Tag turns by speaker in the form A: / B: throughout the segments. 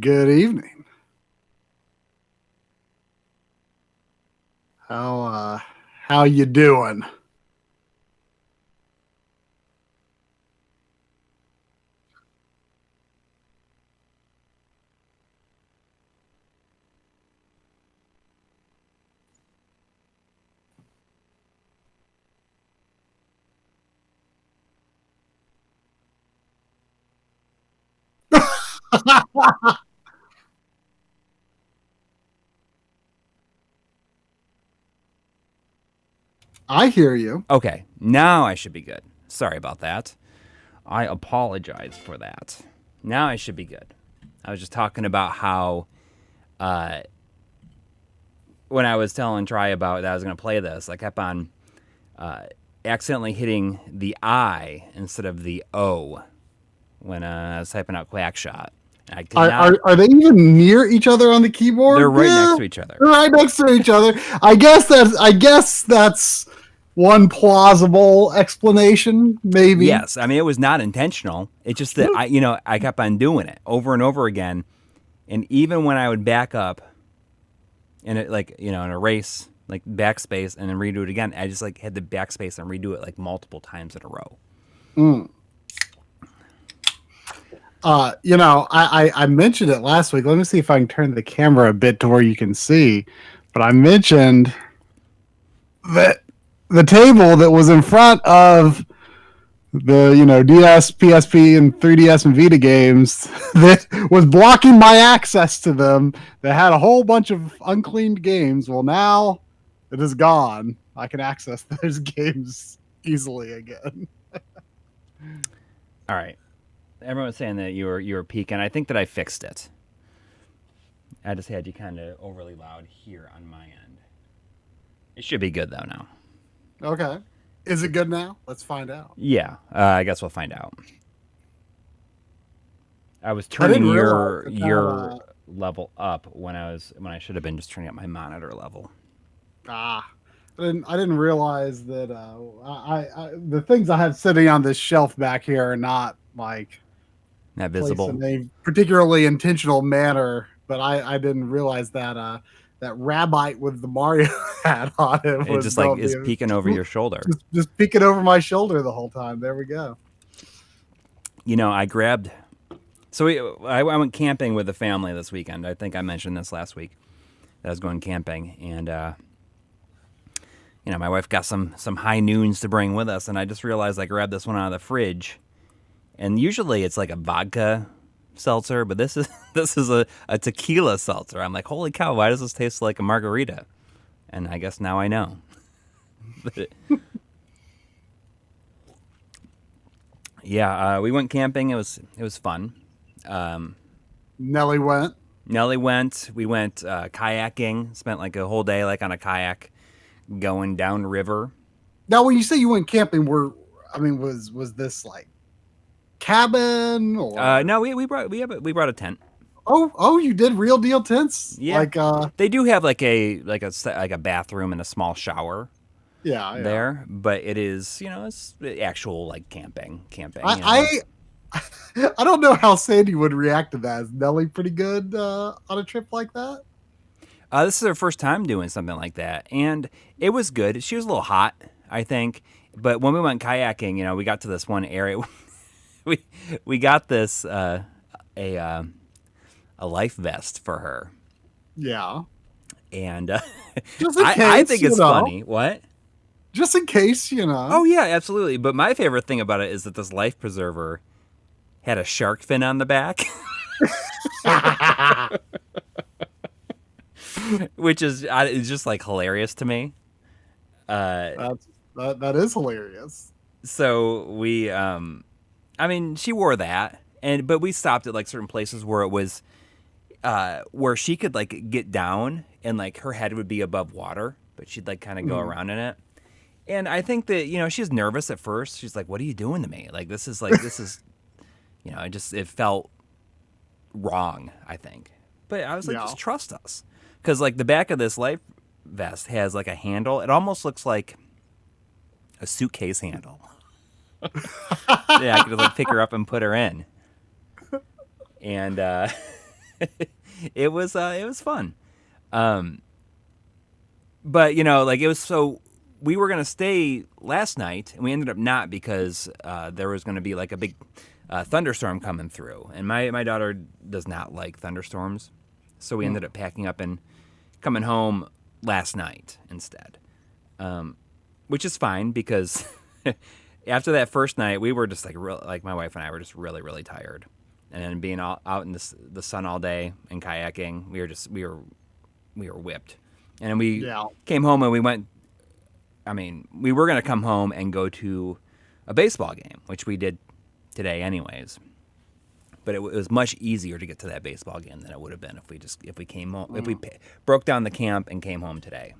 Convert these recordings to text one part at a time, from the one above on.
A: Good evening. How you doing? I hear you.
B: Okay, now I should be good. Sorry about that. I apologize for that. Now I should be good. I was just talking about how uh, when I was telling Try about that I was going to play this, I kept on accidentally hitting the I instead of the O when I was typing out QuackShot. I could not.
A: Are they even near each other on the
B: They're
A: keyboard?
B: right
A: Yeah,
B: next to each other.
A: they're right next to each other. I guess that's one plausible explanation. Maybe.
B: Yes, I mean it was not intentional. It's just that I kept on doing it over and over again, and even when I would back up and it in a race, like backspace and then redo it again, I just had the backspace and redo it like multiple times in a row.
A: Mm. I mentioned it last week. Let me see if I can turn the camera a bit to where you can see. But I mentioned that the table that was in front of the DS, PSP, and 3DS and Vita games that was blocking my access to them. That had a whole bunch of uncleaned games. Well, now it is gone. I can access those games easily again.
B: All right, everyone was saying that you were peaking. I think that I fixed it. I just had you kind of overly loud here on my end. It should be good though now.
A: Okay. Is it good now? Let's find out.
B: Yeah, I guess we'll find out. I was
A: I
B: turning
A: didn't realize
B: your level up when I should have been just turning up my monitor level.
A: ah, I didn't realize that the things I have sitting on this shelf back here are not like
B: Not
A: placed
B: visible.
A: in a particularly intentional manner. But I didn't realize that rabbite with the Mario hat on it
B: It
A: was
B: just
A: going
B: is
A: to
B: peeking over
A: be
B: your shoulder.
A: just peeking over my shoulder the whole time. There we go.
B: I grabbed. So I went camping with the family this weekend. I think I mentioned this last week that I was going camping, and my wife got some high noons to bring with us, and I just realized I grabbed this one out of the fridge, and usually it's like a vodka seltzer, but this is a tequila seltzer. I'm like, holy cow, why does this taste like a margarita? And I guess now I know. Yeah, we went camping. It was fun.
A: Nelly went.
B: Nellie went. We went kayaking. Spent like a whole day like on a kayak going down river.
A: Now, when you say you went camping, was this like cabin or
B: No, we brought a tent.
A: oh you did real deal tents
B: Yeah,
A: like
B: they do have like a bathroom and a small shower
A: yeah.
B: there, but it is it's actual like camping.
A: I I don't know how Sandy would react to that. Is Nelly pretty good on a trip like that?
B: This is her first time doing something like that, and it was good. She was a little hot, I think, but when we went kayaking, we got to this one area. we got this a life vest for her,
A: Yeah,
B: and
A: just in case.
B: I think it's funny. What?
A: Just in case,
B: Oh yeah, absolutely. But my favorite thing about it is that this life preserver had a shark fin on the back, which is just like hilarious to me.
A: That is hilarious.
B: So we, she wore that, but we stopped at like certain places where it was, where she could like get down and like her head would be above water, but she'd like kind of go around in it. And I think that she's nervous at first. She's like, "What are you doing to me? Like this is it felt wrong." I think, but I was like, "Just trust us," because like the back of this life vest has like a handle. It almost looks like a suitcase handle. Yeah, I could like pick her up and put her in. And It was fun. But like it was so. We were gonna stay last night, and we ended up not because there was gonna be like a big thunderstorm coming through, and my daughter does not like thunderstorms, so we ended up packing up and coming home last night instead, which is fine because after that first night we were just like my wife and I were just really really tired, and then being out in the sun all day and kayaking, we were whipped, and then we came home and we went. I mean, we were going to come home and go to a baseball game, which we did today anyways. But it was much easier to get to that baseball game than it would have been if we came home, if we broke down the camp and came home today.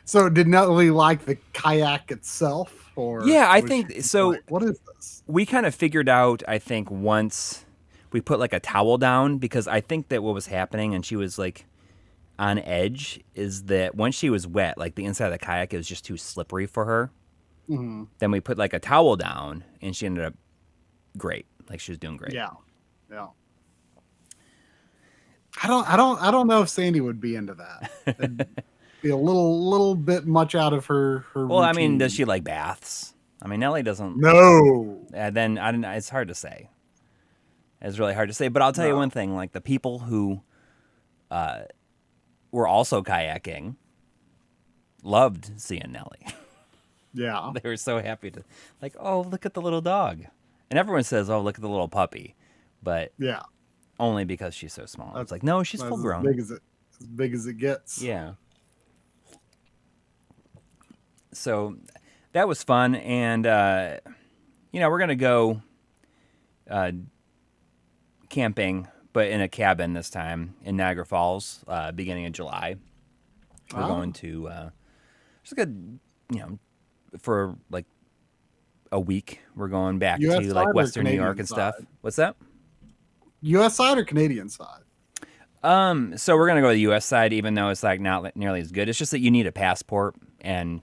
A: So did Nellie like the kayak itself? Or
B: yeah, I think so.
A: Like, what is this?
B: We kind of figured out, I think, once we put like a towel down, because I think that what was happening, and she was like on edge, is that once she was wet, like the inside of the kayak, it was just too slippery for her. Mm-hmm. Then we put like a towel down, and she ended up great. Like she was doing great.
A: Yeah. I don't know if Sandy would be into that. It'd be a little bit much out of her
B: Well,
A: routine.
B: I mean, does she like baths? I mean, Nellie doesn't.
A: No.
B: Then I don't know. It's hard to say. It's really hard to say. But I'll tell you one thing: like the people who were also kayaking loved seeing Nellie.
A: Yeah.
B: They were so happy to, like, oh, look at the little dog. And everyone says, oh, look at the little puppy. But
A: yeah,
B: only because she's so small. It's like, no, she's full grown.
A: As big as it gets.
B: Yeah. So that was fun. And, we're going to go camping, but in a cabin this time in Niagara Falls, beginning of July. We're going to just good, for like a week. We're going back
A: US
B: to like Western New
A: Canadian
B: York and
A: side?
B: stuff. What's that?
A: U.S. side or Canadian side?
B: So we're gonna go to the U.S. side, even though it's like not nearly as good. It's just that you need a passport, and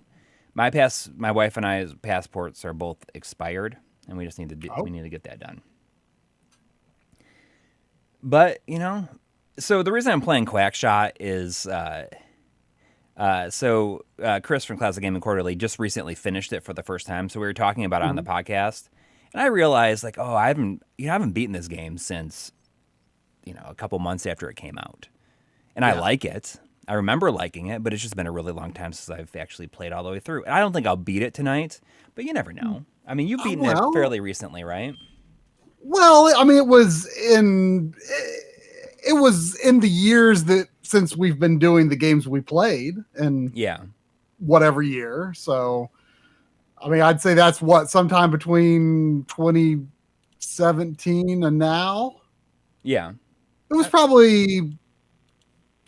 B: my wife and I's passports are both expired, and we just need to we need to get that done. But so the reason I'm playing QuackShot is Chris from Classic Gaming Quarterly just recently finished it for the first time, so we were talking about it on the podcast, and I realized like, oh, I haven't beaten this game since a couple months after it came out, and I like it. I remember liking it, but it's just been a really long time since I've actually played all the way through. And I don't think I'll beat it tonight, but you never know. I mean, you've beaten it fairly recently, right?
A: Well, I mean, it was in the years that since we've been doing the games we played, and whatever year. So, I mean, I'd say that's sometime between 2017 and now.
B: Yeah,
A: it was probably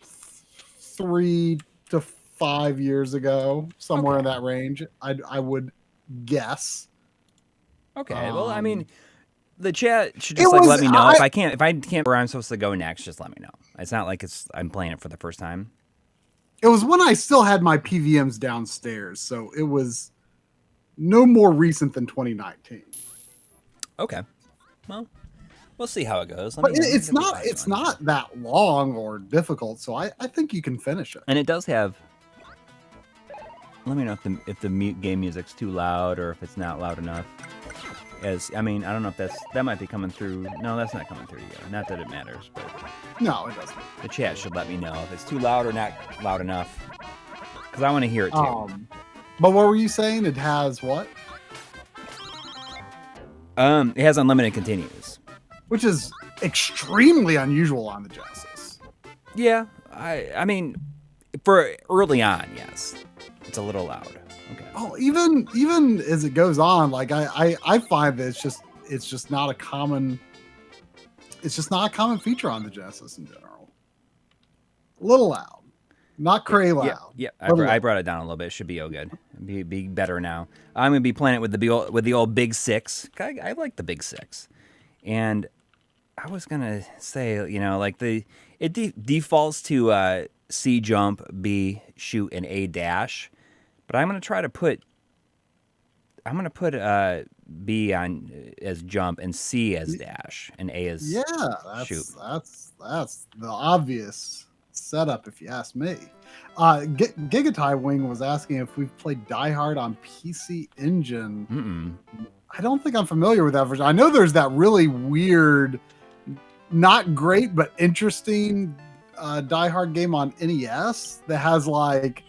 A: 3 to 5 years ago, somewhere in that range. I would guess.
B: Okay. Well, I mean, the chat should just let me know if I can't where I'm supposed to go next. Just let me know. It's not like I'm playing it for the first time.
A: It was when I still had my PVMs downstairs, so it was no more recent than 2019.
B: Okay. Well, we'll see how it goes.
A: But it's not that long or difficult, so I think you can finish it.
B: And it does have. Let me know if the game music's too loud or if it's not loud enough. I don't know if that might be coming through. No, that's not coming through yet. Not that it matters, but
A: no, it doesn't.
B: The chat should let me know if it's too loud or not loud enough, because I want to hear it too.
A: But what were you saying? It has what?
B: It has unlimited continues,
A: which is extremely unusual on the Genesis.
B: Yeah, I mean, for early on, yes, it's a little loud. Okay.
A: Oh, even as it goes on, like I find that it's just not a common feature on the Genesis in general. A little loud, not cray loud.
B: Yeah. I brought it down a little bit. It should be good. Be better now. I'm gonna be playing it with the old Big 6. I like the Big 6, and I was gonna say like it defaults to C jump, B shoot, and A dash. But I'm gonna try to put B as jump and C as dash and A as shoot.
A: That's the obvious setup, if you ask me. Gigatai Wing was asking if we've played Die Hard on PC Engine. I don't think I'm familiar with that version. I know there's that really weird, not great but interesting Die Hard game on NES that has like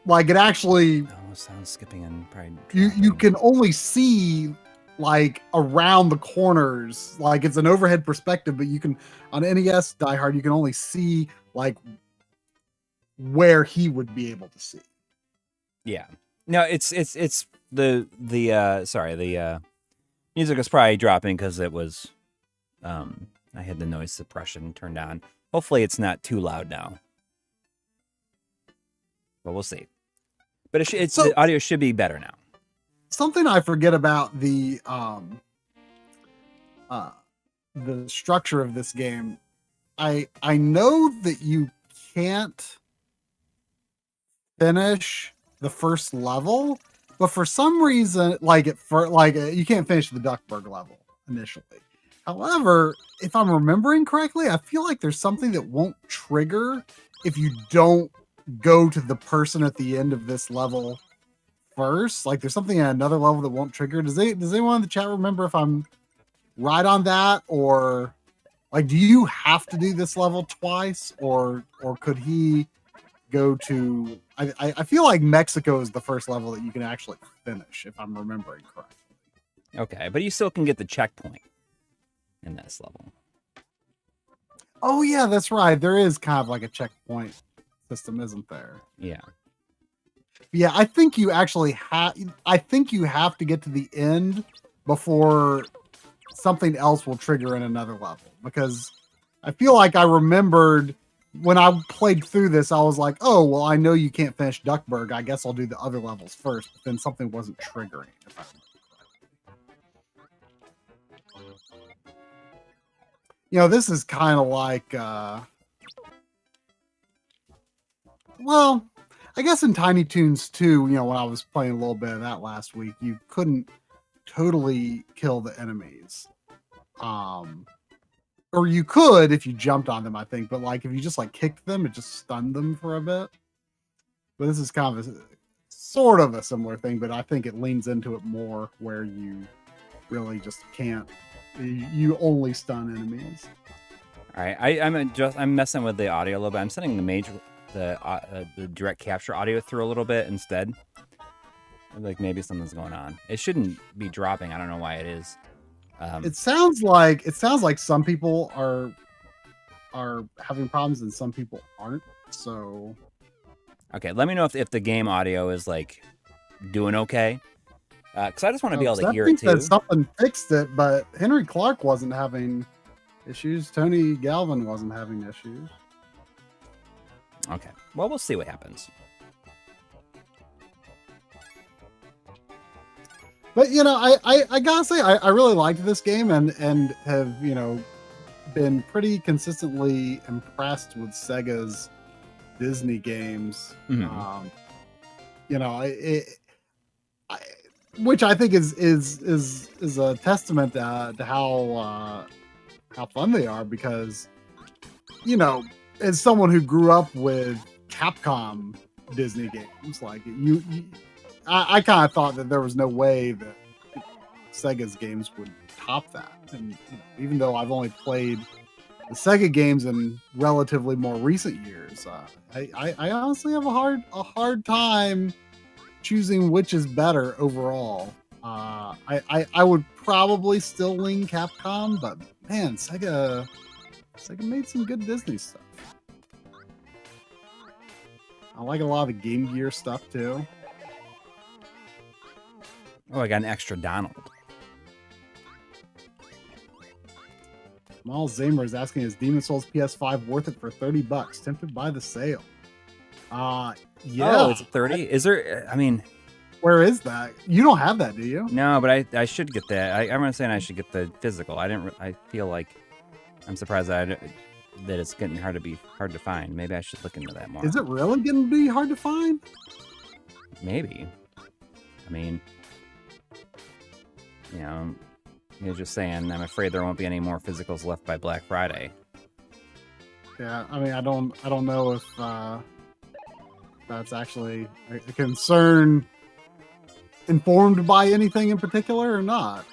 A: it actually.
B: Oh, sounds skipping and probably.
A: You can only see like around the corners, like it's an overhead perspective, but you can on NES Die Hard you can only see like where he would be able to see.
B: Yeah. No, it's the music was probably dropping because it was I had the noise suppression turned on. Hopefully it's not too loud now. But we'll see. But the audio should be better now.
A: Something I forget about the structure of this game. I know that you can't finish the first level, but for some reason, you can't finish the Duckburg level initially. However, if I'm remembering correctly, I feel like there's something that won't trigger if you don't go to the person at the end of this level first. Like there's something at another level that won't trigger. Does anyone in the chat remember if I'm right on that, or like do you have to do this level twice, or could he go to? I feel like Mexico is the first level that you can actually finish, if I'm remembering correctly.
B: Okay, but you still can get the checkpoint in this level.
A: Oh yeah, that's right. There is kind of like a checkpoint system, isn't there?
B: Yeah.
A: Yeah, I think you actually have. I think you have to get to the end before something else will trigger in another level, because I feel like I remembered when I played through this, I was like, oh, well, I know you can't finish Duckburg. I guess I'll do the other levels first, but then something wasn't triggering. This is kind of like, well, I guess in Tiny Toons 2, when I was playing a little bit of that last week, you couldn't totally kill the enemies. Or you could if you jumped on them, I think, but like if you just like kicked them, it just stunned them for a bit. But this is kind of sort of a similar thing, but I think it leans into it more where you really just can't. You only stun enemies.
B: All right, I'm messing with the audio a little bit. I'm setting the direct capture audio through a little bit instead. Like maybe something's going on. It shouldn't be dropping. I don't know why it is. It sounds like some people are having problems and some people aren't. So, okay, let me know if the game audio is like doing okay. Because I just want to be able to hear it too.
A: That something fixed it, but Henry Clark wasn't having issues. Tony Galvin wasn't having issues.
B: Okay, well, we'll see what happens.
A: But I gotta say I really liked this game and have been pretty consistently impressed with Sega's Disney games.
B: Mm-hmm.
A: Which I think is a testament to how fun they are, because as someone who grew up with Capcom Disney games, like I kind of thought that there was no way that Sega's games would top that. And even though I've only played the Sega games in relatively more recent years, I honestly have a hard time choosing which is better overall. I would probably still lean Capcom, but man, Sega made some good Disney stuff. I like a lot of the Game Gear stuff too.
B: Oh, I got an extra Donald.
A: Mal Zamer is asking, is Demon's Souls PS5 worth it for $30? Tempted by the sale. Yeah.
B: Oh, it's 30? Is there, I mean...
A: Where is that? You don't have that, do you?
B: No, but I should get that. I'm saying I should get the physical. I feel like I'm surprised that it's getting hard to find. Maybe I should look into that more.
A: Is it really going to be hard to find?
B: Maybe. I mean, You know, he was just saying, I'm afraid there won't be any more physicals left by Black Friday.
A: Yeah, I mean, I don't know if that's actually a concern informed by anything in particular or not.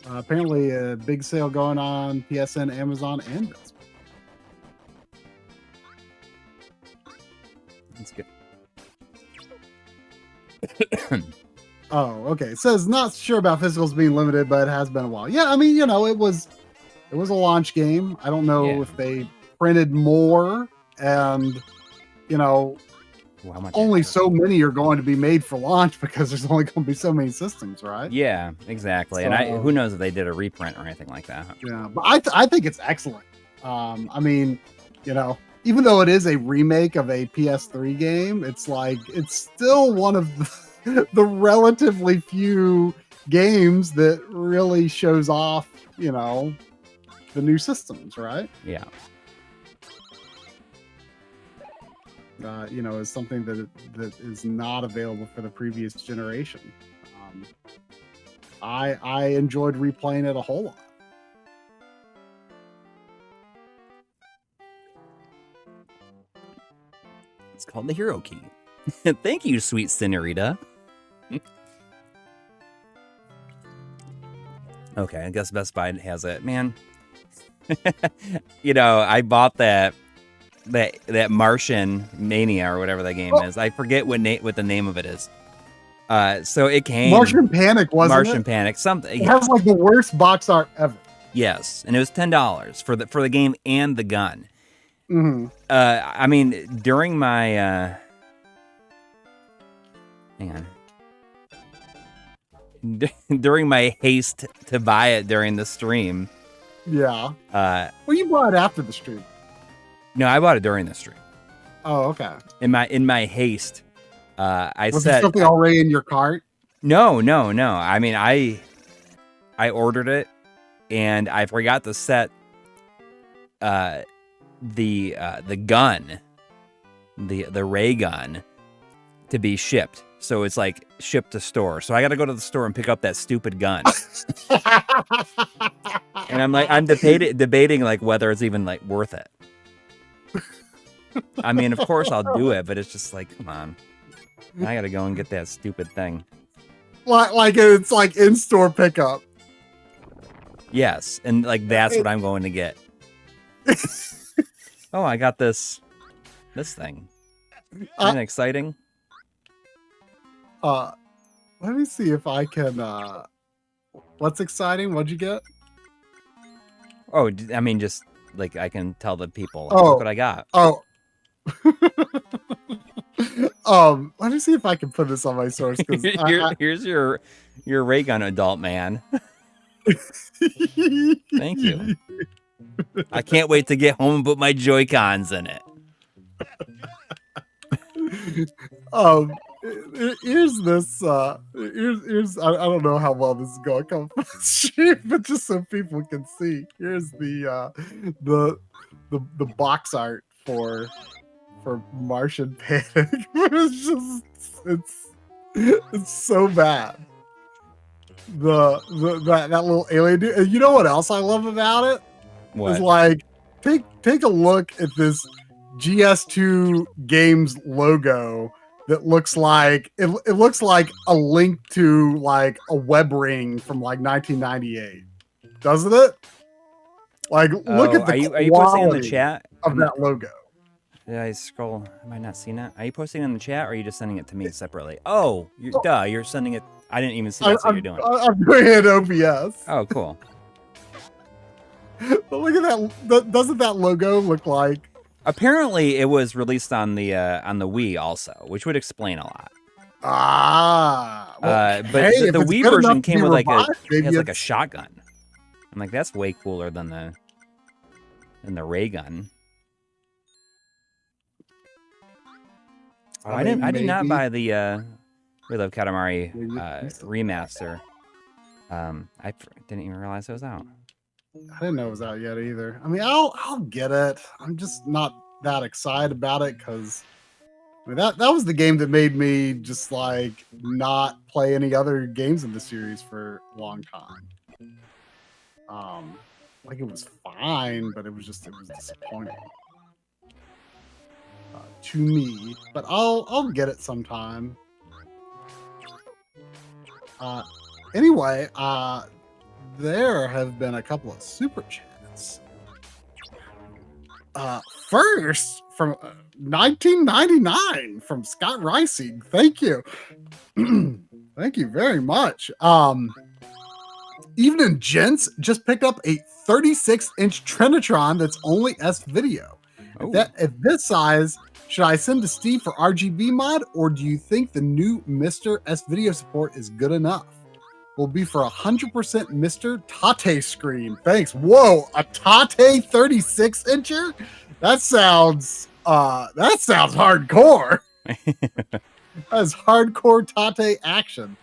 A: Apparently, a big sale going on PSN, Amazon, and Best Buy.
B: That's good.
A: Oh, okay. It says not sure about physicals being limited, but it has been a while. Yeah, I mean, you know, it was a launch game. I don't know if they printed more, and you know, only so many are going to be made for launch because there's only going to be so many systems, right?
B: Yeah, exactly. So, and who knows if they did a reprint or anything like that.
A: Yeah, but I think it's excellent. I mean, you know, even though it is a remake of a PS3 game, it's like it's still one of the relatively few games that really shows off, you know, the new systems, right?
B: Yeah.
A: You know, is something that is not available for the previous generation. I enjoyed replaying it a whole lot.
B: It's called the Hero Key. Thank you, sweet Senorita. Okay, I guess Best Buy has it. Man, you know, I bought that Martian Mania or whatever that game is. I forget what the name of it is. So it came
A: Martian Panic, wasn't it?
B: Martian Panic, something.
A: It has like the worst box art ever.
B: Yes, and it was $10 for the game and the gun.
A: Mm-hmm.
B: I mean, during my hang on. During my haste to buy it during the stream.
A: Yeah. Well, you bought it after the stream.
B: No, I bought it during the stream.
A: Oh, okay.
B: In my haste,
A: was there something already in your cart?
B: No. I mean, I ordered it, and I forgot to set the gun, the ray gun, to be shipped. So it's like shipped to store. So I got to go to the store and pick up that stupid gun. And I'm debating like whether it's even like worth it. I mean, of course I'll do it, but it's just like, come on. I got to go and get that stupid thing.
A: Like it's like in-store pickup.
B: Yes, and like that's what I'm going to get. Oh, I got this thing. Isn't it exciting?
A: Let me see if I can. What's exciting? What'd you get?
B: Oh, I mean, just like I can tell the people. Like, look what I got.
A: Oh. Let me see if I can put this on my source.
B: Here's your ray gun, adult man. Thank you. I can't wait to get home and put my Joy-Cons in it.
A: Here's this. Here's. I don't know how well this is going to come from the stream, but just so people can see. Here's the box art for Martian Panic. It's so bad. That little alien dude. And you know what else I love about it?
B: What?
A: It's like take a look at this GS2 Games logo that looks like it looks like a link to like a web ring from like 1998, doesn't it? Like, look at the
B: are you posting in the chat
A: of that logo?
B: Did I scroll? Am I not seeing it? Are you posting in the chat, or are you just sending it to me separately? Oh, you're sending it. I didn't even see that's what you're doing.
A: I'm doing it in OBS.
B: Oh, cool.
A: But look at that. Doesn't that logo look like?
B: Apparently, it was released on the Wii also, which would explain a lot.
A: Well,
B: but the Wii version came with like a shotgun. I'm like, that's way cooler than the ray gun. Oh, I did not buy the We Love Katamari remaster. I didn't even realize it was out.
A: I didn't know it was out yet either. I mean, I'll get it. I'm just not that excited about it because I mean, that was the game that made me just like not play any other games in the series for a long time. Like it was fine, but it was disappointing to me. But I'll get it sometime. Anyway, there have been a couple of super chats. First from 1999 from Scott Ricing. Thank you. Thank you very much. Evening gents, just picked up a 36-inch Trinitron that's only S video. If this size, should I send to Steve for RGB mod, or do you think the new Mr. S video support is good enough? Will be for 100% Mr. Tate screen. Thanks. Whoa, a Tate 36-incher? That sounds hardcore. That's hardcore Tate action.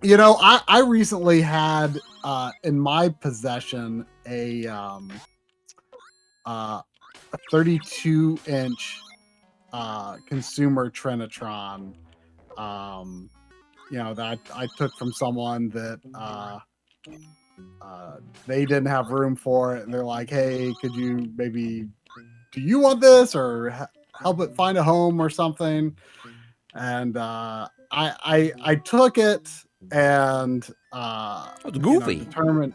A: You know, I recently had in my possession a 32-inch consumer Trinitron. You know, that I took from someone that they didn't have room for it, and they're like, "Hey, could you maybe do you want this or help it find a home or something?" And I took it and
B: it's goofy.
A: You know, determined,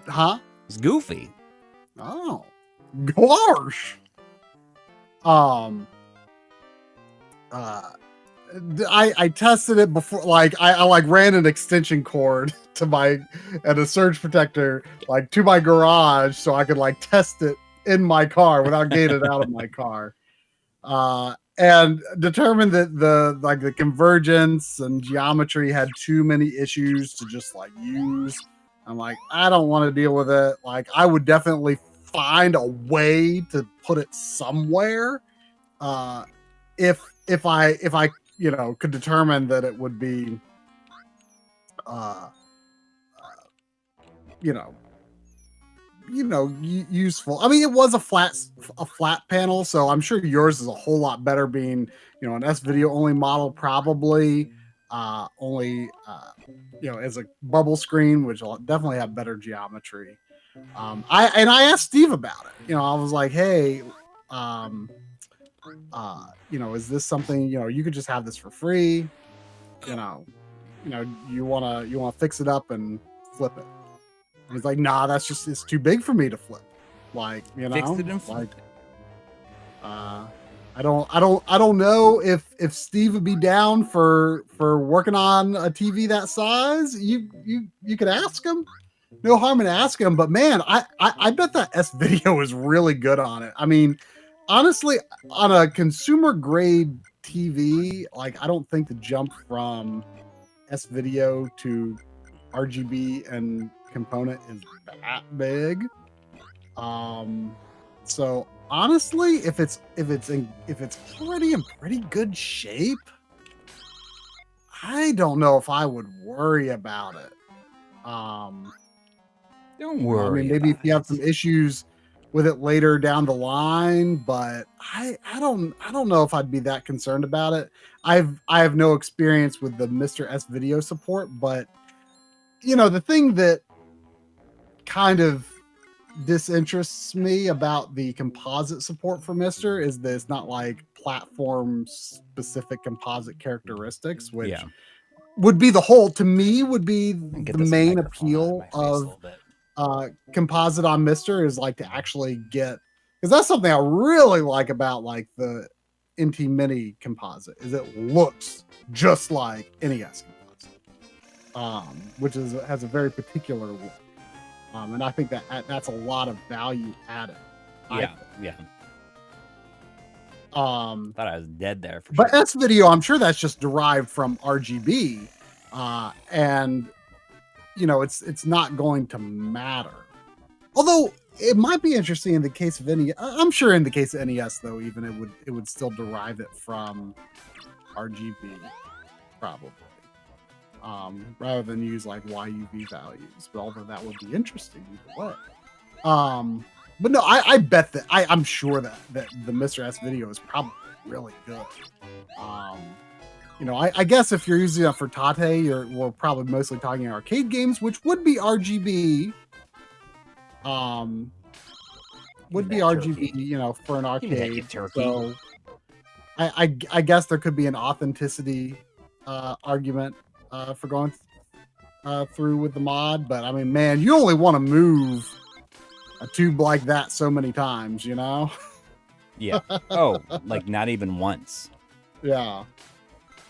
A: huh?
B: It's goofy.
A: Oh, gosh. I tested it before, like I like ran an extension cord to and a surge protector like to my garage so I could like test it in my car without getting it out of my car. And determined that the convergence and geometry had too many issues to just like use. I'm like, I don't want to deal with it. Like, I would definitely find a way to put it somewhere. If I you know could determine that it would be useful. I mean, it was a flat panel, so I'm sure yours is a whole lot better being, you know, an S video only model, probably only as a bubble screen, which will definitely have better geometry. I asked Steve about it. You know, I was like, hey, is this something, you could just have this for free? You wanna fix it up and flip it. And he's like, nah, it's too big for me to flip. Like,
B: Fix it and flip it.
A: I don't know if Steve would be down for working on a TV that size. You could ask him. No harm in asking him, but man, I bet that S video is really good on it. I mean, honestly, on a consumer grade TV, like I don't think the jump from S video to RGB and component is that big. So honestly, if it's already in pretty good shape, I don't know if I would worry about it.
B: Don't worry.
A: I mean, maybe if you have some issues with it later down the line, but I don't know if I'd be that concerned about it. I have no experience with the Mr. S video support, but the thing that kind of disinterests me about the composite support for Mr. is that it's not like platform specific composite characteristics, which would be the main appeal of composite on Mr. is like to actually get, because that's something I really like about like the NT Mini composite is it looks just like NES composite, which has a very particular look. And I think that's a lot of value added.
B: Yeah. Thought I was dead there for
A: but
B: sure.
A: S video, I'm sure that's just derived from RGB, and it's not going to matter. Although it might be interesting in the case of NES. I'm sure in the case of NES, though, even it would still derive it from RGB, probably. Rather than use like YUV values, but although that would be interesting either way. But no, I bet that I'm sure that the Mr. S video is probably really good. I guess if you're using it for Tate, we're probably mostly talking arcade games, which would be RGB. Would be RGB, for an arcade. So I guess there could be an authenticity argument for going through with the mod, but I mean, man, you only want to move a tube like that so many times,
B: Yeah. Oh, like not even once.
A: Yeah.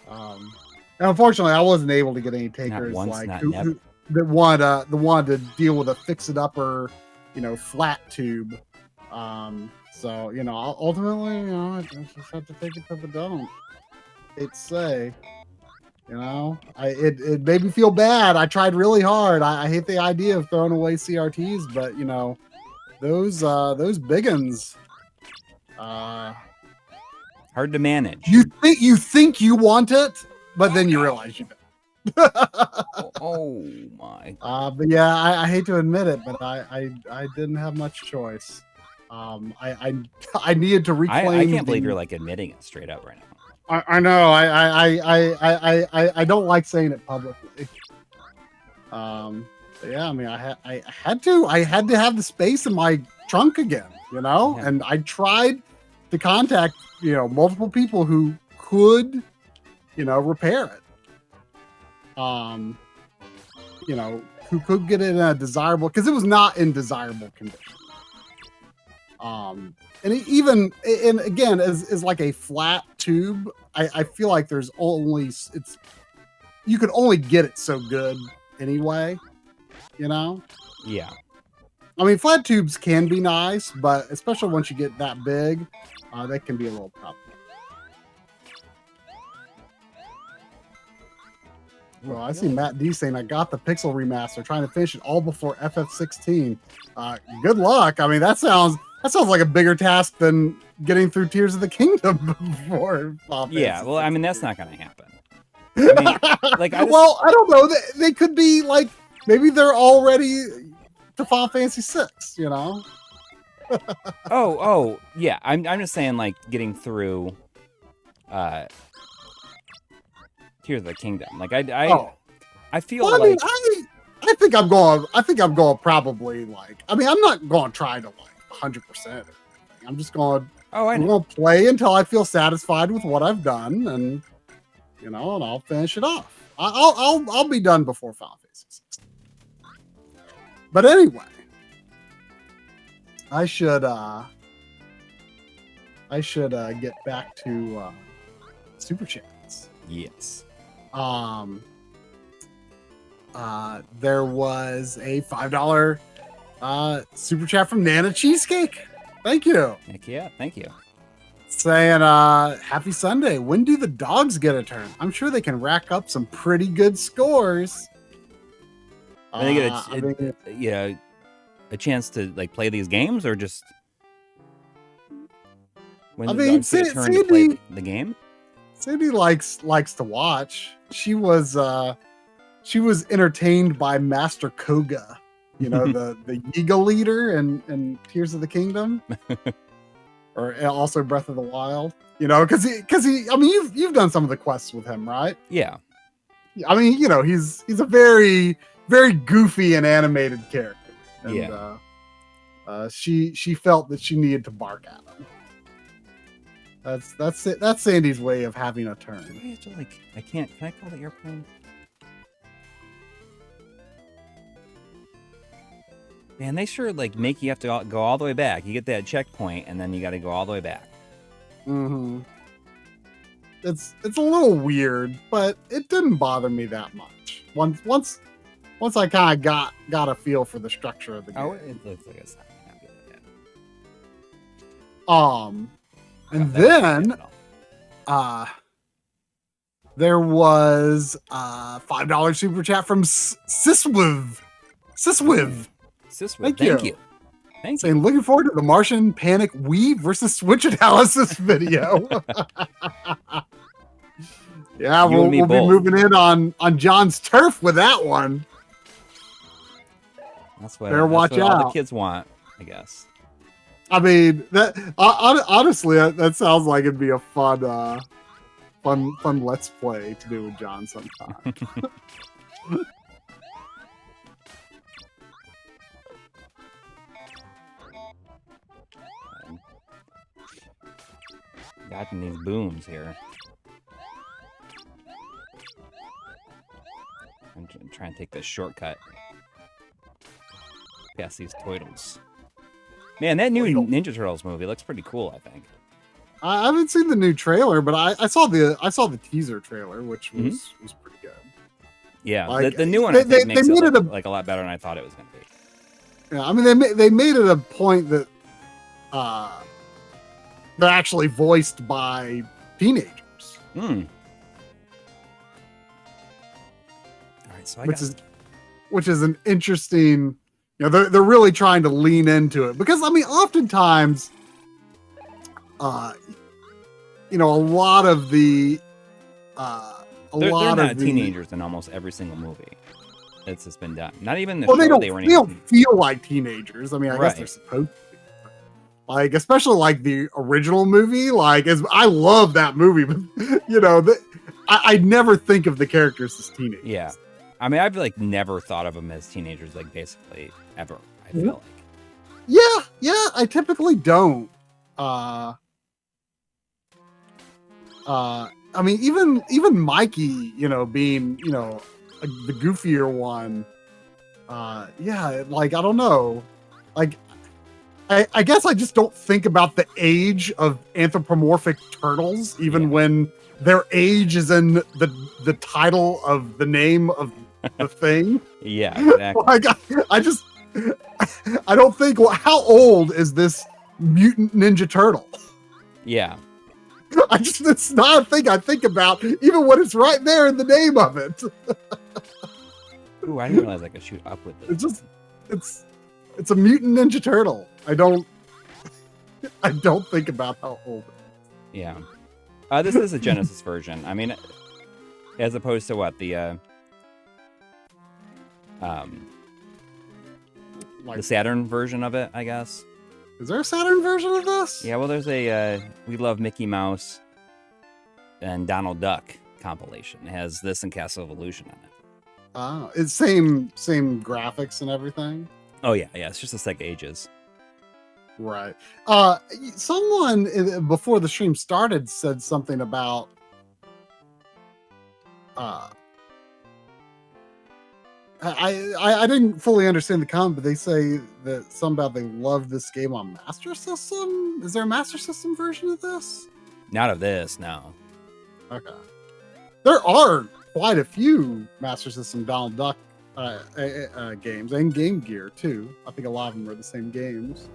A: And unfortunately, I wasn't able to get any takers that wanted to deal with a fix-it-upper, flat tube. So ultimately, I just have to take it to the dump. It's say. It made me feel bad. I tried really hard. I hate the idea of throwing away CRTs, but those big uns,
B: hard to manage.
A: You think you want it, but then you realize you don't.
B: Oh my.
A: But yeah, I hate to admit it, but I didn't have much choice. I needed to reclaim.
B: I can't believe you're like admitting it straight up right now.
A: I know. I don't like saying it publicly. Yeah, I mean, I had to have the space in my trunk again,
B: Yeah.
A: and I tried to contact, multiple people who could, repair it. Who could get it in a desirable, because it was not in desirable condition. And even again, as like a flat tube, I feel like you could only get it so good anyway,
B: Yeah.
A: I mean, flat tubes can be nice, but especially once you get that big, they can be a little problem. Well, I see Matt D saying, I got the Pixel remaster, trying to finish it all before FF16. Good luck. I mean, that sounds like a bigger task than getting through Tears of the Kingdom before.
B: Yeah, well, I mean, that's not going to happen. I mean,
A: well, I don't know. They could be like, maybe they're already to Final Fantasy 6,
B: Oh, yeah. I'm just saying, like, getting through Tears of the Kingdom. Like, I feel
A: well,
B: like
A: I think I'm going probably like. I mean, I'm not going to try to like 100%. I'm just going. I'm going to play until I feel satisfied with what I've done, and and I'll finish it off. I'll be done before Final Fantasy 6. But anyway, I should get back to super chats.
B: yes.
A: There was a $5 super chat from Nana Cheesecake. Thank you.
B: Heck yeah, thank you.
A: Saying, happy Sunday. When do the dogs get a turn? I'm sure they can rack up some pretty good scores.
B: When they get a chance to like play these games, or just when the dogs get a turn to play the game?
A: Sandy likes to watch. She was entertained by Master Koga, the Yiga leader in Tears of the Kingdom, or also Breath of the Wild. Because he. I mean, you've done some of the quests with him, right?
B: Yeah.
A: I mean, he's a very, very goofy and animated character. And,
B: yeah.
A: She felt that she needed to bark at him. That's it. That's Sandy's way of having a turn.
B: Do I have to, like, can I call the airplane? Man, they sure make you have to go all the way back. You get that checkpoint, and then you got to go all the way back.
A: Mm-hmm. It's a little weird, but it didn't bother me that much. Once I kind of got a feel for the structure of the game.
B: Oh, it looks like it's not good like that.
A: And then there was a $5 super chat from Siswiv. Thank you. Saying, looking forward to the Martian Panic Wii versus Switch analysis video. Yeah, we'll be moving in on John's turf with that one.
B: That's what all the kids want, I guess.
A: I mean, honestly, that sounds like it'd be a fun let's play to do with John sometime.
B: Got these booms here. I'm trying to take this shortcut. Past these toidles. Man, that new Ninja Turtles movie looks pretty cool, I think.
A: I haven't seen the new trailer, but I saw the teaser trailer, which was pretty good.
B: Yeah,
A: like,
B: the new one I think makes it look like a lot better than I thought it was going to be.
A: Yeah, I mean they made it a point that they're actually voiced by teenagers.
B: All right, so
A: which is an interesting. You know, they're really trying to lean into it because I mean, oftentimes, you know, a lot of the
B: they're not teenagers in almost every single movie that's just been done. Not even the
A: show,
B: they
A: don't feel like teenagers. I mean, I guess they're supposed to be. Like, especially like the original movie. Like, I love that movie, but you know, I never think of the characters as teenagers.
B: Yeah, I mean, I've like never thought of them as teenagers, like basically ever. I feel like.
A: Yeah, I typically don't. I mean, even Mikey, you know, being, you know, the goofier one. Yeah, like, I don't know. Like, I guess I just don't think about the age of anthropomorphic turtles, even when their age is in the title of the name of the thing.
B: Yeah, exactly.
A: Like, I don't think, well, how old is this mutant ninja turtle?
B: Yeah.
A: It's not a thing I think about, even when it's right there in the name of it.
B: Ooh, I didn't realize I could shoot up with this.
A: It's a mutant ninja turtle. I don't think about how old it is.
B: Yeah. This is a Genesis version. I mean, as opposed to what the Saturn version of it, I guess.
A: Is there a Saturn version of this?
B: Yeah, well, there's a We Love Mickey Mouse and Donald Duck compilation. It has this and Castle of Illusion on it.
A: It's same graphics and everything.
B: Oh yeah, it's just the Sega ages.
A: Right. Someone before the stream started said something about I didn't fully understand the comment, but they say that something about they love this game on Master System. Is there a Master System version of this?
B: Not of this, no.
A: Okay. There are quite a few Master System Donald Duck games and Game Gear too. I think a lot of them are the same games.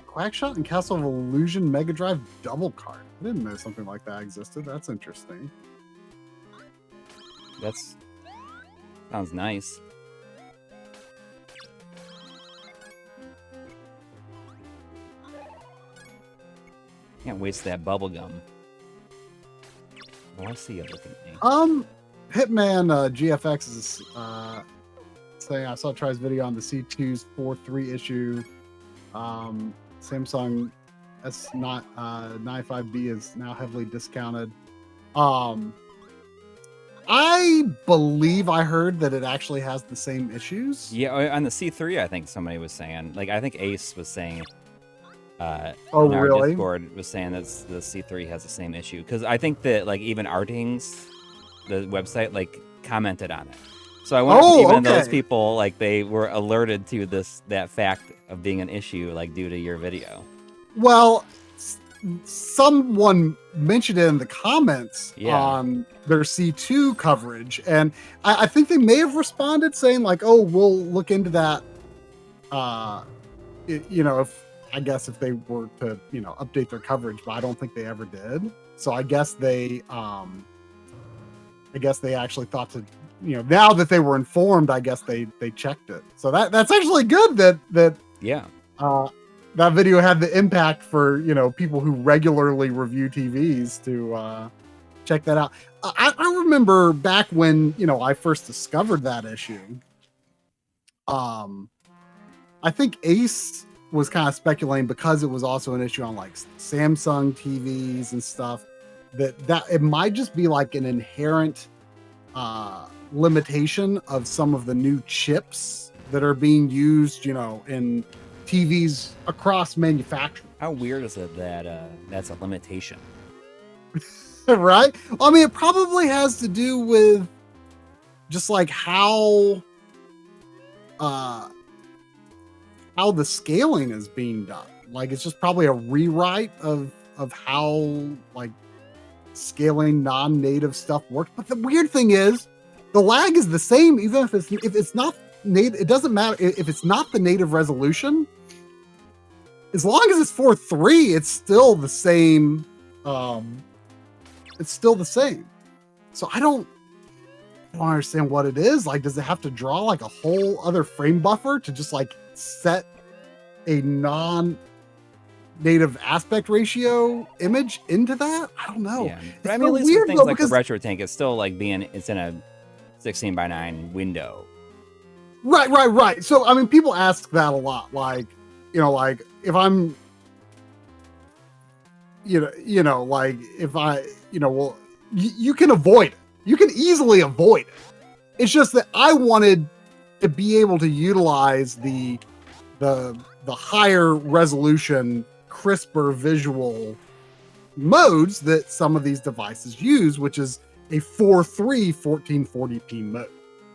A: QuackShot and Castle of Illusion Mega Drive double cart. I didn't know something like that existed. That's interesting.
B: Sounds nice. Can't waste that bubble gum. Oh, I see it looking at me.
A: Hitman GFX is saying I saw Try's video on the C2's 4.3 issue. Samsung S95B is now heavily discounted. I believe I heard that it actually has the same issues.
B: Yeah, on the C3, I think somebody was saying, like, I think Ace was saying,
A: oh,
B: in our
A: really?
B: Discord was saying that the C3 has the same issue. Because I think that, like, even Artings, the website, like, commented on it. So I wonder if even those people, like, they were alerted to that fact of being an issue, like, due to your video.
A: Well, someone mentioned it in the comments on their C2 coverage, and I think they may have responded saying, like, oh, we'll look into that, you know, if they were to, you know, update their coverage, but I don't think they ever did. So I guess they actually thought to, you know, now that they were informed, I guess they checked it. So that's actually good that that video had the impact for, you know, people who regularly review TVs to check that out. I remember back when, you know, I first discovered that issue. I think Ace was kind of speculating, because it was also an issue on like Samsung TVs and stuff, that it might just be like an inherent limitation of some of the new chips that are being used, you know, in TVs across manufacturing.
B: How weird is it that that's a limitation?
A: Right? I mean, it probably has to do with just like how the scaling is being done. Like, it's just probably a rewrite of how like scaling non-native stuff works. But the weird thing is, the lag is the same, even if it's not native. It doesn't matter if it's not the native resolution. As long as it's 4:3, it's still the same. It's still the same. So I don't understand what it is. Like, does it have to draw like a whole other frame buffer to just like set a non-native aspect ratio image into that? I don't know.
B: Yeah. But I mean, at least with things like the Retro Tank, it's still like it's in a 16:9 window.
A: Right. So I mean, people ask that a lot. Like, you know, like if I'm, you know, like if I, you know, well, you can avoid it. You can easily avoid it. It's just that I wanted to be able to utilize the higher resolution, crisper visual modes that some of these devices use, which is a 4:3 1440p mode.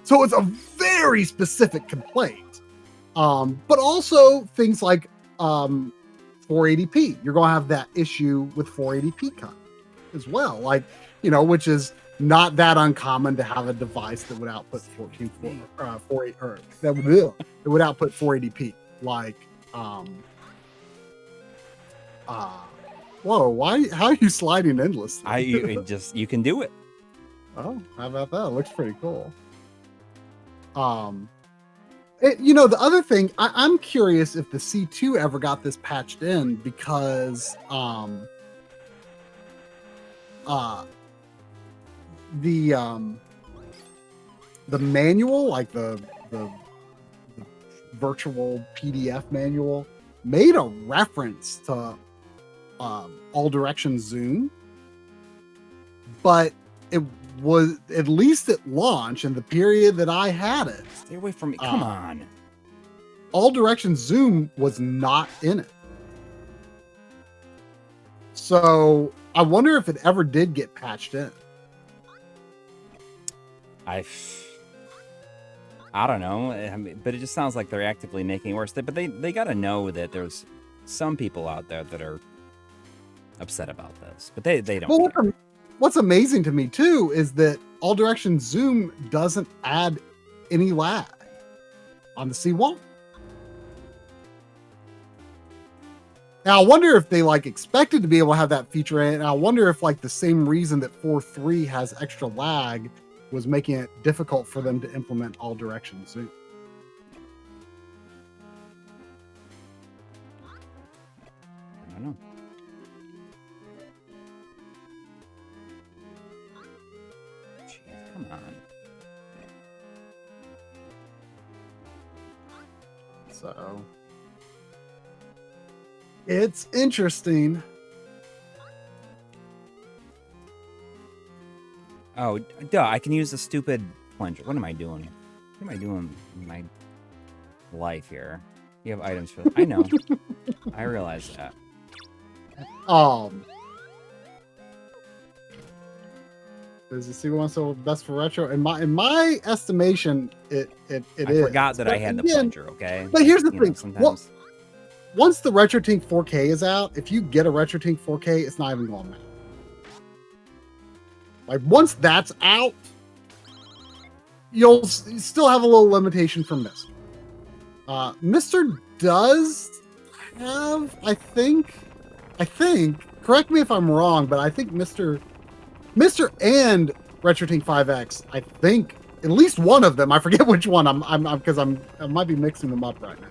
A: So it's a very specific complaint. But also things like 480p. You're going to have that issue with 480p cut as well. Like, you know, which is not that uncommon to have a device that would output 480 or that would output 480p. Like, whoa, how are you sliding endlessly?
B: You can do it.
A: Oh, how about that? It looks pretty cool. You know, the other thing, I'm curious if the C2 ever got this patched in, because the manual, like the virtual PDF manual, made a reference to all direction zoom, but it was, at least at launch, in the period that I had it,
B: stay away from me. Come on.
A: All direction zoom was not in it. So I wonder if it ever did get patched in.
B: I don't know. I mean, but it just sounds like they're actively making it worse. But they got to know that there's some people out there that are upset about this. But they don't.
A: Well, what's amazing to me too is that all direction zoom doesn't add any lag on the C1. Now I wonder if they like expected to be able to have that feature in it. And I wonder if like the same reason that 4.3 has extra lag was making it difficult for them to implement all direction zoom.
B: I don't know. Jeez, come on.
A: So it's interesting.
B: Oh, duh, I can use the stupid plunger. What am I doing? What am I doing in my life here? You have items for that. I know. I realize that.
A: Does the C1 so best for retro? In my estimation, it is.
B: I forgot that I had the plunger, okay?
A: But here's the thing.
B: Sometimes...
A: once the RetroTink 4K is out, if you get a RetroTink 4K, it's not even going to matter. Like, once that's out, you'll still have a little limitation from Mr. Mr. does have, I think, correct me if I'm wrong, but I think Mr. and RetroTink 5X, I think at least one of them, I forget which one, I might be mixing them up right now.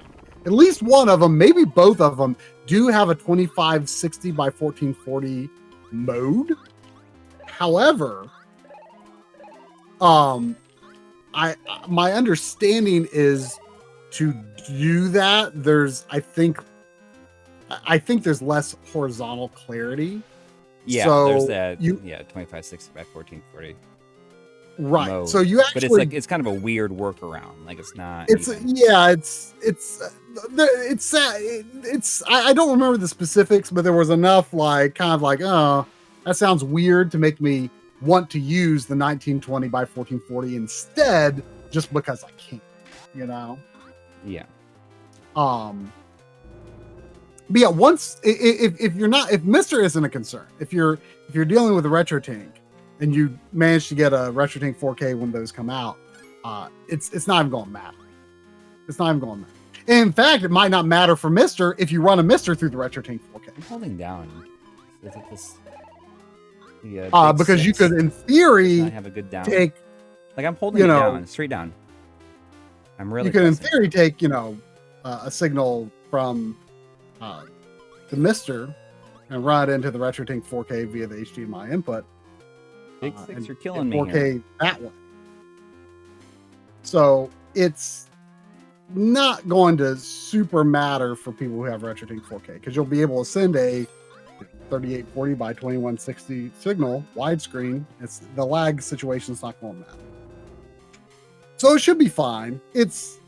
A: At least one of them, maybe both of them, do have a 2560 by 1440 mode. However, my understanding is to do that. I think there's less horizontal clarity.
B: Yeah,
A: So
B: there's that. 2560 by 1440.
A: Right.
B: Mode.
A: So you actually,
B: but it's like it's kind of a weird workaround. Like it's not.
A: It's
B: even...
A: I don't remember the specifics, but there was enough like kind of like, oh, that sounds weird to make me want to use the 1920 by 1440 instead, just because I can, you know.
B: Yeah.
A: But yeah, once if Mister isn't a concern, if you're dealing with a retro tank and you manage to get a retro tank 4K when those come out, it's not even going to matter. It's not even going to matter. And in fact, it might not matter for Mister if you run a Mister through the retro tank 4K.
B: I'm holding down. Is it this?
A: Because you could, in theory,
B: have a good down.
A: Take.
B: Like I'm holding it down, straight down. I'm really.
A: You could, in theory, take a signal from the Mister and run it into the retro tank 4K via the HDMI input.
B: Big six, you're killing me
A: 4K
B: here.
A: That way. So it's not going to super matter for people who have retro tank 4K because you'll be able to send a 3840 by 2160 signal widescreen. It's the lag situation is not going to matter. So it should be fine. It's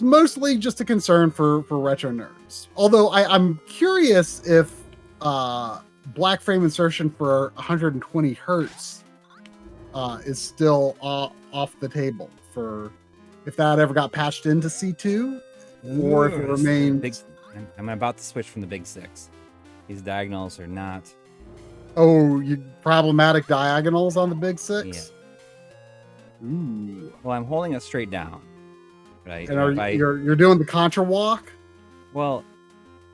A: mostly just a concern for retro nerds. Although I'm curious if black frame insertion for 120 hertz is still off the table for if that ever got patched into C2 or if it remains.
B: I'm about to switch from the big six. These diagonals are not.
A: Oh, you problematic diagonals on the big six?
B: Yeah.
A: Ooh.
B: Well, I'm holding it straight down. Right.
A: And you're doing the contra walk?
B: Well,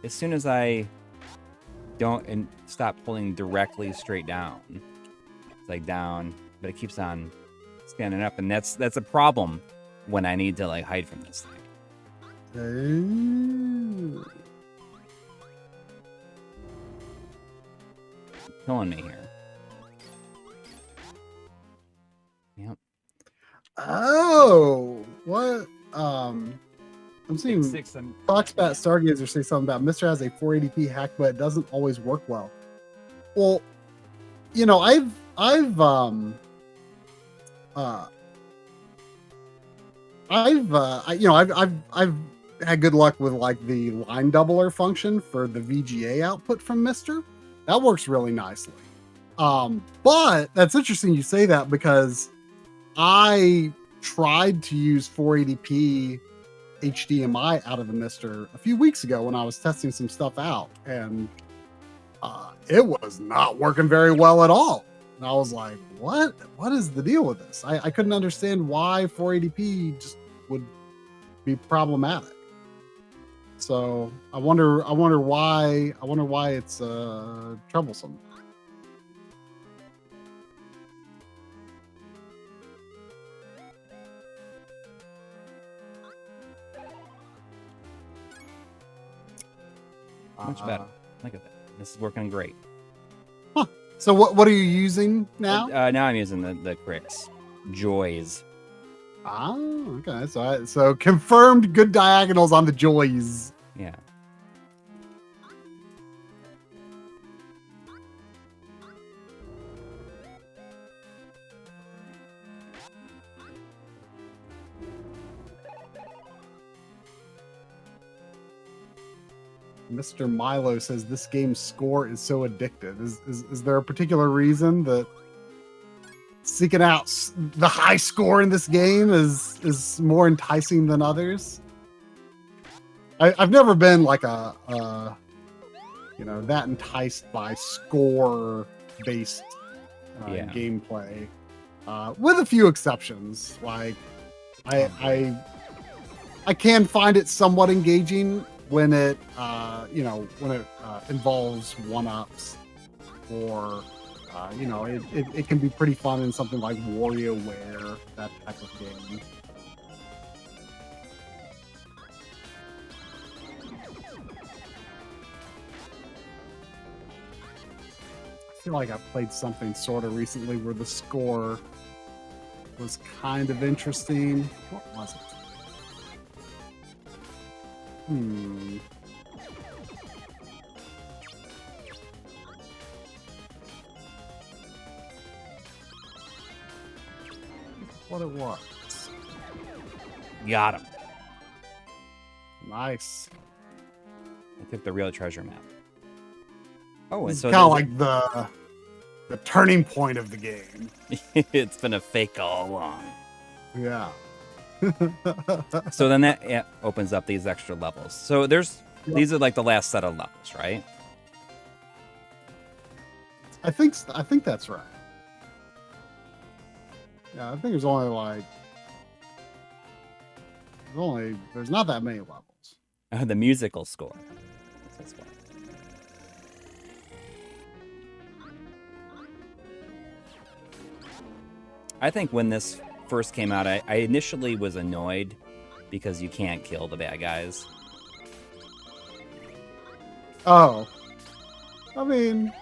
B: as soon as I don't and stop pulling directly straight down, it's like down, but it keeps on standing up, and that's a problem when I need to like hide from this thing. Killing me here. Yep.
A: Oh, what? I'm seeing Foxbat Stargazer say something about Mr. has a 480p hack, but it doesn't always work well. Well, I've had good luck with like the line doubler function for the VGA output from Mister. That works really nicely. But that's interesting you say that because I tried to use 480p HDMI out of the Mister a few weeks ago when I was testing some stuff out, and it was not working very well at all. And I was like, what is the deal with this? I couldn't understand why 480p just would be problematic. So I wonder why it's troublesome.
B: Much better. Look at that. This is working great.
A: Huh. So what are you using now?
B: Now I'm using the Crix Joys.
A: Ah, okay. So confirmed good diagonals on the Joys.
B: Yeah.
A: Mr. Milo says this game's score is so addictive. Is there a particular reason that seeking out the high score in this game is more enticing than others? I've never been like that enticed by score based gameplay, with a few exceptions. Like I can find it somewhat engaging when it involves one-ups, or it can be pretty fun in something like WarioWare, that type of game. feel like I played something sort of recently where the score was kind of interesting. What was it? What it was.
B: Got him.
A: Nice.
B: I took the real treasure map. Oh, and
A: It's
B: so
A: kind of like the turning point of the game.
B: it's been a fake all along.
A: Yeah.
B: So then that opens up these extra levels. So these are like the last set of levels, right?
A: I think that's right. Yeah, I think there's only like there's not that many levels.
B: The musical score. That's why. I think when this first came out, I initially was annoyed because you can't kill the bad guys.
A: Oh, I mean,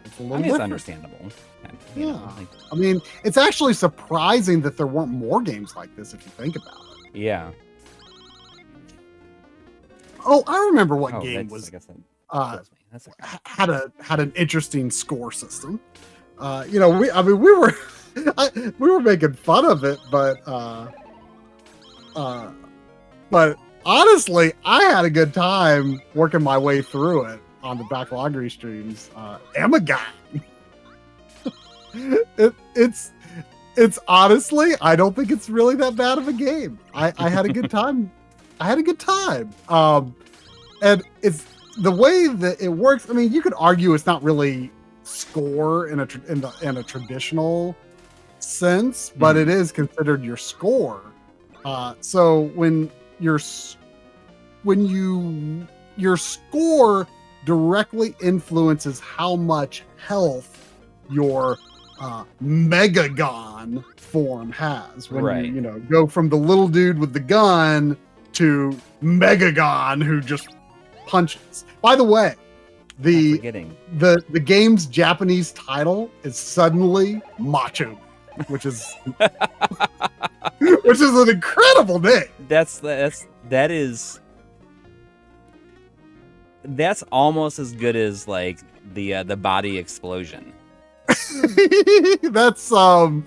A: it's a little
B: It's
A: different.
B: understandable.
A: Yeah.
B: Like,
A: I mean, it's actually surprising that there weren't more games like this if you think about it.
B: yeah.
A: Oh, I remember what game
B: that's-
A: was
B: I guess that kills me. That's okay.
A: had an interesting score system. We were we were making fun of it, but honestly, I had a good time working my way through it on the Backloggery streams. Amagon. It's honestly, I don't think it's really that bad of a game. I had a good time. I had a good time. And it's the way that it works. I mean, you could argue it's not really score in a traditional sense, but it is considered your score. So when your score directly influences how much health your Megagon form has. When you go from the little dude with the gun to Megagon who just punches. By the way, the game's Japanese title is Suddenly Macho, which is an incredible name.
B: That's almost as good as like the body explosion.
A: That's
B: Saturday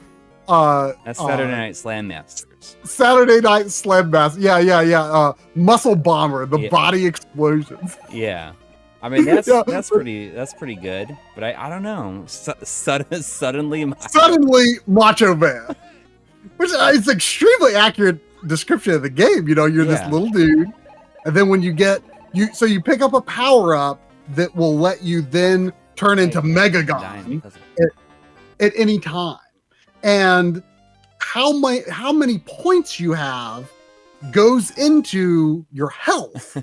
B: Night Slam Masters.
A: Saturday Night Slam Masters. Yeah. Muscle Bomber, the body explosions.
B: Yeah. I mean that's pretty good, but I don't know. Suddenly
A: Macho Man, which is extremely accurate description of the game. You're this little dude, and then when you pick up a power up that will let you then turn into Megagon at any time, and how many points you have goes into your health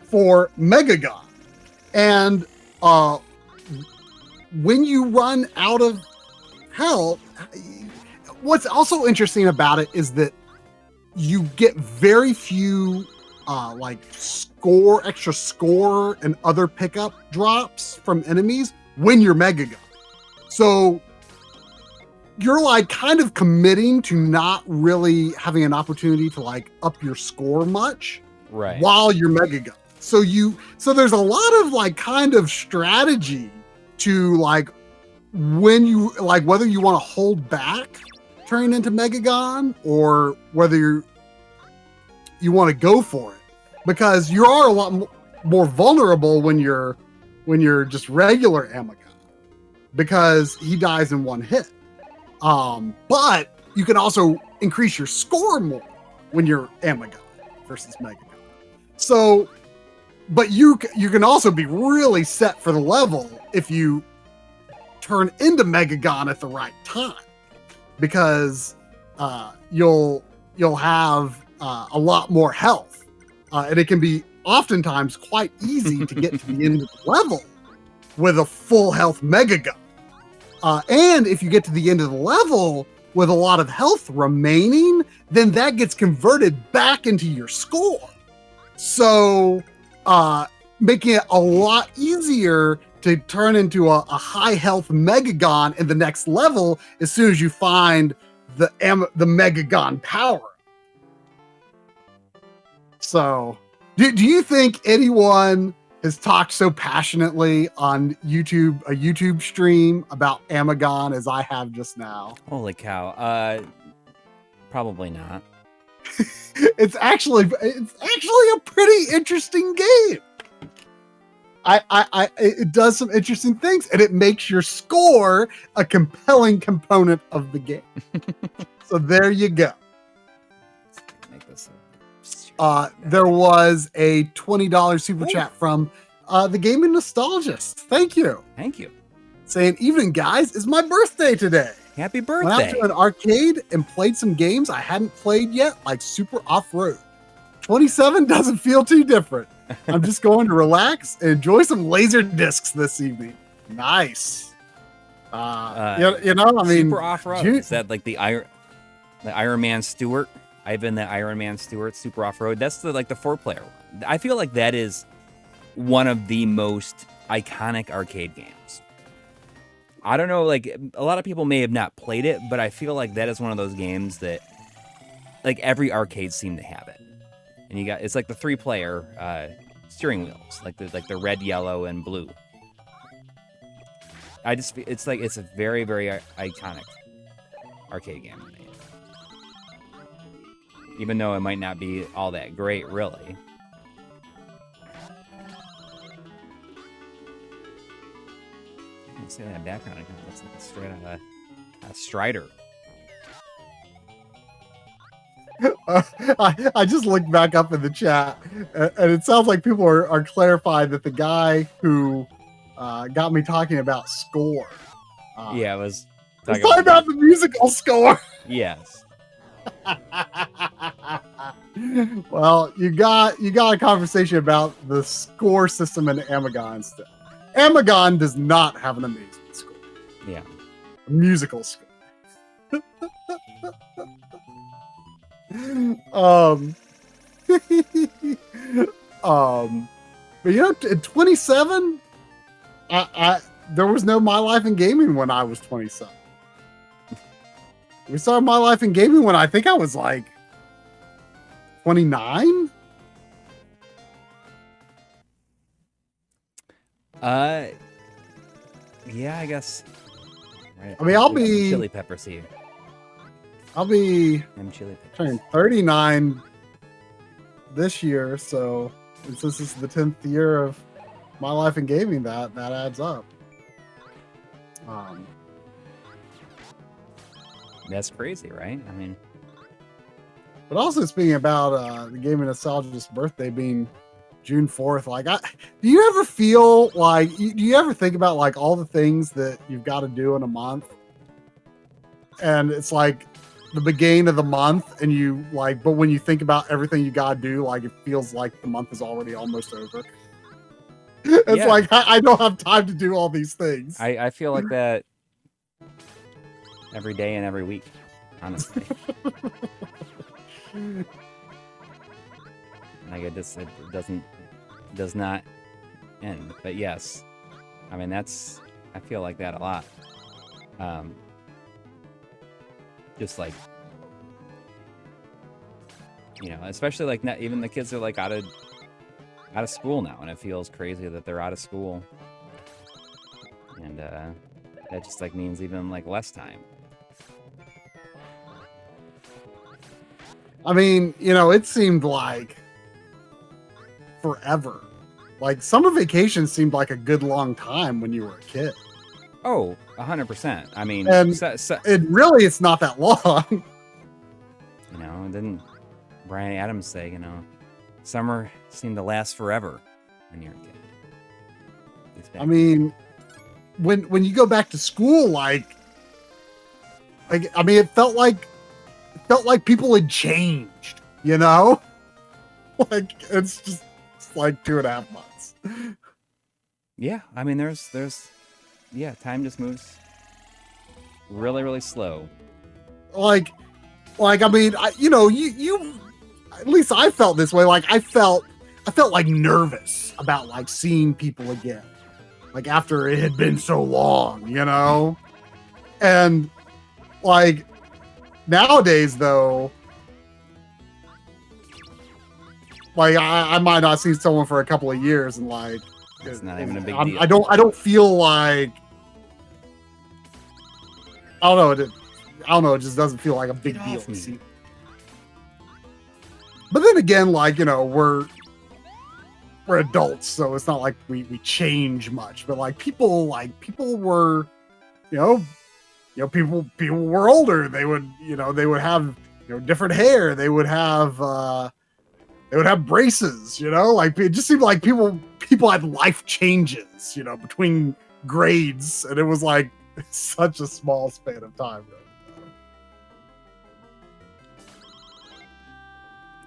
A: for Megagon. And when you run out of health, what's also interesting about it is that you get very few extra score and other pickup drops from enemies when you're Megagon. So you're like kind of committing to not really having an opportunity to like up your score much while you're Megagon. So there's a lot of like kind of strategy to like when you like whether you want to hold back turning into Megagon or whether you want to go for it, because you are a lot more vulnerable when you're just regular Amagon, because he dies in one hit. But you can also increase your score more when you're Amagon versus Megagon. So, but you can also be really set for the level if you turn into Megagon at the right time, because you'll have a lot more health, and it can be oftentimes quite easy to get to the end of the level with a full health Megagon. And if you get to the end of the level with a lot of health remaining, then that gets converted back into your score. So making it a lot easier to turn into a high health Megagon in the next level as soon as you find the Megagon power. So, do you think anyone has talked so passionately on YouTube, a YouTube stream about Amagon as I have just now?
B: Holy cow. Probably not.
A: It's actually a pretty interesting game. It does some interesting things, and it makes your score a compelling component of the game. So there you go.
B: Make this
A: there was a $20 super chat from the Gaming Nostalgist. Thank you.
B: Thank you.
A: Saying, evening guys, it's my birthday today.
B: Happy birthday.
A: Went out to an arcade and played some games I hadn't played yet, like Super Off-Road. 27 doesn't feel too different. I'm just going to relax and enjoy some laser discs this evening. Nice. You know, I mean,
B: Super Off-Road. Is that like the Iron Man Stewart? Ivan the Iron Man Stewart, Super Off-Road. That's the 4-player one. I feel like that is one of the most iconic arcade games. I don't know, like, a lot of people may have not played it, but I feel like that is one of those games that, like, every arcade seemed to have it. And it's like the 3-player steering wheels, like the red, yellow, and blue. It's a very, very iconic arcade game. Even though it might not be all that great, really. See that background, it kind of looks like straight out of a Strider.
A: I just looked back up in the chat, and it sounds like people are clarifying that the guy who got me talking about score.
B: Yeah, it was
A: talking about the musical score.
B: Yes.
A: Well, you got a conversation about the score system in Amagon still. Amagon does not have an amazing score.
B: Yeah.
A: A musical score. But you know, at 27, there was no My Life in Gaming when I was 27. We started My Life in Gaming when I think I was like 29.
B: Yeah, I guess. Right.
A: I mean, I'll be
B: chili pepper seed.
A: I'll be
B: chili
A: turning 39 this year, so since this is the 10th year of My Life in Gaming, that adds up.
B: That's crazy, right? I mean,
A: but also speaking about the Gaming Nostalgist's birthday being June 4th, like, do you ever feel like, do you ever think about like all the things that you've got to do in a month, and it's like the beginning of the month, and you like, but when you think about everything you got to do, like it feels like the month is already almost over. It's like I don't have time to do all these things.
B: I feel like that every day and every week, honestly. Like it does not end. But yes, I mean I feel like that a lot. Just like, you know, especially like not even the kids are like out of school now, and it feels crazy that they're out of school, and that just like means even like less time.
A: I mean, you know, it seemed like forever. Like summer vacation seemed like a good long time when you were a kid.
B: Oh, 100%. I mean,
A: and it's not that long.
B: You know, didn't Bryan Adams say, you know, summer seemed to last forever when you're a kid?
A: I mean, when you go back to school, like I mean, it felt like people had changed, you know? Like it's like 2.5 months.
B: Yeah, I mean, there's time just moves really, really slow.
A: Like I mean, you at least I felt this way. Like I felt I felt like nervous about like seeing people again, like after it had been so long, you know. And like nowadays, though, like I might not see someone for a couple of years, and like
B: It's not even a big deal.
A: I don't feel like I don't know. It just doesn't feel like a big deal to see. But then again, like, you know, we're adults, so it's not like we change much. But like people were, people were older. They would have, different hair. They would have braces, like it just seemed like people had life changes, between grades, and it was like such a small span of time.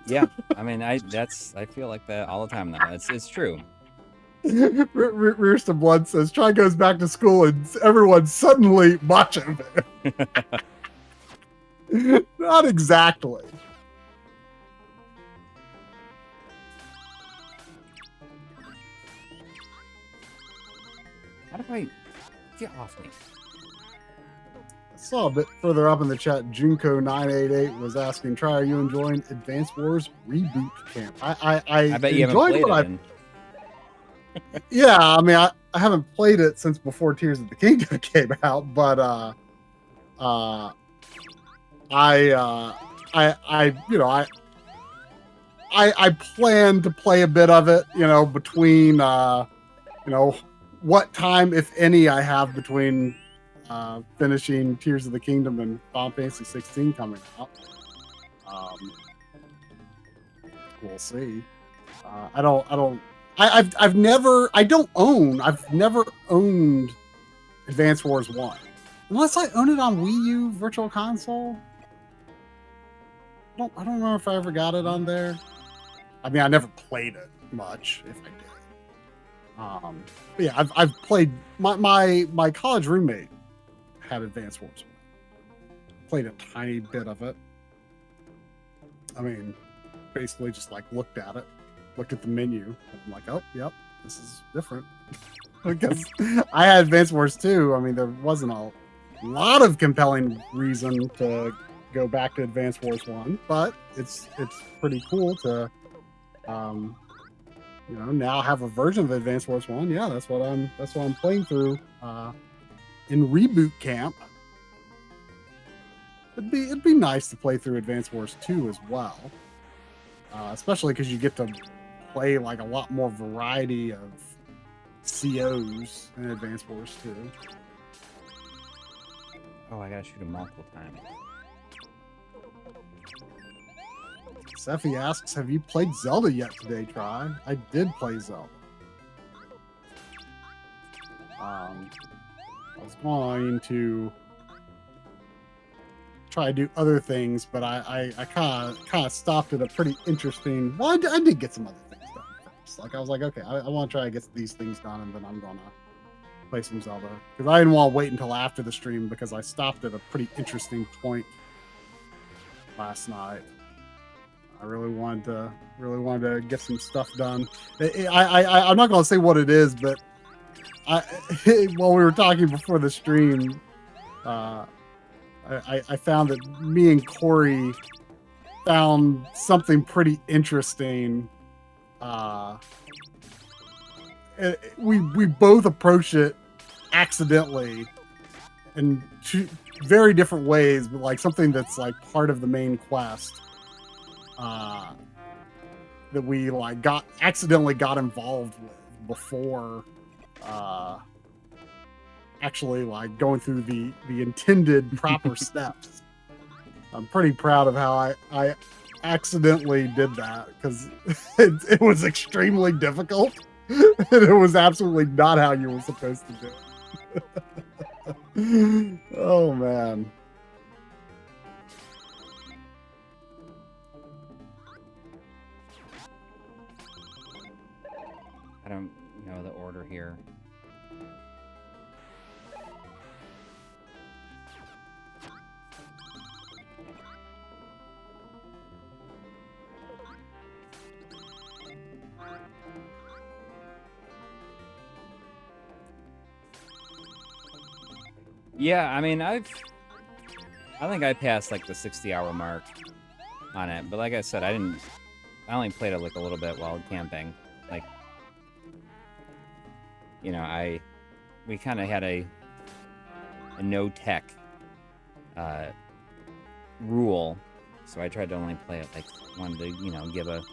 B: Yeah, I mean, I feel like that all the time now. It's true.
A: Rearston Blood says Try goes back to school and everyone's suddenly macho man. Not exactly.
B: How do I get off me?
A: I saw a bit further up in the chat, Junko988 was asking, Try, are you enjoying Advance Wars Reboot Camp? I
B: bet you haven't played it.
A: Yeah, I mean, I haven't played it since before Tears of the Kingdom came out, but I plan to play a bit of it, between what time, if any, I have between finishing Tears of the Kingdom and Final Fantasy 16 coming out. We'll see. I've never owned Advance Wars 1. Unless I own it on Wii U Virtual Console. I don't remember if I ever got it on there. I mean, I never played it much, if I did. But yeah, I've played. My college roommate had Advance Wars 1. Played a tiny bit of it. I mean, basically just like looked at the menu, and I'm like, oh, yep, this is different. Because I had Advance Wars 2. I mean, there wasn't a lot of compelling reason to go back to Advance Wars 1, but it's pretty cool to now have a version of Advance Wars 1. Yeah, that's what I'm playing through in Reboot Camp. It'd be nice to play through Advance Wars 2 as well. Especially because you get to play like a lot more variety of COs in Advance Wars 2.
B: Oh, I gotta shoot him multiple times.
A: Seffi asks, have you played Zelda yet today, Try? I did play Zelda. I was going to try to do other things, but I kind of stopped at a pretty interesting. Well, I did get some other things done first. Like I was like, okay, I want to try to get these things done, and then I'm gonna play some Zelda, because I didn't want to wait until after the stream, because I stopped at a pretty interesting point last night. I really wanted to get some stuff done. I'm not gonna say what it is, but while we were talking before the stream, I found that me and Coury found something pretty interesting. We both approached it accidentally in two very different ways, but like something that's like part of the main quest that we like accidentally got involved with before actually like going through the intended proper steps. I'm pretty proud of how I accidentally did that, because it was extremely difficult and it was absolutely not how you were supposed to do it. Oh man.
B: I don't know the order here. Yeah, I mean, I think I passed like the 60-hour mark on it, but like I said, I only played it like a little bit while camping. Like, you know, we kind of had a no tech rule, so I tried to only play it like wanted to, you know, give a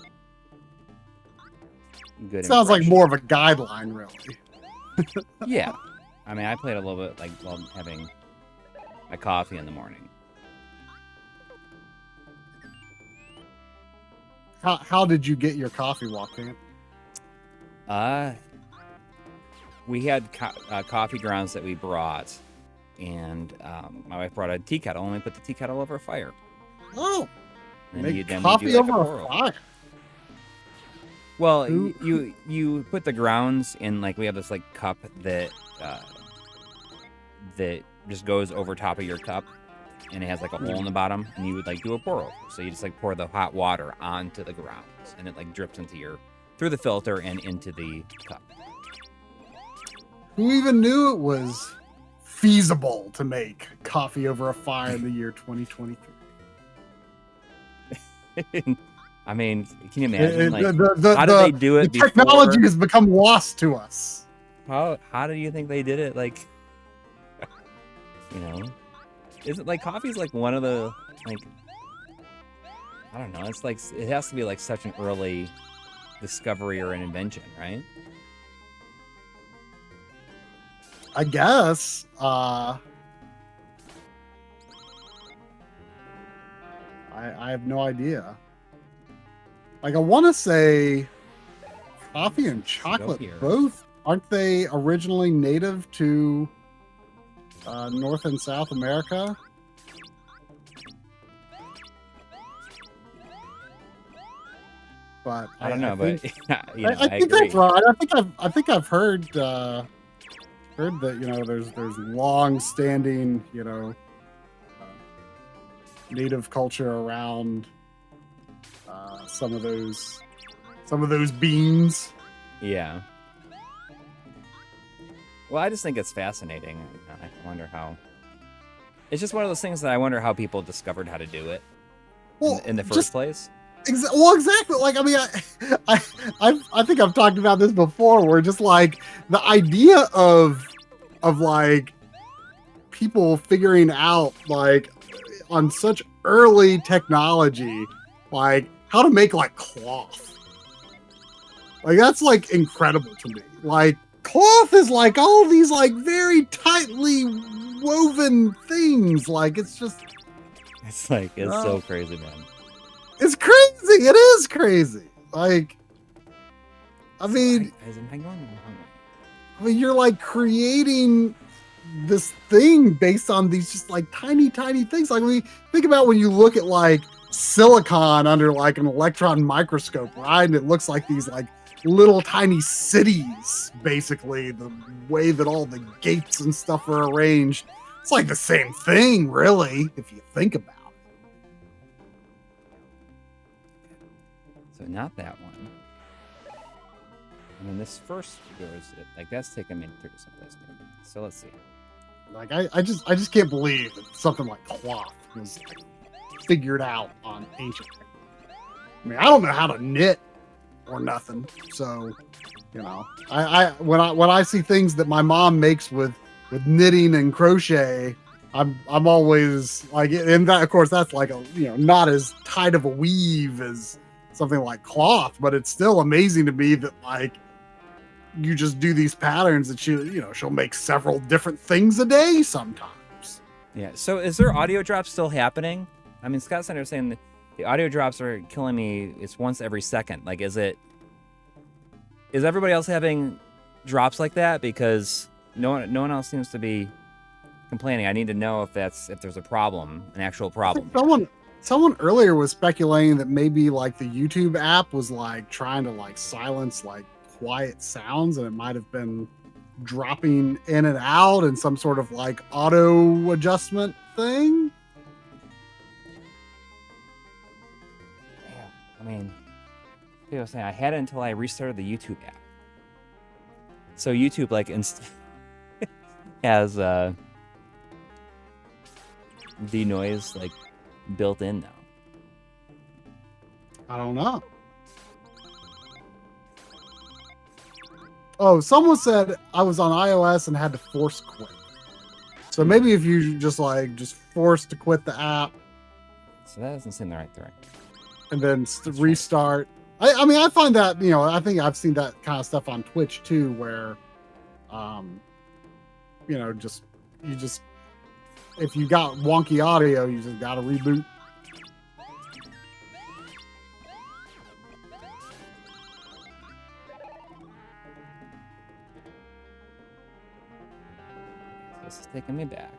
B: good
A: Sounds like
B: impression.
A: more of a guideline, really.
B: Yeah. I mean, I played a little bit like while having my coffee in the morning.
A: How did you get your coffee while camping?
B: We had coffee grounds that we brought, and my wife brought a tea kettle, and we put the tea kettle over a fire.
A: Oh,
B: And
A: make
B: then
A: coffee
B: we do like
A: over a fire.
B: Well,
A: Who-
B: you put the grounds in, like, we have this like cup that that just goes over top of your cup, and it has like a hole in the bottom, and you would like do a pour over. So you just like pour the hot water onto the grounds, and it like drips into through the filter and into the cup.
A: Who even knew it was feasible to make coffee over a fire in the year 2023?
B: I mean, can you imagine? Like,
A: The
B: how did they do it
A: the technology
B: before?
A: has become lost to us.
B: How do you think they did it? Like, you know, is it like coffee's like one of the, like, I don't know. It's like it has to be like such an early discovery or an invention, right?
A: I guess. I have no idea. Like, I want to say coffee and chocolate
B: here.
A: both, aren't they originally native to North and South America? But
B: I don't know,
A: think,
B: but you know,
A: I think
B: agree.
A: that's right. I think I've heard that, you know, there's long-standing, you know, native culture around some of those beans.
B: Yeah. Well, I just think it's fascinating. I wonder how. It's just one of those things that I wonder how people discovered how to do it in the first place.
A: Well, exactly. Like, I mean, I think I've talked about this before. Where just like the idea of like people figuring out like on such early technology, like how to make like cloth. Like that's like incredible to me. Like cloth is like all these like very tightly woven things. Like it's just
B: It's so crazy, man.
A: it's crazy. It is crazy. Like I mean, you're like creating this thing based on these just like tiny things. Like we think about when you look at like silicon under like an electron microscope, right? And it looks like these like little tiny cities, basically, the way that all the gates and stuff are arranged. It's like the same thing, really, if you think about it.
B: So not that one. And then this first goes, like that's taking me through someplace new. So let's see.
A: Like I just can't believe that something like cloth was like, figured out on ancient technology. I mean, I don't know how to knit or nothing, so you know, when I see things that my mom makes with knitting and crochet, I'm always like, and that of course that's like a, you know, not as tight of a weave as something like cloth, but it's still amazing to me that like you just do these patterns that she'll make several different things a day sometimes.
B: Yeah. So is there audio drops still happening? I mean, Scott Snyder saying that the audio drops are killing me. It's once every second. Like, is everybody else having drops like that? Because no one else seems to be complaining. I need to know if there's a problem, an actual problem.
A: Someone earlier was speculating that maybe like the YouTube app was like trying to like silence like quiet sounds, and it might have been dropping in and out in some sort of like auto adjustment thing.
B: Yeah, I mean, people saying I had it until I restarted the YouTube app. So YouTube like has denoise like built in now?
A: I don't know. Oh, someone said I was on iOS and had to force quit. So maybe if you just force to quit the app.
B: So that doesn't seem the right thing.
A: And then restart. I mean, I find that, I think I've seen that kind of stuff on Twitch too, where, if you got wonky audio, you just got to reboot.
B: This is taking me back.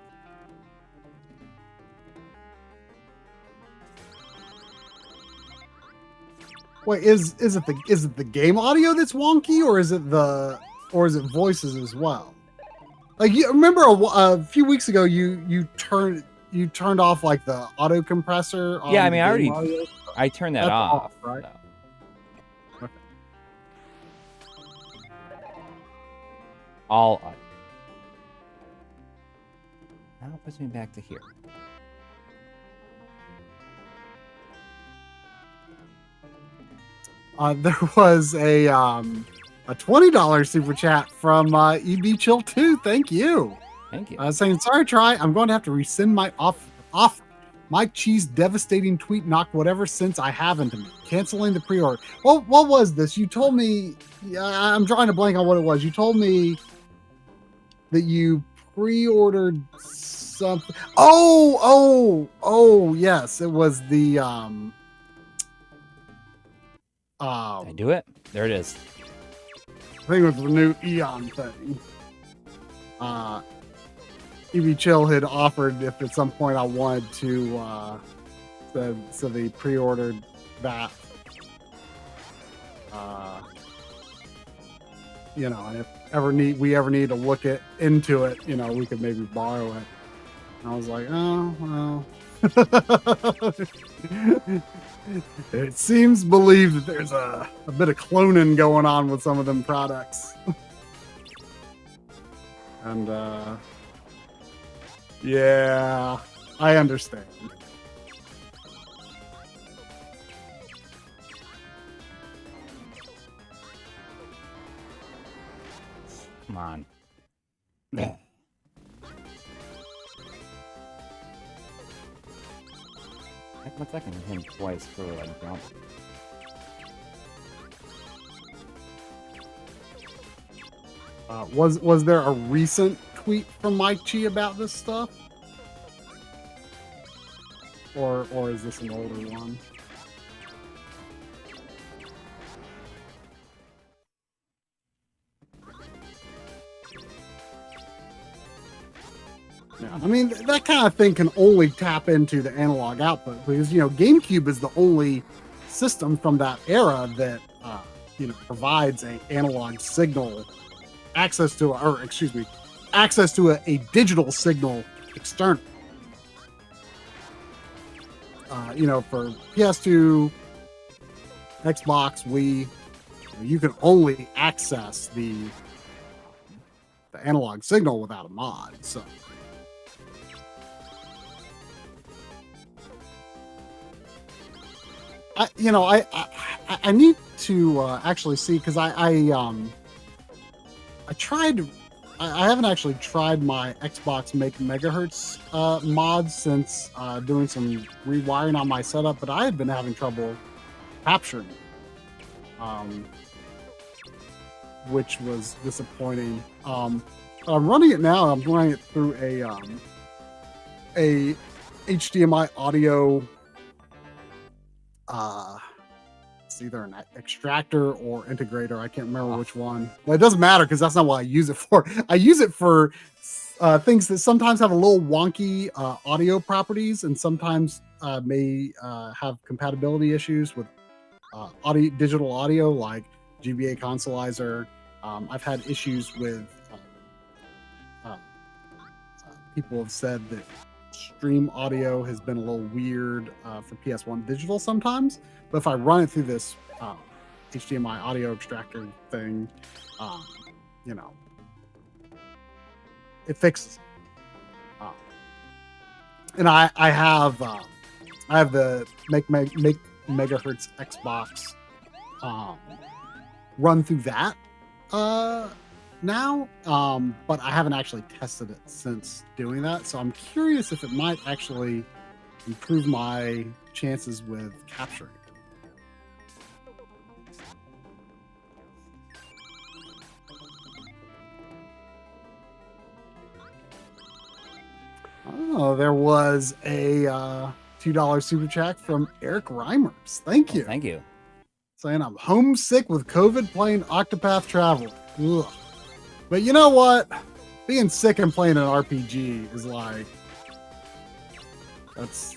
A: Wait, is it the game audio that's wonky, or is it voices as well? Like, you remember a few weeks ago, you turned off like the auto compressor.
B: Yeah, I mean, I turned that off,
A: right?
B: Okay. All audio. Now it puts me back to here.
A: There was a $20 super chat from EB Chill 2. Thank you.
B: Thank you.
A: Saying, sorry, Try. I'm going to have to rescind my offer. Mike Cheese devastating tweet knocked whatever sense I have into me. Canceling the pre-order. Well, what was this? You told me. I'm drawing a blank on what it was. You told me that you pre-ordered something. Oh, yes. It was the
B: Did I do it? There it is.
A: I think it was the new Eon thing. EB Chill had offered if at some point I wanted to, so they pre-ordered that. And if we ever need to look into it, we could maybe borrow it. And I was like, oh, well. It seems believed that there's a bit of cloning going on with some of them products. And, yeah, I understand.
B: Come on. What's that gonna hit him twice for like jump?
A: Was there a recent tweet from Mike Chi about this stuff? Or is this an older one? Yeah, I mean, that kind of thing can only tap into the analog output because, GameCube is the only system from that era that, provides an analog signal access to a digital signal external. For PS2, Xbox, Wii, you can only access the analog signal without a mod. So, I need to actually see because I tried. I haven't actually tried my Xbox Make Megahertz mods since doing some rewiring on my setup, but I had been having trouble capturing it, which was disappointing. But I'm running it now. I'm running it through a HDMI audio. It's either an extractor or integrator. I can't remember which one. Well, it doesn't matter because that's not what I use it for. I use it for things that sometimes have a little wonky audio properties and sometimes may have compatibility issues with digital audio, like GBA Consolizer. I've had issues with people have said that stream audio has been a little weird for PS1 digital sometimes, but if I run it through this HDMI audio extractor thing, it fixes it. and I have the make megahertz Xbox run through that now, but I haven't actually tested it since doing that. So I'm curious if it might actually improve my chances with capturing. Oh, there was a $2 super chat from Eric Reimers. Thank you.
B: Thank you.
A: Saying I'm homesick with COVID playing Octopath Traveler. Ugh. But you know what? Being sick and playing an RPG is like that's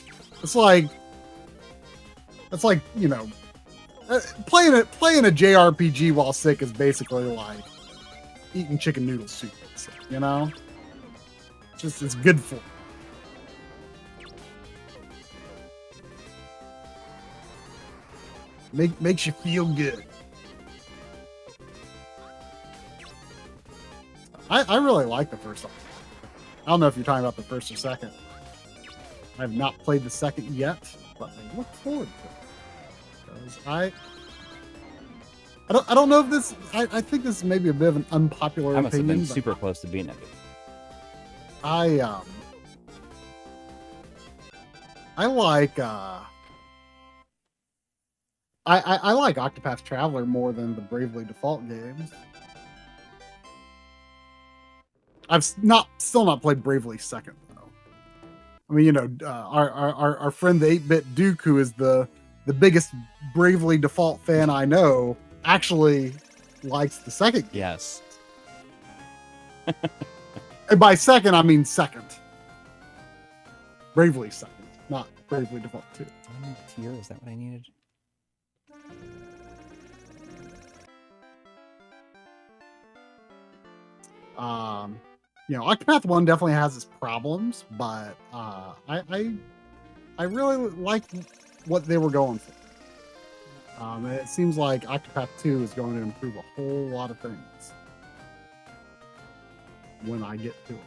A: like you know, playing a JRPG while sick is basically like eating chicken noodle soup. You know, it's good for. Makes you feel good. I really like the first one. I don't know if you're talking about the first or second. I have not played the second yet, but I look forward to it. Because I don't know if this. I think this is maybe a bit of an unpopular
B: I must
A: opinion.
B: have been super close to beating it.
A: I like I like Octopath Traveler more than the Bravely Default games. I've still not played Bravely Second though. I mean, you know, our friend the 8-Bit Duke, who is the biggest Bravely Default fan I know, actually likes the second game.
B: Yes.
A: And by second, I mean second. Bravely Second, not Bravely Default 2.
B: Do I need a tier? Is that what I needed?
A: You know, Octopath 1 definitely has its problems, but I really like what they were going for. It seems like Octopath 2 is going to improve a whole lot of things when I get to it.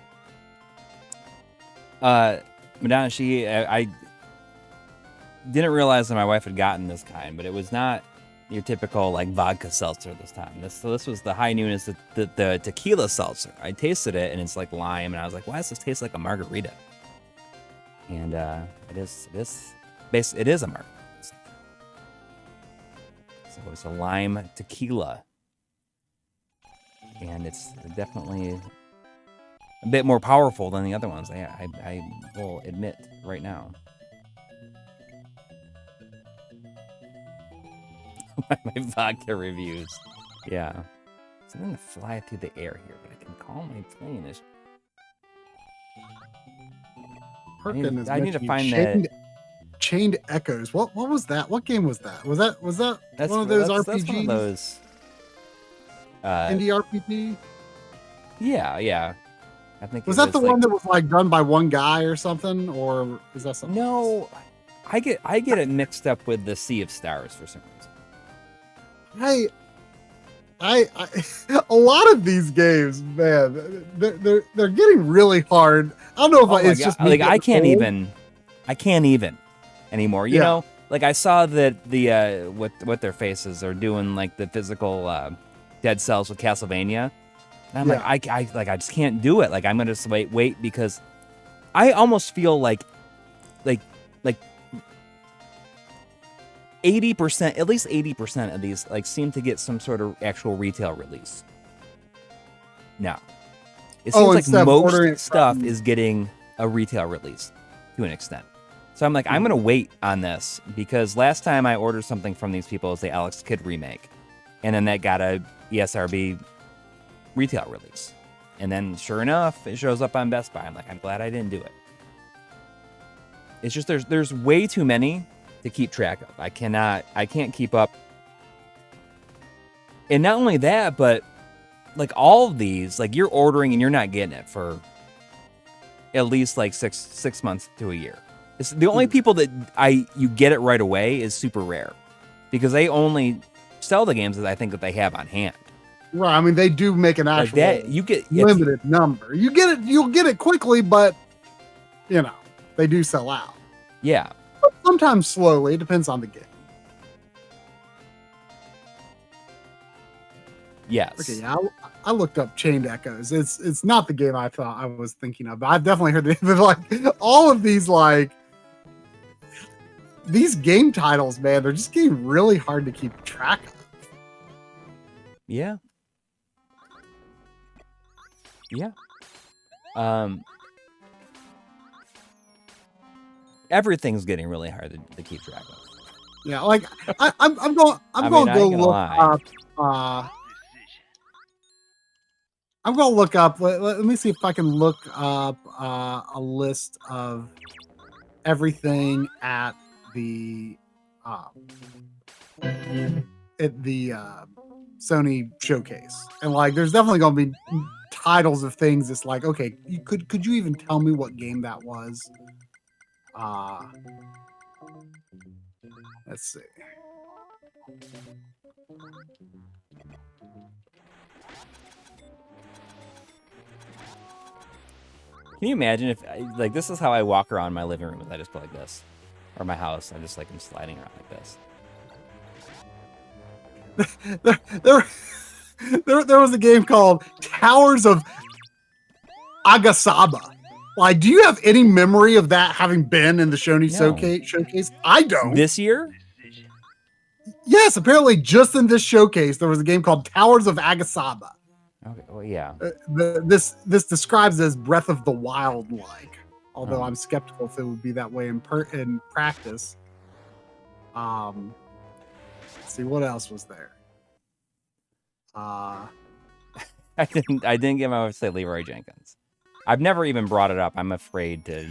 B: Madonna, I didn't realize that my wife had gotten this kind, but it was not your typical like vodka seltzer this time. This was the high noon, the tequila seltzer. I tasted it and it's like lime, and I was like, why does this taste like a margarita? And it is a margarita. So it's a lime tequila, and it's definitely a bit more powerful than the other ones. I will admit right now. My vodka reviews. Yeah. So I'm going to fly through the air here, but I can call my plane. I need to find that.
A: Chained Echoes. What was that? What game was that? Was that one of those RPGs? That's one of
B: those.
A: Indie RPG?
B: Yeah. I think
A: was that the one that was like done by one guy or something, or is that something?
B: No, I get it mixed up with the Sea of Stars for some reason.
A: I a lot of these games, man, they're getting really hard. I don't know if it's just me,
B: like I can't even anymore. You know, like I saw that the what their faces are doing, like the physical Dead Cells with Castlevania, and I'm like I just can't do it. Like I'm gonna just wait because I almost feel like 80%, at least 80% of these like seem to get some sort of actual retail release. Now, it seems like most stuff is getting a retail release to an extent. So I'm like, I'm going to wait on this because last time I ordered something from these people is the Alex Kidd remake. And then that got a ESRB retail release. And then sure enough, it shows up on Best Buy. I'm like, I'm glad I didn't do it. It's just there's way too many to keep track of. I can't keep up. And not only that, but like all of these, like you're ordering and you're not getting it for at least like six months to a year. It's the only people that you get it right away is super rare because they only sell the games that I think that they have on hand.
A: Right. I mean, they do make an actual
B: like that, you get
A: limited number. You'll get it quickly, but you know. they do sell out.
B: Yeah.
A: But sometimes slowly. It depends on the game.
B: Yes.
A: Okay, yeah, I looked up Chained Echoes. It's not the game I thought I was thinking of, but I've definitely heard like all of these these game titles, man, they're just getting really hard to keep track of.
B: Yeah. Yeah. Everything's getting really hard to keep track of.
A: Yeah, like I'm going to go look up. I'm going to look up. Let me see if I can look up a list of everything at the Sony showcase, and like, there's definitely going to be titles of things. It's like, okay, could you even tell me what game that was? Let's see.
B: Can you imagine if, like, this is how I walk around my living room? If I just go like this, or my house, I just like I'm sliding around like this.
A: there was a game called Towers of Agasaba. Like, do you have any memory of that having been in the Sony showcase? I don't.
B: This year?
A: Yes, apparently just in this showcase, there was a game called Towers of Agasaba.
B: Okay, well, yeah.
A: This describes as Breath of the Wild like, although I'm skeptical if it would be that way in practice. Let's see, what else was there?
B: I didn't get my say Leroy Jenkins. I've never even brought it up. I'm afraid to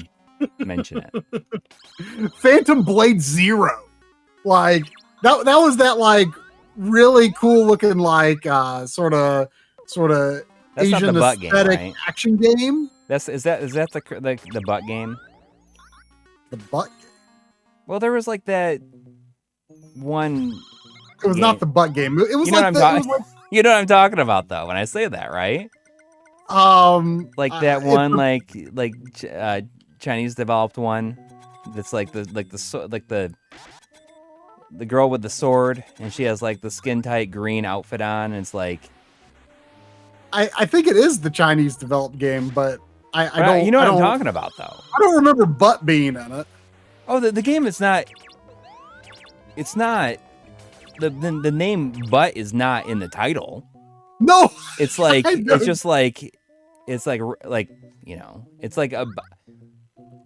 B: mention it.
A: Phantom Blade Zero, like that was that like really cool looking like sort of
B: That's
A: Asian
B: not the
A: aesthetic
B: game, right?
A: action game.
B: Is that the butt game?
A: The butt game.
B: Well, there was like that one.
A: It was not the butt game. It was
B: you know
A: like
B: you know what I'm talking about, though, when I say that, right? Like that one, like Chinese developed one. That's like the girl with the sword, and she has like the skin tight green outfit on, and it's like.
A: I think it is the Chinese developed game, but I don't.
B: You know what I'm talking about, though.
A: I don't remember butt being in it.
B: Oh, the game is not. It's not. The name butt is not in the title.
A: No,
B: it's like it's just like it's like you know, it's like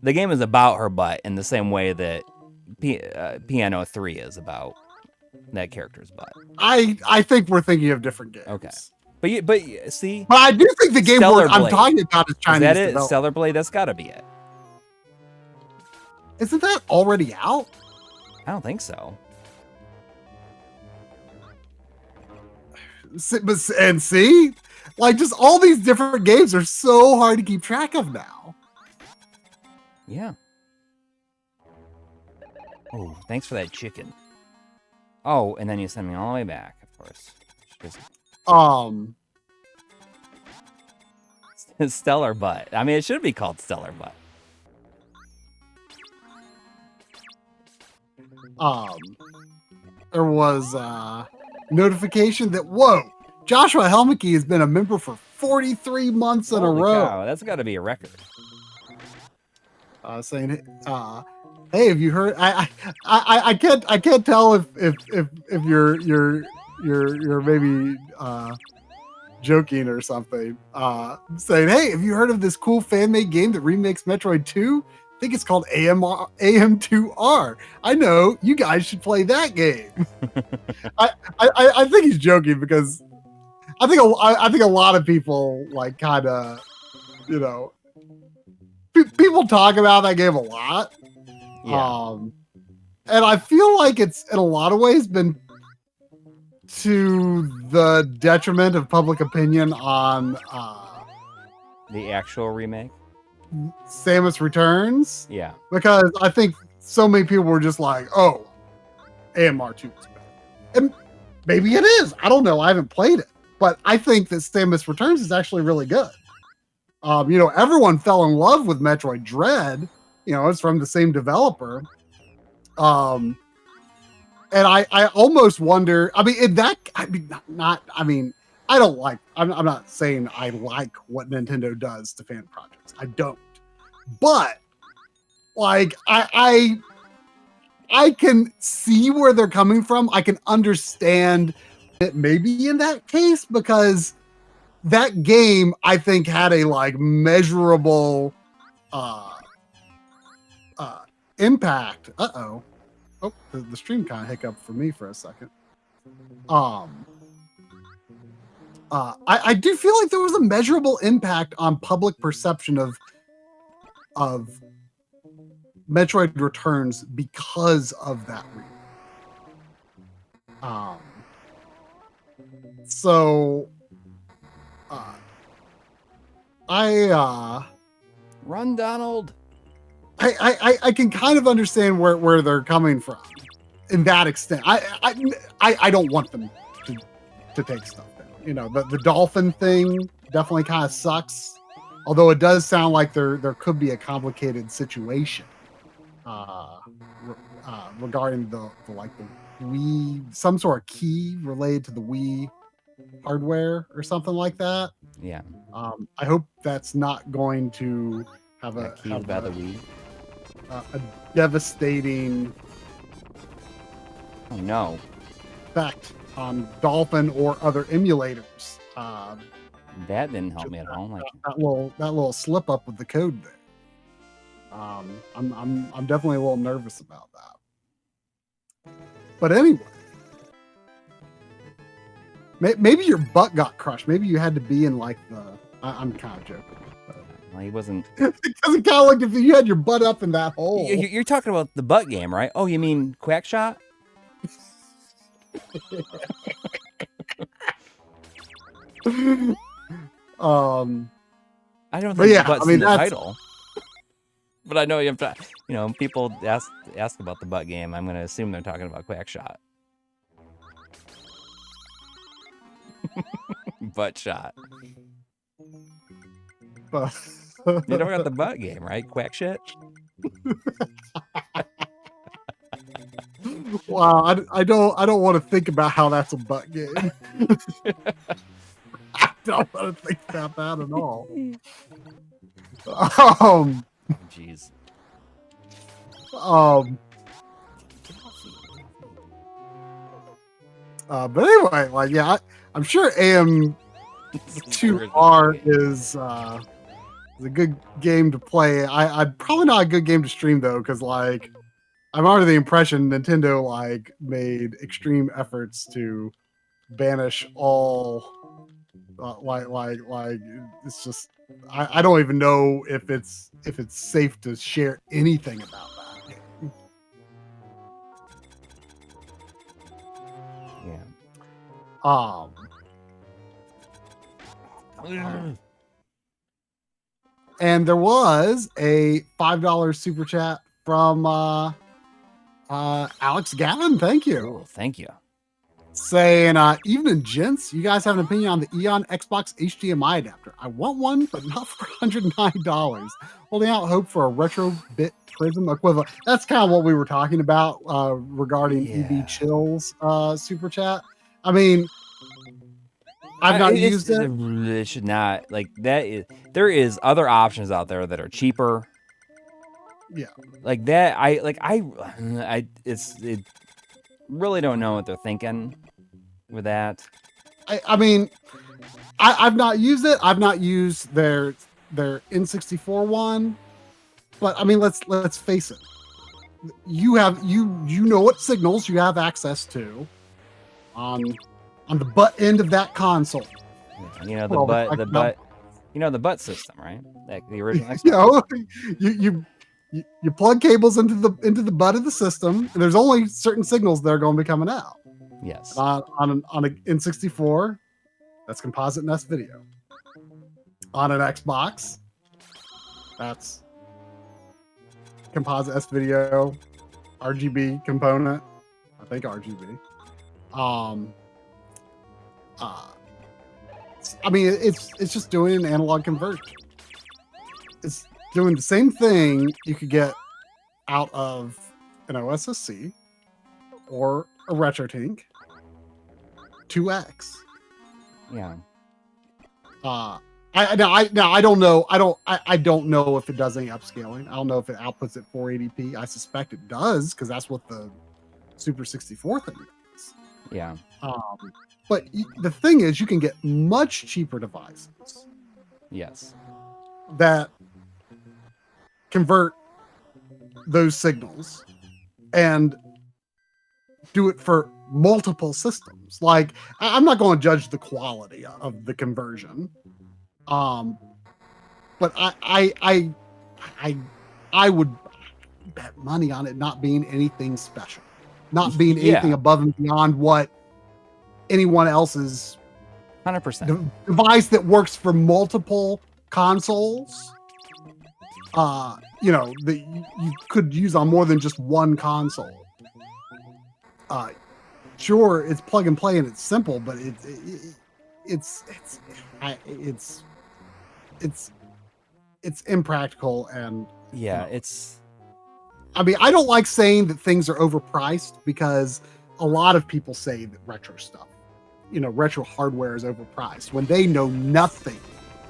B: the game is about her butt in the same way that Piano 3 is about that character's butt.
A: I think we're thinking of different games.
B: Okay. But see,
A: but I do think the game I'm talking about is Chinese.
B: Is that it? Stellar Blade? That's got to be it.
A: Isn't that already out?
B: I don't think so.
A: And see, like, just all these different games are so hard to keep track of now.
B: Yeah. Oh, thanks for that chicken. Oh, and then you send me all the way back, of course. Stellar Butt. I mean, it should be called Stellar Butt.
A: There was notification that Joshua Helmke has been a member for 43 months in a row.
B: Cow, that's got to be a record.
A: Saying, hey, have you heard? I can't tell if you're maybe joking or something. Saying, hey, have you heard of this cool fan made game that remakes Metroid 2? I think it's called AM2R. I know, you guys should play that game. I think he's joking because I think a lot of people like kind of, you know, people talk about that game a lot.
B: Yeah.
A: And I feel like it's in a lot of ways been to the detriment of public opinion on
B: the actual remake.
A: Samus Returns.
B: Yeah.
A: Because I think so many people were just like, oh, AMR2 is better. And maybe it is. I don't know. I haven't played it. But I think that Samus Returns is actually really good. You know, everyone fell in love with Metroid Dread. it's from the same developer. And I almost wonder. I mean, I don't like. I'm not saying I like what Nintendo does to fan projects. I don't. But like, I can see where they're coming from. I can understand it maybe in that case, because that game, I think, had a like measurable impact. Oh, the stream kind of hiccuped for me for a second. I do feel like there was a measurable impact on public perception of Metroid Returns because of that remake. So
B: Run, Donald.
A: I can kind of understand where they're coming from in that extent. I don't want them to take stuff down. The dolphin thing definitely kind of sucks. Although it does sound like there could be a complicated situation regarding the Wii, some sort of key related to the Wii hardware or something like that.
B: Yeah.
A: I hope that's not going to have
B: the Wii.
A: A devastating effect on Dolphin or other emulators.
B: That didn't help me at all.
A: That little slip up with the code there. I'm definitely a little nervous about that. But anyway, maybe your butt got crushed. Maybe you had to be in like I'm kind of joking.
B: Well, he wasn't.
A: Because it kind of like if you had your butt up in that hole.
B: You're talking about the butt game, right? Oh, you mean QuackShot? I don't think butt's in the title. But I know people ask about the butt game. I'm going to assume they're talking about QuackShot. Butt shot. You don't got the butt game, right? QuackShot.
A: Wow, I don't want to think about how that's a butt game. I don't want to think about that at all.
B: Jeez.
A: But anyway, like, yeah, I'm sure AM2R is a good game to play. I'd probably not a good game to stream though, because like I'm under the impression Nintendo like made extreme efforts to banish all like it's just I don't even know if it's safe to share anything about that game.
B: Yeah.
A: And there was a $5 super chat from Alex Gavin. Thank you.
B: Cool, thank you.
A: Saying, evening, gents. You guys have an opinion on the Eon Xbox HDMI adapter? I want one, but not for $109. Holding out hope for a retro bit prism equivalent. That's kind of what we were talking about regarding EB Chill's super chat. I mean, I've not used it.
B: It should not like that. There is other options out there that are cheaper.
A: Yeah,
B: like that. I really don't know what they're thinking with that.
A: I mean, I've not used it. I've not used their N64 one, but I mean, let's face it. You know what signals you have access to on the butt end of that console.
B: Yeah, the butt system, right? Like the original Xbox.
A: You plug cables into the butt of the system, and there's only certain signals that are going to be coming out.
B: Yes.
A: On an N64, that's composite and S-video. On an Xbox, that's composite S-video, RGB component. I think RGB. I mean, it's just doing an analog conversion. doing the same thing you could get out of an OSSC or a RetroTink 2X.
B: Yeah.
A: I don't know. I don't know if it does any upscaling. I don't know if it outputs at 480p. I suspect it does because that's what the Super 64 thing is.
B: Yeah.
A: But the thing is, you can get much cheaper devices
B: Yes.
A: that convert those signals and do it for multiple systems. Like, I'm not going to judge the quality of the conversion, but I would bet money on it not being anything special, not being anything above and beyond what anyone else's
B: 100%.
A: device that works for multiple consoles. That you could use on more than just one console. Sure, it's plug and play and it's simple, but it's impractical and
B: it's.
A: I mean, I don't like saying that things are overpriced because a lot of people say that retro stuff, retro hardware is overpriced when they know nothing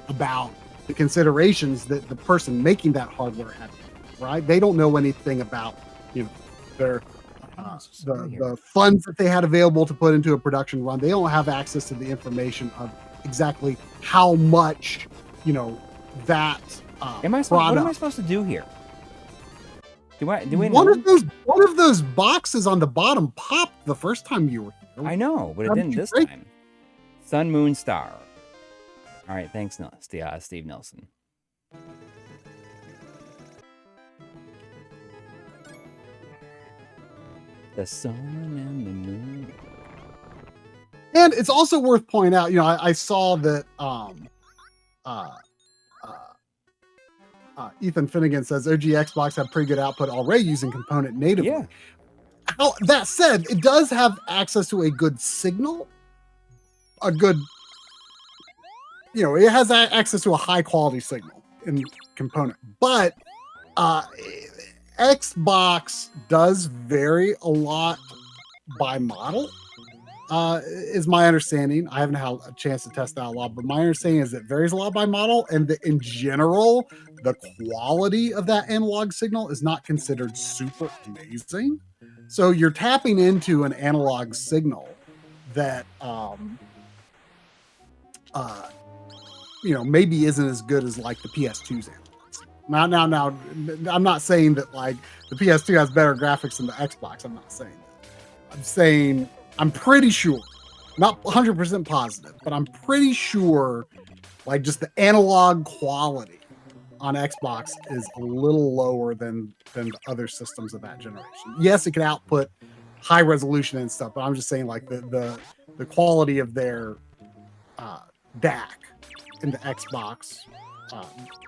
A: about the considerations that the person making that hardware had, right? They don't know anything about, their the funds that they had available to put into a production run. They don't have access to the information of exactly how much, that
B: What am I supposed to do here? Do we
A: one of those boxes on the bottom popped the first time you were here.
B: I know, but it didn't this time. Sun, Moon, Star. All right, thanks, Steve Nelson. The sun and the moon.
A: And it's also worth pointing out, I saw that Ethan Finnegan says OG Xbox have pretty good output already using component natively.
B: Yeah.
A: That said, it does have access to a good signal, it has access to a high quality signal in component, but Xbox does vary a lot by model, is my understanding. I haven't had a chance to test that a lot, but my understanding is it varies a lot by model, and that in general, the quality of that analog signal is not considered super amazing. So you're tapping into an analog signal that maybe isn't as good as like the PS2's analogs. Now, I'm not saying that like the PS2 has better graphics than the Xbox. I'm not saying that. I'm saying I'm pretty sure, not 100% positive, but I'm pretty sure like just the analog quality on Xbox is a little lower than other systems of that generation. Yes, it can output high resolution and stuff, but I'm just saying like the quality of their DAC in the Xbox,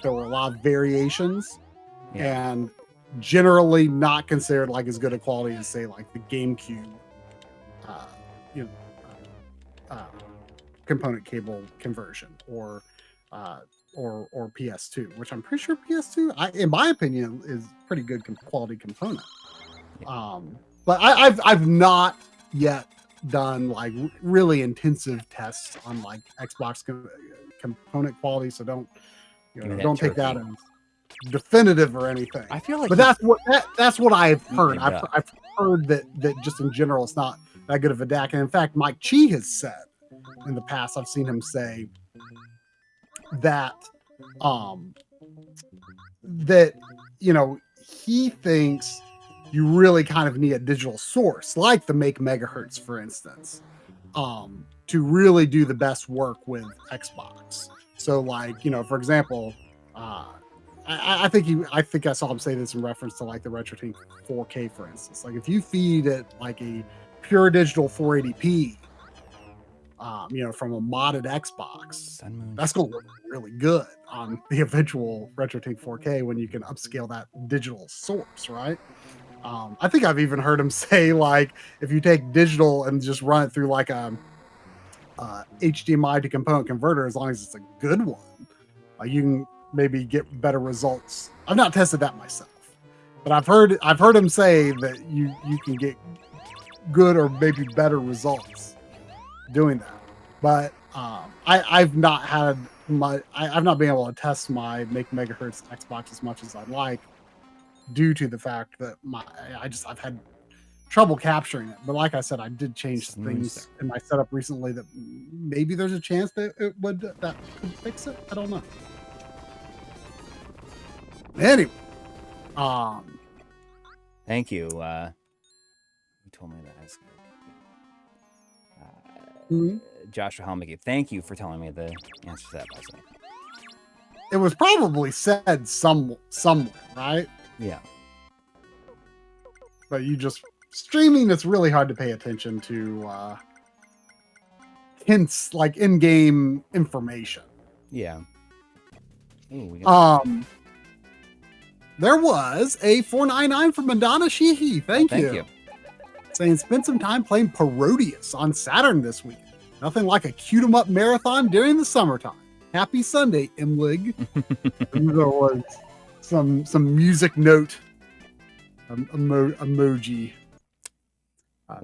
A: there were a lot of variations, and generally not considered like as good a quality as say like the GameCube component cable conversion or PS2, which I'm pretty sure PS2, in my opinion, is pretty good quality component. But I've not yet done like really intensive tests on like Xbox component quality, so don't take that as definitive or anything.
B: I feel like,
A: but that's what I've heard. I've heard that just in general, it's not that good of a DAC. And in fact, Mike Chi has said in the past, I've seen him say that he thinks you really kind of need a digital source like the Make Megahertz, for instance, to really do the best work with Xbox. So like, for example, I think I saw him say this in reference to like the RetroTink 4K, for instance. Like if you feed it like a pure digital 480p, from a modded Xbox, that's going to look really good on the eventual RetroTink 4K when you can upscale that digital source, right? I think I've even heard him say like if you take digital and just run it through like a HDMI to component converter, as long as it's a good one, you can maybe get better results. I've not tested that myself, but I've heard him say that you can get good or maybe better results doing that. But I've not had I've not been able to test my Make Megahertz Xbox as much as I'd like, due to the fact that I've had trouble capturing it. But like I said, I did change some things in my setup recently that maybe there's a chance that that could fix it. I don't know. Anyway,
B: thank you. You told me that. Joshua Helmicke, thank you for telling me the answer to that puzzle.
A: It was probably said somewhere, right?
B: Yeah.
A: But you just streaming, it's really hard to pay attention to hints like in-game information.
B: Yeah. Ooh,
A: there was a 499 from Madonna Sheehy. Thank you. Saying spend some time playing Parodius on Saturn this week. Nothing like a cute 'em up marathon during the summertime. Happy Sunday, MLiG. There was some music note emoji.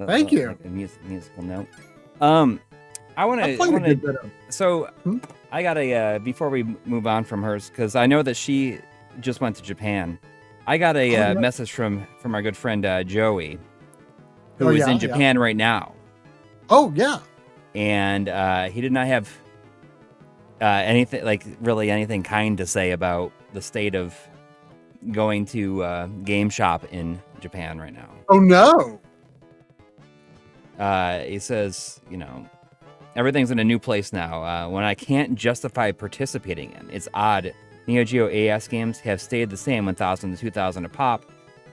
A: Thank you.
B: Like a musical note. I want to. So I got a before we move on from hers, because I know that she just went to Japan. I got a message from our good friend Joey, who is in Japan right now.
A: Oh yeah.
B: And he did not have anything kind to say about the state of going to Game Shop in Japan right now.
A: Oh no.
B: He says, everything's in a new place now. When I can't justify participating in, it's odd. Neo Geo AES games have stayed the same 1,000 to 2,000 a pop,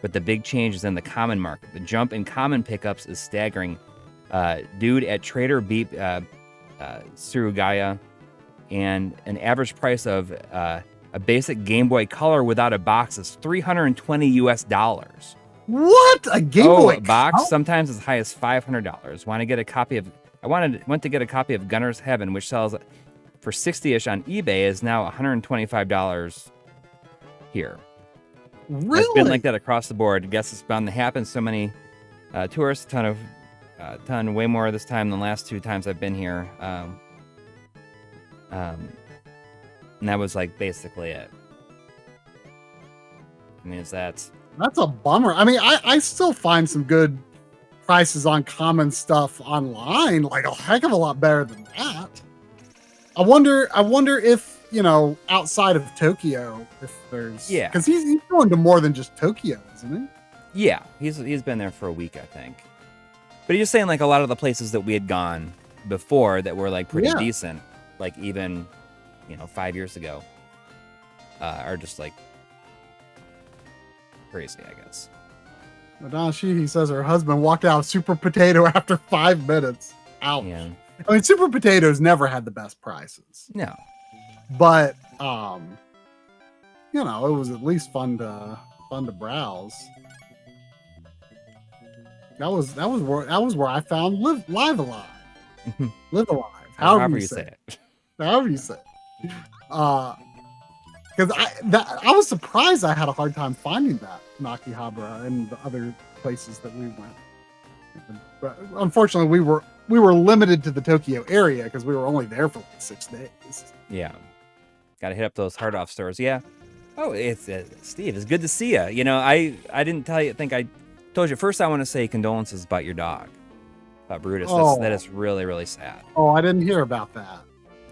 B: but the big change is in the common market. The jump in common pickups is staggering. Dude at Trader Beep Surugaya, and an average price of a basic Game Boy Color without a box is $320 US.
A: What? A Game Boy
B: box?
A: Color?
B: Sometimes as high as $500. Went to get a copy of Gunner's Heaven, which sells for $60-ish on eBay, is now $125 here.
A: Really?
B: It's been like that across the board. I guess it's bound to happen. So many tourists, way more this time than the last 2 times I've been here. And that was like basically it. I mean, that's
A: a bummer. I mean, I still find some good prices on common stuff online, like a heck of a lot better than that. I wonder if, outside of Tokyo, if there's...
B: Yeah.
A: Because he's going to more than just Tokyo, isn't he?
B: Yeah, he's been there for a week, I think. But he's just saying, like, a lot of the places that we had gone before that were, like, pretty decent, like, even, 5 years ago, are just, like, crazy, I guess.
A: Madonna Sheehy says her husband walked out of Super Potato after 5 minutes. Ouch. Yeah. I mean, Super Potatoes never had the best prices.
B: No.
A: But, it was at least fun to browse. That was where I found Live Alive. Live Alive. However you say it. However you say it. Because I was surprised I had a hard time finding that Nakihabara and the other places that we went. But unfortunately, we were limited to the Tokyo area because we were only there for like 6 days.
B: Yeah, got to hit up those hard off stores. Yeah. Oh, it's Steve. It's good to see you. I didn't tell you. I think I told you first. I want to say condolences about your dog, about Brutus. That is really, really sad.
A: Oh, I didn't hear about that.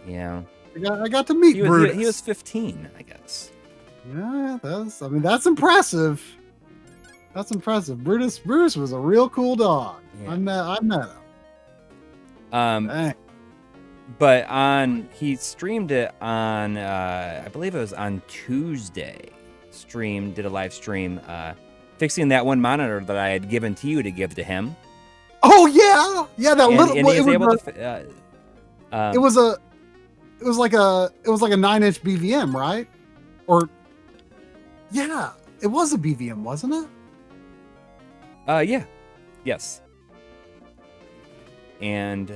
B: Yeah.
A: I got to meet Brutus.
B: He was 15, I guess.
A: Yeah, that's impressive. That's impressive. Brutus was a real cool dog. Yeah. I met him.
B: Dang. But he streamed it on I believe it was on Tuesday. Did a live stream fixing that one monitor that I had given to you to give to him.
A: Oh yeah, that little.
B: And he was able to.
A: It was like a 9-inch BVM, right? Or yeah, it was a BVM, wasn't it?
B: Yeah, yes. And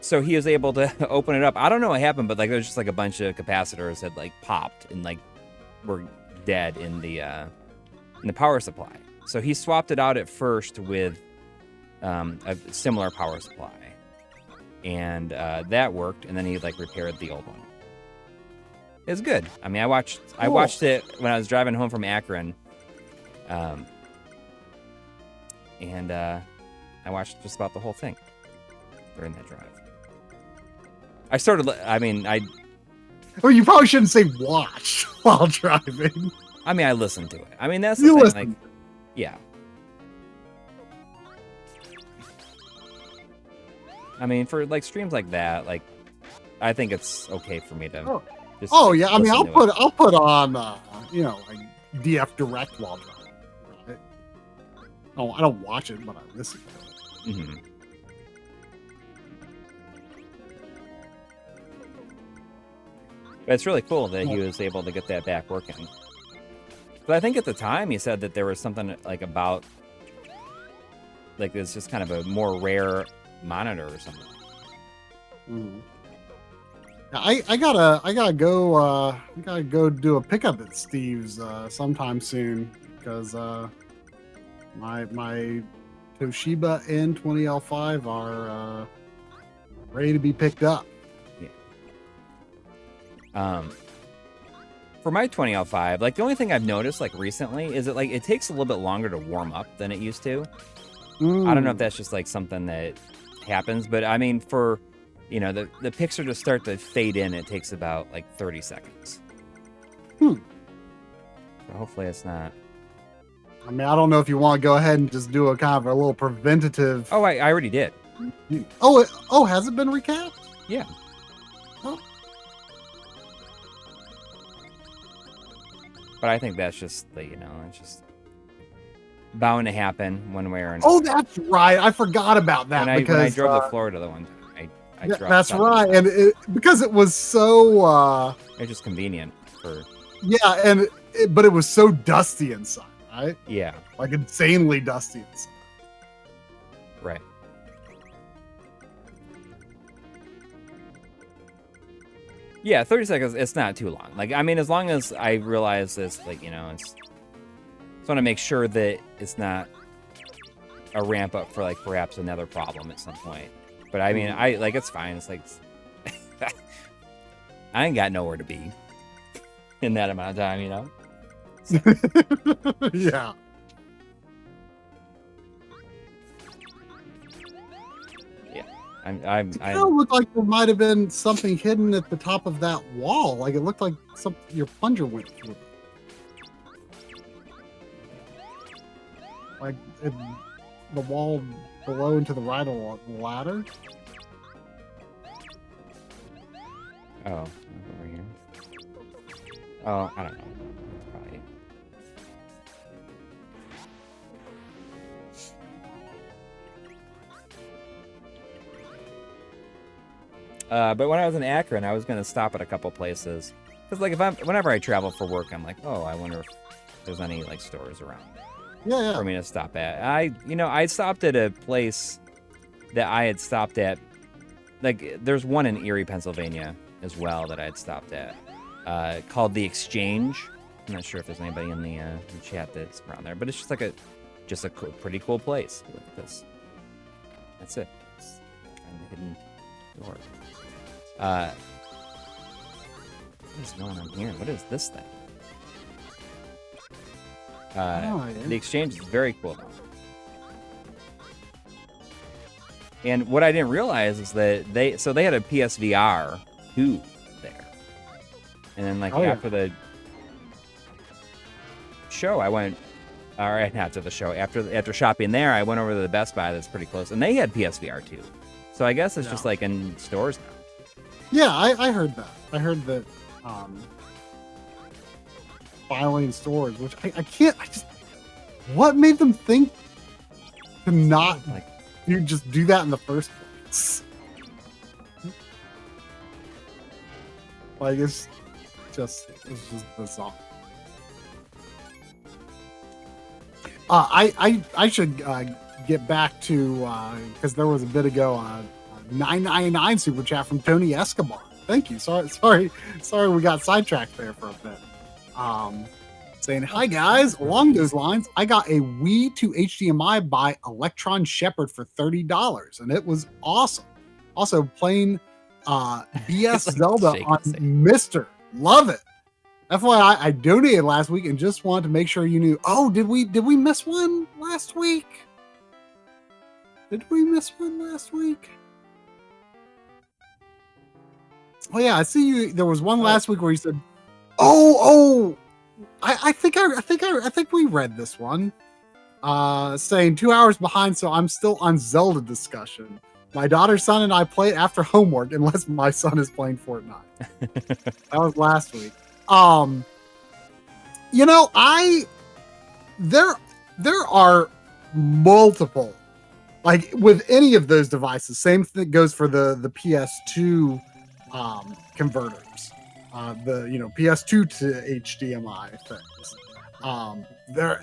B: so he was able to open it up. I don't know what happened, but like there was just like a bunch of capacitors that like popped and like were dead in the power supply. So he swapped it out at first with a similar power supply, and that worked. And then he like repaired the old one. It was good. I mean, I watched it when I was driving home from Akron, and I watched just about the whole thing during that drive.
A: Well, you probably shouldn't say watch while driving.
B: I mean, I listened to it. I mean, that's the thing. Like, yeah. I mean, for like streams like that, like, I think it's okay for me to. Just
A: yeah. I mean, I'll put on, like DF Direct while driving. Right? Oh, I don't watch it, but I listen to it.
B: Mm-hmm. But it's really cool that he was able to get that back working. But I think at the time he said that there was something like about, like it's just kind of a more rare monitor or something.
A: Mm-hmm. I gotta go do a pickup at Steve's sometime soon because my Toshiba N20L5 are ready to be picked up.
B: Yeah. For my 20L5, like the only thing I've noticed like recently is that like it takes a little bit longer to warm up than it used to. I don't know if that's just like something that happens, but I mean for the picture to start to fade in, it takes about like 30 seconds. So hopefully it's not.
A: I mean, I don't know if you want to go ahead and just do a kind of a little preventative.
B: Oh, I already did.
A: Oh, has it been recapped?
B: Yeah.
A: Oh.
B: But I think that's just it's just bound to happen one way or another.
A: Oh, that's right. I forgot about that
B: when I drove to Florida the one time.
A: That's right, and because it was so
B: it's just convenient for
A: but it was so dusty inside, right?
B: Yeah,
A: like insanely dusty inside.
B: Right. Yeah, 30 seconds. It's not too long. Like I mean, as long as I realize this, like just want to make sure that it's not a ramp up for like perhaps another problem at some point. But I mean, it's fine. It's like I ain't got nowhere to be in that amount of time, So.
A: Yeah.
B: Yeah.
A: It kind of looked like there might have been something hidden at the top of that wall. Like it looked like your plunger went through. Like the wall below and to the right of the ladder.
B: Oh, over here. Oh, I don't know. Probably. But when I was in Akron, I was going to stop at a couple places. Because, like, whenever I travel for work, I'm like, oh, I wonder if there's any, like, stores around.
A: Yeah.
B: For me to stop at. I stopped at a place that I had stopped at. Like, there's one in Erie, Pennsylvania, as well that I had stopped at, called The Exchange. I'm not sure if there's anybody in the chat that's around there, but it's just like a pretty cool place. Look at this. That's it. It's kind of hidden door. What is going on here? What is this thing? The Exchange is very cool though. And what I didn't realize is that they had a PSVR 2 there. And then after the show, I went, or not to the show, after shopping there, I went over to the Best Buy that's pretty close, and they had PSVR 2. So I guess it's just like in stores now.
A: Yeah, I heard that. I heard that filing stores, which I just what made them think to not you just do that in the first place? Like it's just bizarre. I should get back to because there was a bit ago on $9.99 super chat from Tony Escobar. Thank you. Sorry, we got sidetracked there for a bit. Saying, hi guys, along those lines, I got a Wii to HDMI by Electron Shepherd for $30, and it was awesome. Also playing BS
B: like
A: Zelda on Mister. Love it. FYI, I donated last week and just wanted to make sure you knew. Oh, did we miss one last week? Did we miss one last week? Oh yeah, I see you. There was one last week where you said, I think we read this one. Saying 2 hours behind, so I'm still on Zelda discussion. My daughter's son and I play it after homework, unless my son is playing Fortnite. That was last week. There are multiple, like with any of those devices. Same thing goes for the PS2 converters. PS2 to HDMI things.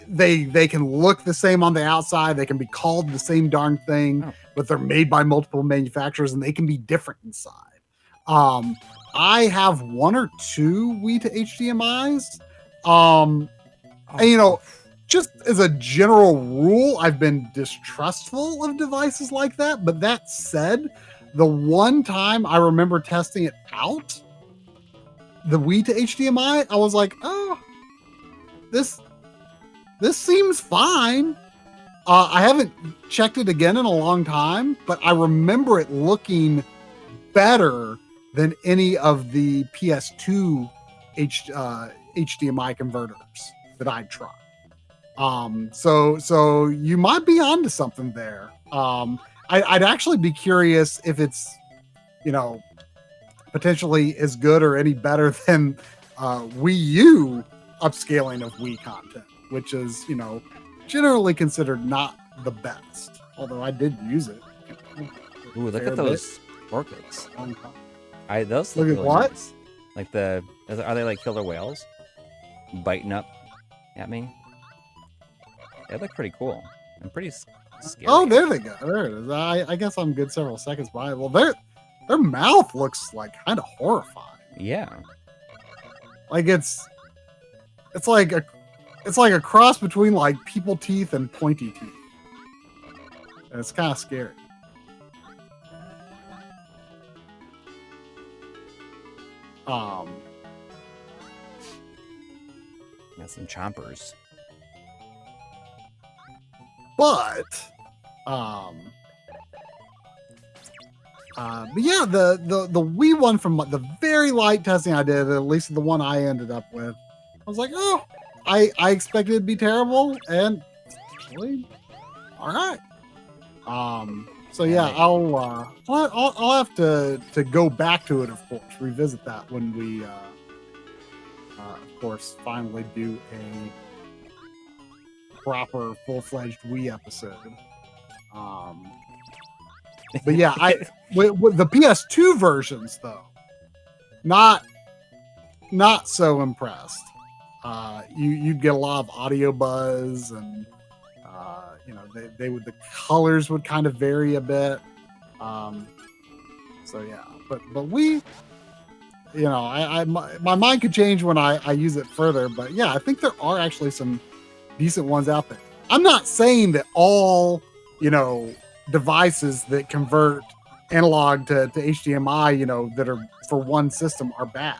A: They can look the same on the outside. They can be called the same darn thing, but they're made by multiple manufacturers and they can be different inside. I have one or two Wii to HDMIs. And, just as a general rule, I've been distrustful of devices like that. But that said, the one time I remember testing it out, the Wii to HDMI, I was like, oh, this seems fine. I haven't checked it again in a long time, but I remember it looking better than any of the PS2 HDMI converters that I'd tried. So you might be onto something there. I'd actually be curious if it's, potentially as good or any better than Wii U upscaling of Wii content, which is, generally considered not the best. Although I did use it.
B: Ooh, look at those orchids. Those
A: look
B: look
A: at
B: really
A: what?
B: Nice. Like are they like killer whales biting up at me? They look pretty cool and pretty scary.
A: Oh, there they go. There it is. I guess I'm good several seconds by. Well, their mouth looks like kind of horrifying.
B: Yeah.
A: Like it's like a cross between like people teeth and pointy teeth. And it's kind of scary.
B: Got some chompers.
A: But yeah, the Wii one from the very light testing I did, at least the one I ended up with, I was like, oh, I expected it to be terrible, and actually, all right. So yeah, I'll have to go back to it, of course, revisit that when we, of course, finally do a proper full-fledged Wii episode. But yeah, with the PS2 versions though, not so impressed. You'd get a lot of audio buzz, and the colors would kind of vary a bit. So yeah, but we, my mind could change when I use it further. But yeah, I think there are actually some decent ones out there. I'm not saying that all, devices that convert analog to HDMI, that are for one system are bad.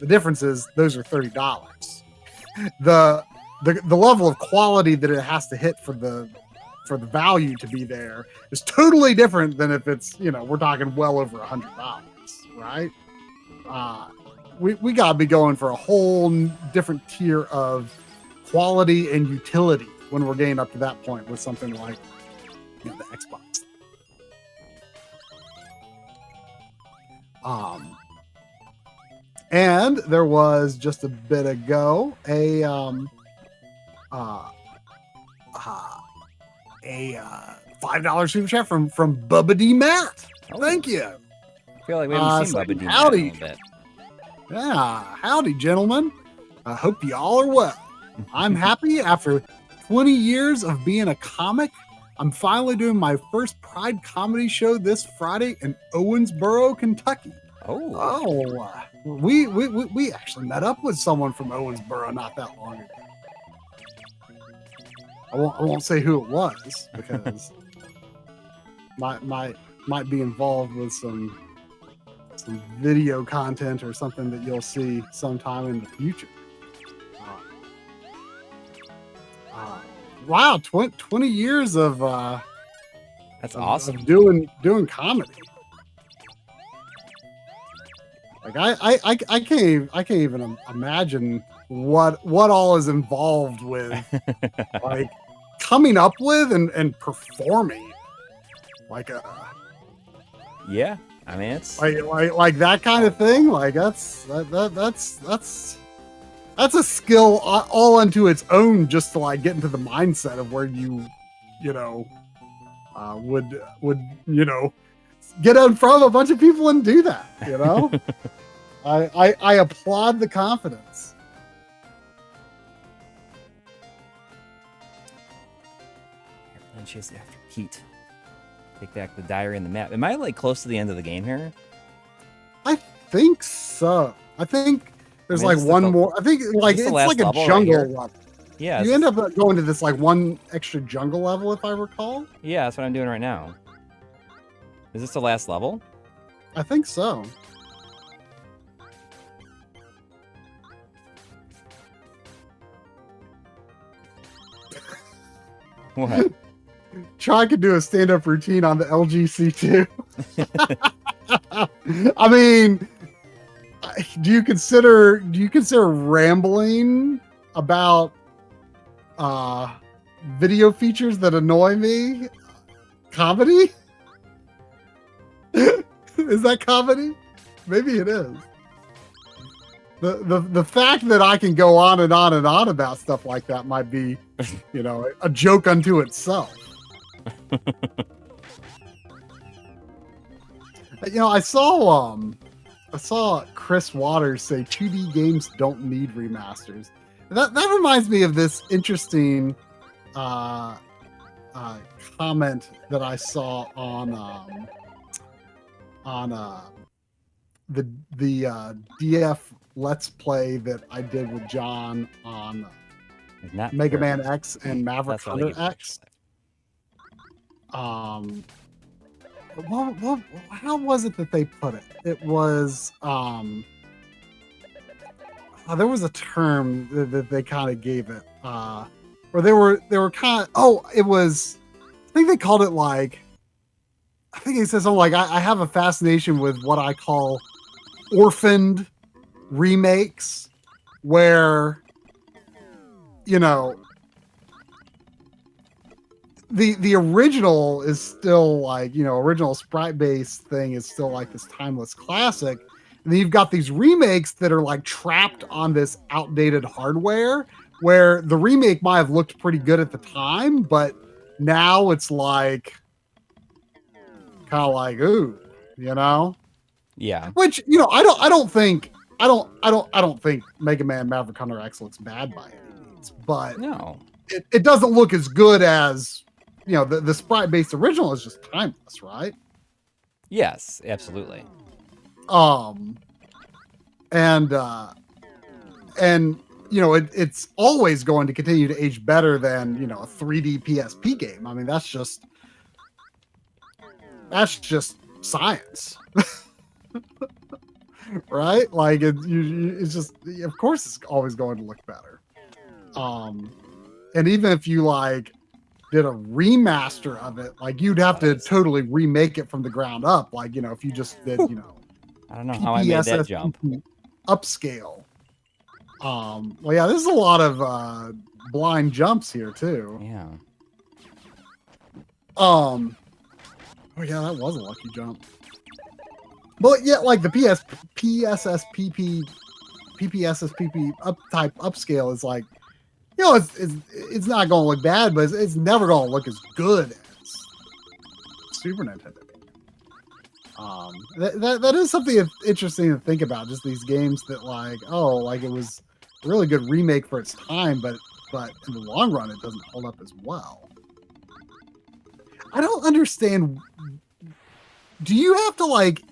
A: The difference is those are $30. The level of quality that it has to hit for the value to be there is totally different than if it's, we're talking well over $100, right? We gotta be going for a whole different tier of quality and utility when we're getting up to that point with something like the Xbox. And there was just a bit ago a $5 super chat from Bubba D Matt. Thank you.
B: I feel like we haven't seen Bubba D Matt in a little bit.
A: Yeah, howdy, gentlemen. I hope you all are well. I'm happy after 20 years of being a comic. I'm finally doing my first Pride comedy show this Friday in Owensboro, Kentucky.
B: Oh.
A: We actually met up with someone from Owensboro not that long ago. I won't say who it was because might be involved with some video content or something that you'll see sometime in the future. Wow, 20 years of
B: That's awesome.
A: of doing comedy. Like I can't even imagine what all is involved with like coming up with and performing like a
B: Yeah, I mean it's
A: like that kind of thing. Like that's a skill all unto its own, just to like get into the mindset of where you know would get in front of a bunch of people and do that. You know, I applaud the confidence.
B: And chase after heat. Take back the diary and the map. Am I like close to the end of the game here?
A: I think so. I think there's like one more. I think like it's like a jungle level.
B: Yeah.
A: You end up going to this like one extra jungle level, if I recall.
B: Yeah, that's what I'm doing right now. Is this the last level?
A: I think so.
B: What?
A: Try could do a stand-up routine on the LGC2. I mean, do you consider rambling about video features that annoy me comedy? Is that comedy? Maybe it is. The fact that I can go on and on and on about stuff like that might be, a joke unto itself. I saw Chris Waters say 2D games don't need remasters. That reminds me of this interesting comment that I saw on the DF Let's Play that I did with John on Mega Man X and Maverick Hunter X. How was it that they put it? It was there was a term that they kind of gave it, or they were kind of it was, I think they called it like, I think he says something like, I have a fascination with what I call orphaned remakes, where the original is still like, original sprite based thing is still like this timeless classic. And then you've got these remakes that are like trapped on this outdated hardware, where the remake might have looked pretty good at the time, but now it's like kind of like, ooh,
B: Yeah.
A: Which, I don't think Mega Man Maverick Hunter X looks bad by any means, but
B: no,
A: it doesn't look as good as, the sprite-based original is just timeless, right?
B: Yes, absolutely.
A: It's always going to continue to age better than, a 3D PSP game. I mean, that's just science. Right? Like it's just, of course it's always going to look better. And even if you like did a remaster of it, like you'd have to totally remake it from the ground up. Like, if you just did,
B: I don't know how I made that jump.
A: Upscale. Well, yeah, there's a lot of blind jumps here too.
B: Yeah.
A: Oh yeah, that was a lucky jump. But yeah, like the PSSPP type upscale is like, it's not going to look bad, but it's never going to look as good as Super Nintendo. That is something interesting to think about. Just these games that it was a really good remake for its time, but in the long run, it doesn't hold up as well. I don't understand. Do you have to like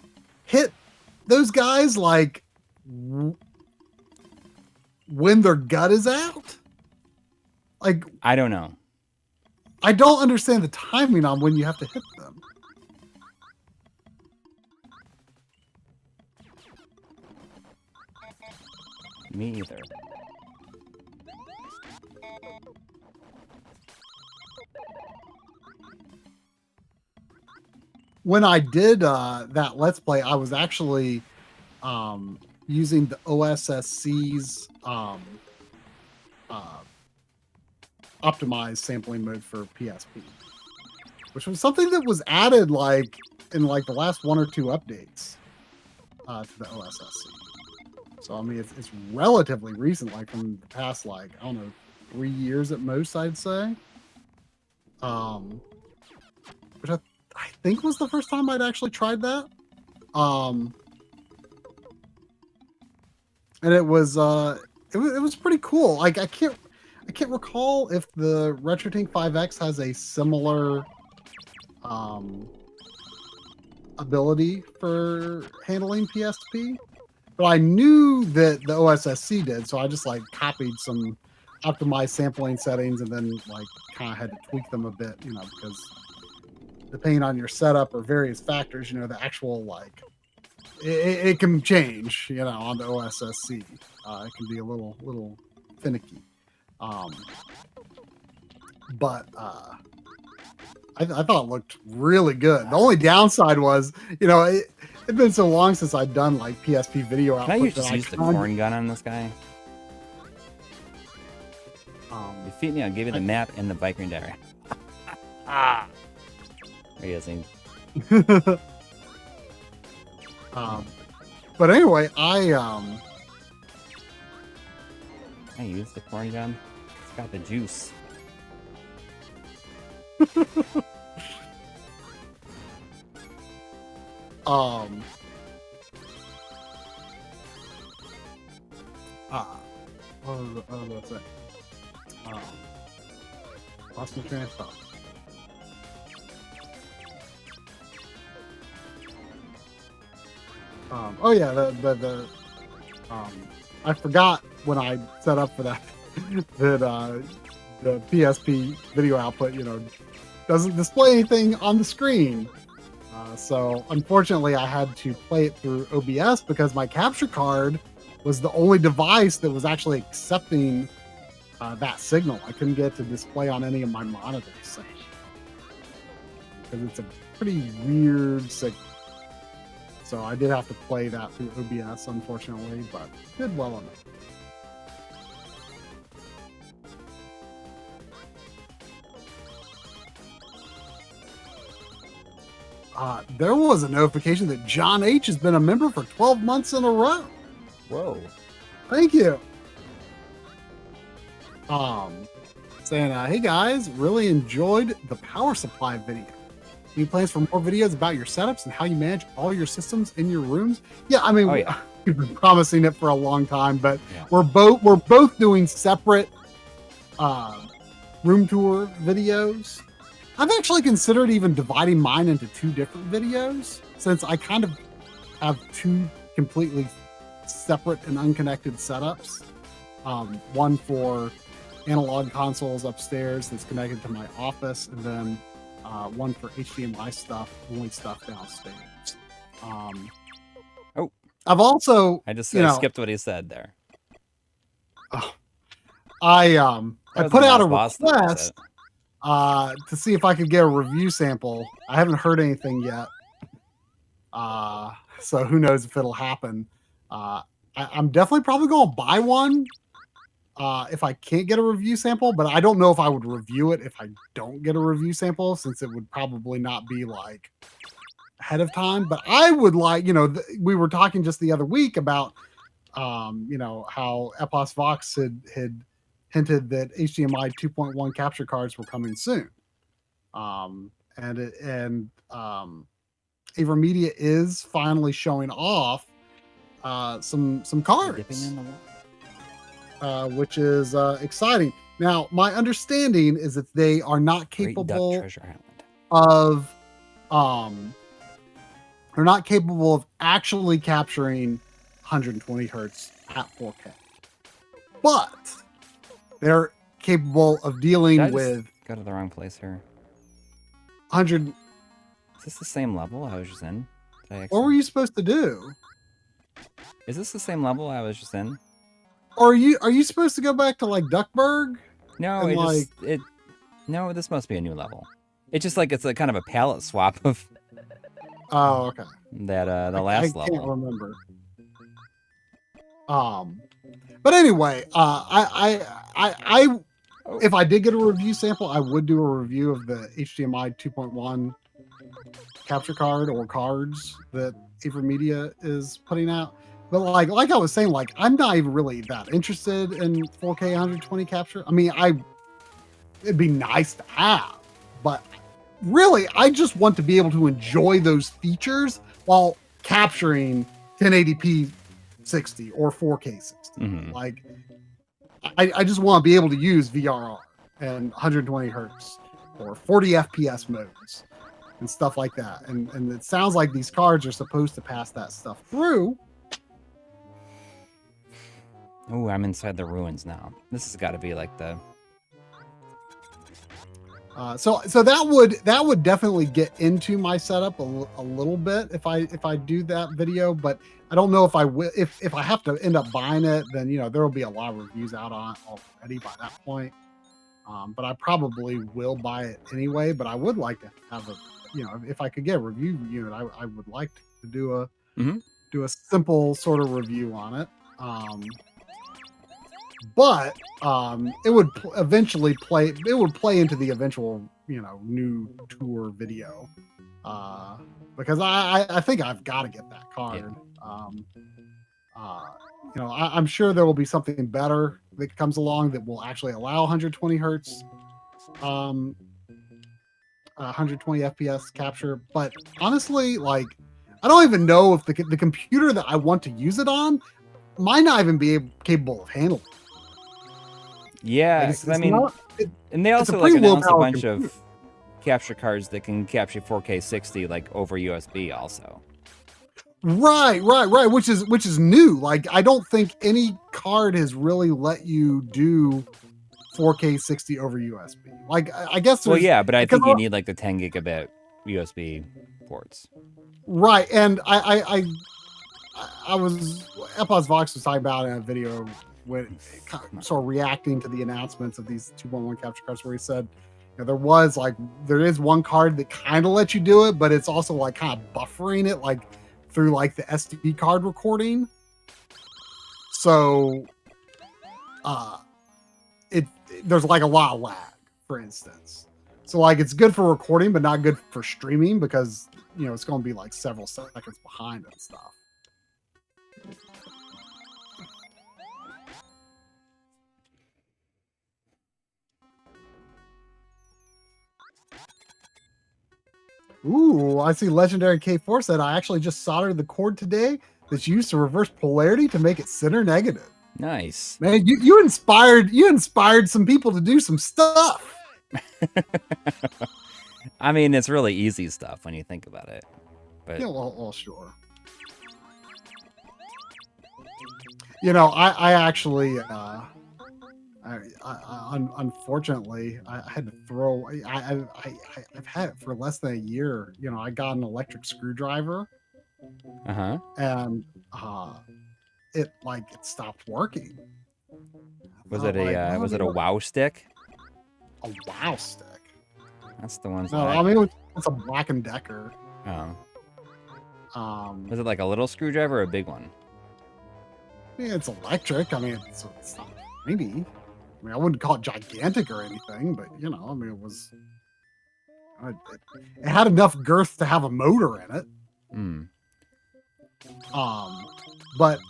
A: hit those guys like when their gut is out? Like,
B: I don't know.
A: I don't understand the timing on when you have to hit them.
B: Me either.
A: When I did that Let's Play, I was actually using the OSSC's optimized sampling mode for PSP, which was something that was added like in like the last 1 or 2 updates to the OSSC. So I mean, it's relatively recent, like from the past, like I don't know, 3 years at most, I'd say. Which I think was the first time I'd actually tried that. And it was pretty cool. Like I can't recall if the RetroTink 5X has a similar ability for handling PSP, but I knew that the OSSC did, so I just like copied some optimized sampling settings and then like kind of had to tweak them a bit, you know, because depending on your setup or various factors, you know, the actual like it can change, you know, on the OSSC. It can be a little finicky. But I thought it looked really good. The only downside was, you know, it'd been so long since I'd done like PSP video output.
B: Can I just use the corn gun on this guy? Defeat me, I'll give you the map and the Viking diary. Ah! There he is.
A: But anyway, I
B: used the corn gun. It's got the juice.
A: what was that? Lost my train of thought. Oh yeah, the I forgot when I set up for that that the PSP video output, you know, doesn't display anything on the screen. So unfortunately, I had to play it through OBS because my capture card was the only device that was actually accepting that signal. I couldn't get it to display on any of my monitors because it's a pretty weird signal. So I did have to play that through OBS, unfortunately, but did well enough. There was a notification that John H. has been a member for 12 months in a row.
B: Whoa.
A: Thank you. Saying, hey guys, really enjoyed the power supply video. Any plans for more videos about your setups and how you manage all your systems in your rooms? Yeah, I mean, we've been promising it for a long time, but we're both doing separate room tour videos. I've actually considered even dividing mine into 2 different videos, since I kind of have 2 completely separate and unconnected setups. One for analog consoles upstairs that's connected to my office, and then one for HDMI stuff, only stuff downstairs. I've also
B: I skipped what he said there.
A: I put out a request to see if I could get a review sample. I haven't heard anything yet, so who knows if it'll happen. I'm definitely probably going to buy one if I can't get a review sample, but I don't know if I would review it if I don't get a review sample, since it would probably not be like ahead of time. But I would like, you know, we were talking just the other week about, you know, how Epos Vox had hinted that HDMI 2.1 capture cards were coming soon. And AverMedia is finally showing off some cards, which is exciting. Now, my understanding is that they are not capable.
B: Treasure Island.
A: of they're not capable of actually capturing 120 hertz at 4K, but they're capable of dealing with.
B: Go to the wrong place here.
A: 100.
B: Is this the same level I was just in?
A: What were you supposed to do?
B: Is this the same level I was just in?
A: Or are you supposed to go back to like Duckburg?
B: No, no, this must be a new level. It's just like it's a kind of a palette swap of.
A: Oh, okay.
B: That the last level.
A: I can't remember. But anyway, I if I did get a review sample, I would do a review of the HDMI 2.1 capture card or cards that Avery Media is putting out. But like I was saying, like I'm not even really that interested in 4K 120 capture. I mean, it'd be nice to have, but really, I just want to be able to enjoy those features while capturing 1080p 60 or 4K 60.
B: Mm-hmm.
A: Like, I just want to be able to use VRR and 120 hertz or 40 FPS modes and stuff like that. And it sounds like these cards are supposed to pass that stuff through.
B: Oh, I'm inside the ruins now. This has got to be like the.
A: So that would definitely get into my setup a little bit if I do that video, but I don't know if I will. If I have to end up buying it, then there will be a lot of reviews out on it already by that point. But I probably will buy it anyway. But I would like to have a, if I could get a review unit, I would like to do a simple sort of review on it. But it would eventually play. It would play into the eventual, new tour video, because I think I've got to get that card. Yeah. I'm sure there will be something better that comes along that will actually allow 120 hertz, 120 FPS capture. But honestly, like, I don't even know if the computer that I want to use it on might not even be capable of handling it.
B: Yeah, and they also announced a bunch of capture cards that can capture 4K 60 like over USB also.
A: Right, which is new. Like, I don't think any card has really let you do 4K 60 over USB. Like, I guess.
B: Well, yeah, but I think you need like the 10 gigabit USB ports.
A: Right, and I was Epos Vox was talking about in a video when sort of reacting to the announcements of these 2.1 capture cards, where he said there is one card that kind of lets you do it, but it's also like kind of buffering it like through like the SD card recording. So there's like a lot of lag, for instance. So like it's good for recording, but not good for streaming because it's going to be like several seconds behind and stuff. Ooh, I see Legendary K4 said, I actually just soldered the cord today that's used to reverse polarity to make it center negative.
B: Nice.
A: Man, you inspired some people to do some stuff.
B: I mean, it's really easy stuff when you think about it. But
A: yeah, well sure. I actually unfortunately, I had to throw. I've had it for less than a year. I got an electric screwdriver, and it stopped working.
B: Was it a WoW stick?
A: A WoW stick.
B: That's the ones.
A: No, I mean it's a Black & Decker.
B: Oh. Was it like a little screwdriver or a big one?
A: Yeah, it's electric. I mean, it's not tiny. I mean, I wouldn't call it gigantic or anything, but it was. It had enough girth to have a motor in it.
B: Mm.
A: But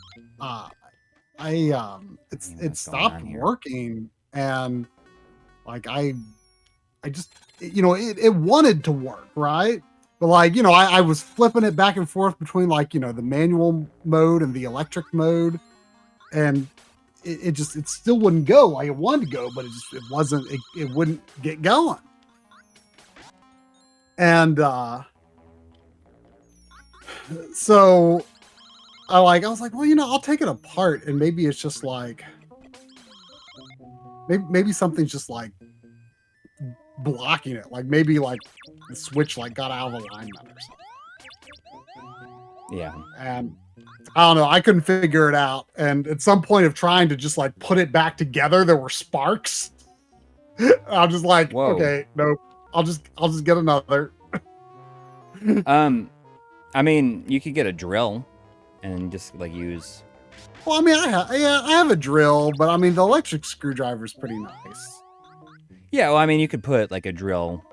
A: it stopped working, and like I just it wanted to work, right? But I was flipping it back and forth between the manual mode and the electric mode, and it still wouldn't go like it wanted to go, but it wouldn't get going. And so I was like, well, I'll take it apart, and maybe it's just like maybe something's just like blocking it. Like maybe like the switch like got out of alignment or something.
B: Yeah.
A: And I don't know, I couldn't figure it out. And at some point of trying to just like put it back together, there were sparks. I'm just like,
B: whoa.
A: Okay, nope. I'll just get another.
B: I mean, you could get a drill and just like use.
A: Well, I mean, I have a drill, but I mean, the electric screwdriver is pretty nice.
B: Yeah, well, I mean, you could put like a drill.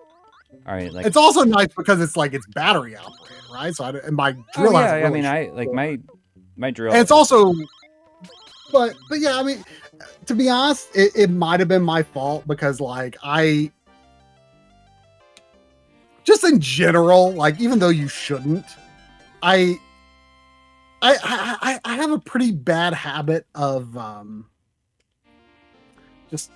B: All right, like
A: it's also nice because it's like it's battery operated, right? So and my drill.
B: Oh, yeah,
A: has
B: I mean, I like my drill.
A: And it's also, but yeah, I mean, to be honest, it might have been my fault because like I. Just in general, like even though you shouldn't, I have a pretty bad habit of just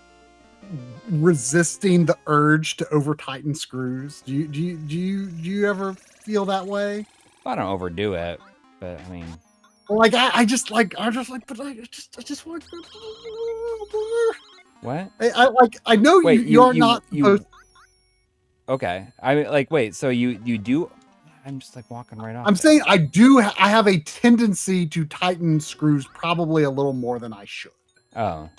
A: resisting the urge to over tighten screws. Do you ever feel that way?
B: I don't overdo it, but I mean,
A: like I just like, but I just want
B: what?
A: I know you're not supposed.
B: Okay, I mean, like, wait, so you do? I'm just like walking right off.
A: I'm saying I have a tendency to tighten screws probably a little more than I should.
B: Oh,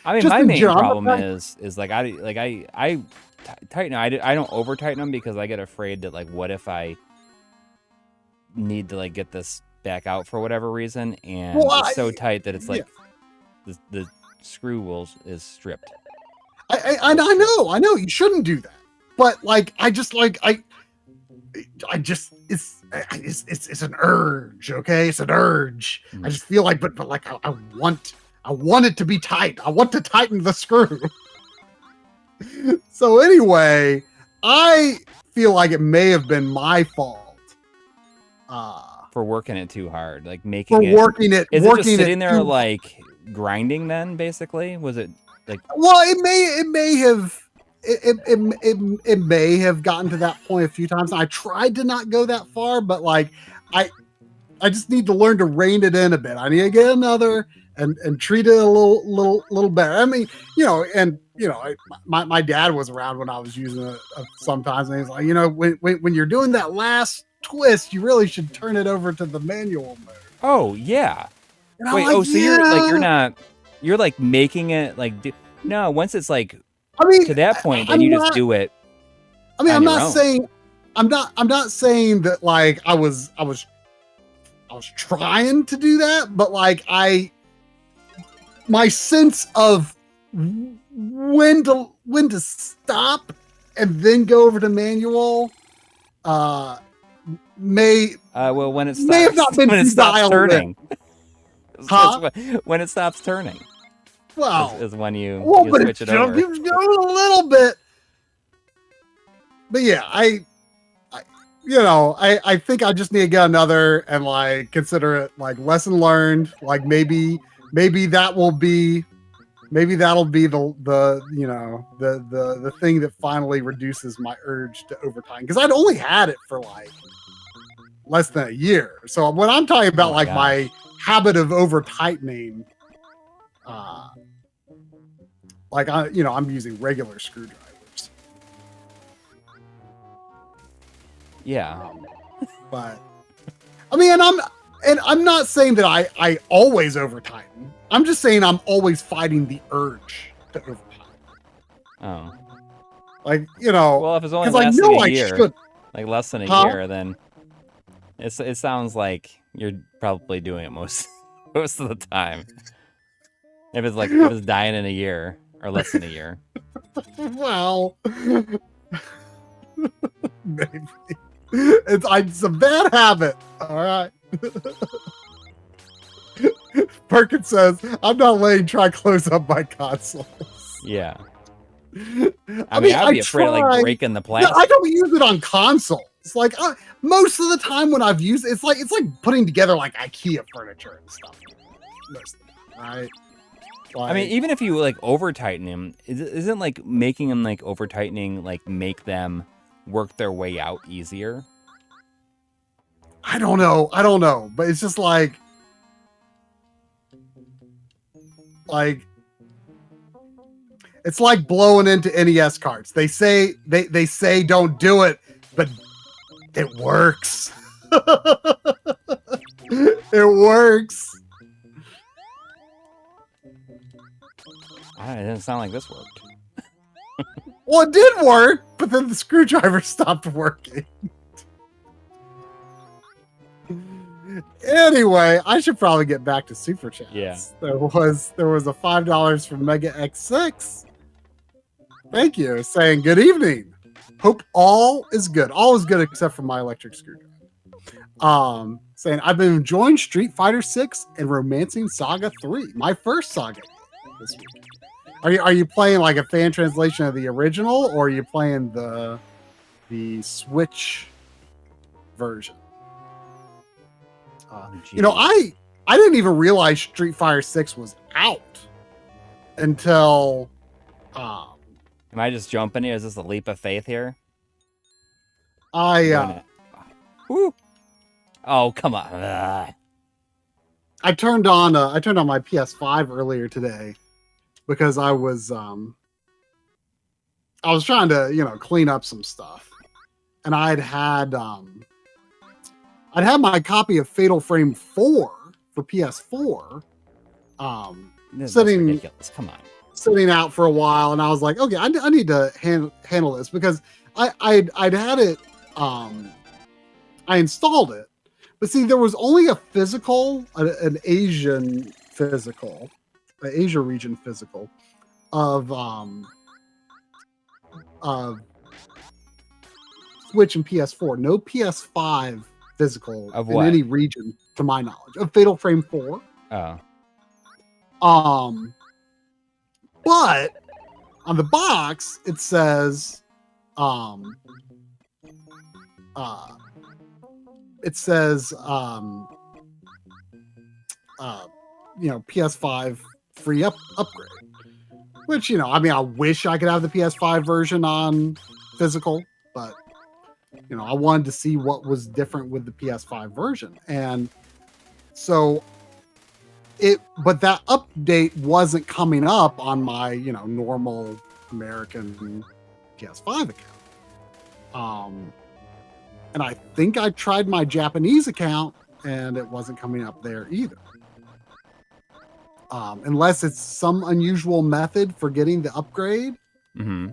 A: I mean,
B: my main problem is like I tighten. I don't over tighten them because I get afraid that like, what if I need to like get this back out for whatever reason, and it's so tight that it's like the screw is stripped.
A: I know you shouldn't do that. But like, I just it's an urge. Okay. It's an urge. I just feel like, but like, I want it to be tight. I want to tighten the screw. So anyway, I feel like it may have been my fault.
B: For working it too hard, like
A: working it.
B: Is it just sitting there like grinding then basically? Was it like,
A: well, it may have, it may have gotten to that point a few times. I tried to not go that far, but like I just need to learn to rein it in a bit. I need to get another and treat it a little better. I mean, my dad was around when I was using it sometimes, and he's like, when you're doing that last twist, you really should turn it over to the manual mode.
B: Oh yeah. Wait, like, so you're like making it like no, once it's like, I mean, to that point, then you just do it.
A: I mean, I'm not saying that like I was trying to do that, but like my sense of when to stop and then go over to manual may
B: when it stops,
A: may have not been
B: when it stops turning. When it stops turning.
A: Well,
B: is when you
A: switch
B: it over.
A: Keeps going a little bit, but yeah, I think I just need to get another and like consider it like lesson learned. Like maybe that'll be the thing that finally reduces my urge to overtime, because I'd only had it for like less than a year. So when I'm talking about my habit of over tightening, like I'm using regular screwdrivers.
B: Yeah.
A: But I mean, I'm not saying that I always over tighten. I'm just saying I'm always fighting the urge to over tighten.
B: Oh.
A: Like,
B: well, if it's only less than a year, like less than a year, then it sounds like you're probably doing it most of the time. If it's dying in a year or less than a year.
A: Well, maybe. It's a bad habit. All right. Perkins says, I'm not letting try close up my consoles.
B: Yeah. I mean, I'd be afraid of like breaking the plastic.
A: I don't use it on consoles. Like most of the time when I've used it, it's like putting together like IKEA furniture and stuff. Most of the time, right? Like,
B: I mean, even if you like over tighten them, isn't like making them like over tightening like make them work their way out easier?
A: I don't know, but it's just like it's like blowing into NES carts. They say don't do it, but it works. It works.
B: It didn't sound like this worked.
A: Well, it did work, but then the screwdriver stopped working. Anyway, I should probably get back to Super Chats.
B: Yeah.
A: There was a $5 from Mega X6. Thank you. Saying good evening. Hope all is good. All is good except for my electric screwdriver. Saying I've been enjoying Street Fighter 6 and Romancing Saga 3. My first Saga this week. Are you playing like a fan translation of the original, or are you playing the Switch version? You know, I didn't even realize Street Fighter 6 was out until.
B: Am I just jumping here? Is this a leap of faith here?
A: Woo.
B: Oh, come on. Ugh.
A: I turned on my PS5 earlier today because I was trying to, clean up some stuff. And I'd had my copy of Fatal Frame 4 for PS4
B: That's
A: sitting
B: ridiculous. Come on.
A: sitting out for a while, and I was like, okay, I need to handle this because I'd had it, I installed it, but see, there was only a physical, an Asian physical, an Asia region physical of Switch and PS4. No PS5 physical
B: Of
A: in
B: what?
A: any region, to my knowledge, of Fatal Frame 4.
B: Oh.
A: But on the box it says PS5 free upgrade, which, I wish I could have the PS5 version on physical, but I wanted to see what was different with the PS5 version. And so but that update wasn't coming up on my, normal American PS5 account. And I think I tried my Japanese account and it wasn't coming up there either. Unless it's some unusual method for getting the upgrade.
B: Mm-hmm.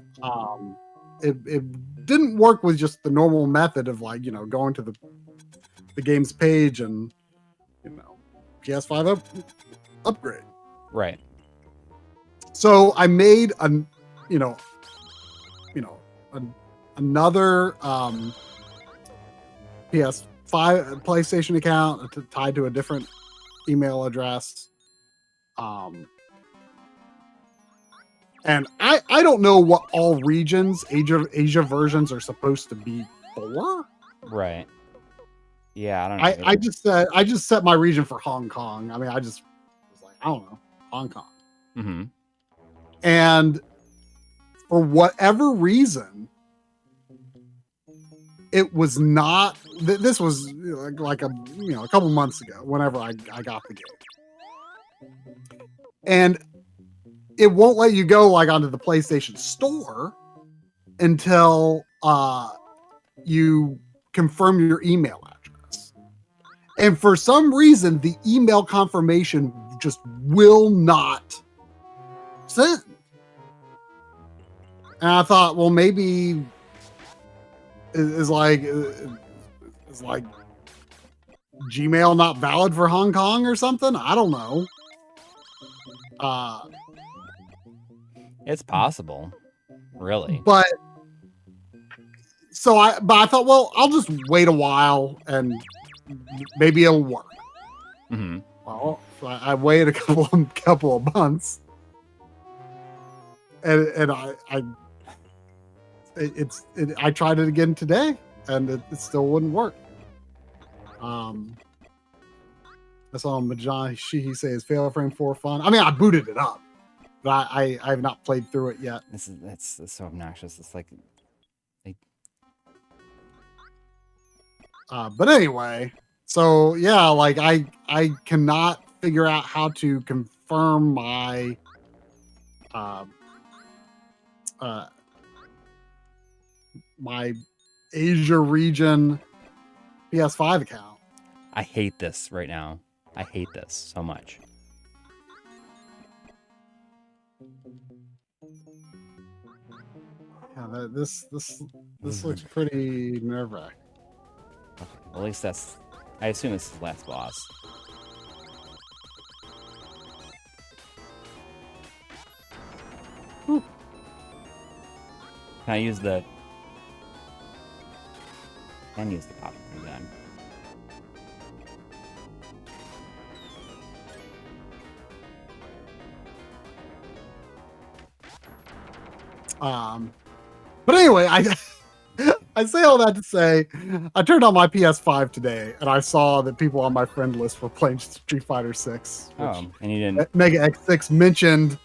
A: It didn't work with just the normal method of going to the game's page and, PS5 upgrade.
B: Right.
A: So I made another PS5 PlayStation account tied to a different email address. And I don't know what all regions Asia versions are supposed to be for.
B: Right. Yeah, I don't know.
A: I just set my region for Hong Kong. I mean, I just was like, I don't know, Hong Kong.
B: Mm-hmm.
A: And for whatever reason, it was not. This was like a couple months ago. Whenever I got the game, and it won't let you go onto the PlayStation Store until you confirm your email address. And for some reason, the email confirmation just will not send. And I thought, well, maybe is like Gmail not valid for Hong Kong or something? I don't know.
B: It's possible, really.
A: But I thought, well, I'll just wait a while and maybe it'll work.
B: Mm-hmm.
A: Well, so I waited a couple of months, and I tried it again today, and it still wouldn't work. I saw Majan he says Fatal Frame 4 fun. I mean, I booted it up, but I have not played through it yet.
B: That's so obnoxious. It's like
A: But anyway, so yeah, like I cannot figure out how to confirm my uh, uh, my Asia region PS5 account.
B: I hate this right now. I hate this so much.
A: Yeah, this looks pretty nerve-wracking.
B: At least that's... I assume this is the last boss. Whew. Can I use the... Can use the popcorn gun.
A: But anyway, I say all that to say, I turned on my PS5 today and I saw that people on my friend list were playing Street Fighter 6.
B: Oh, and you didn't...
A: Mega X6 mentioned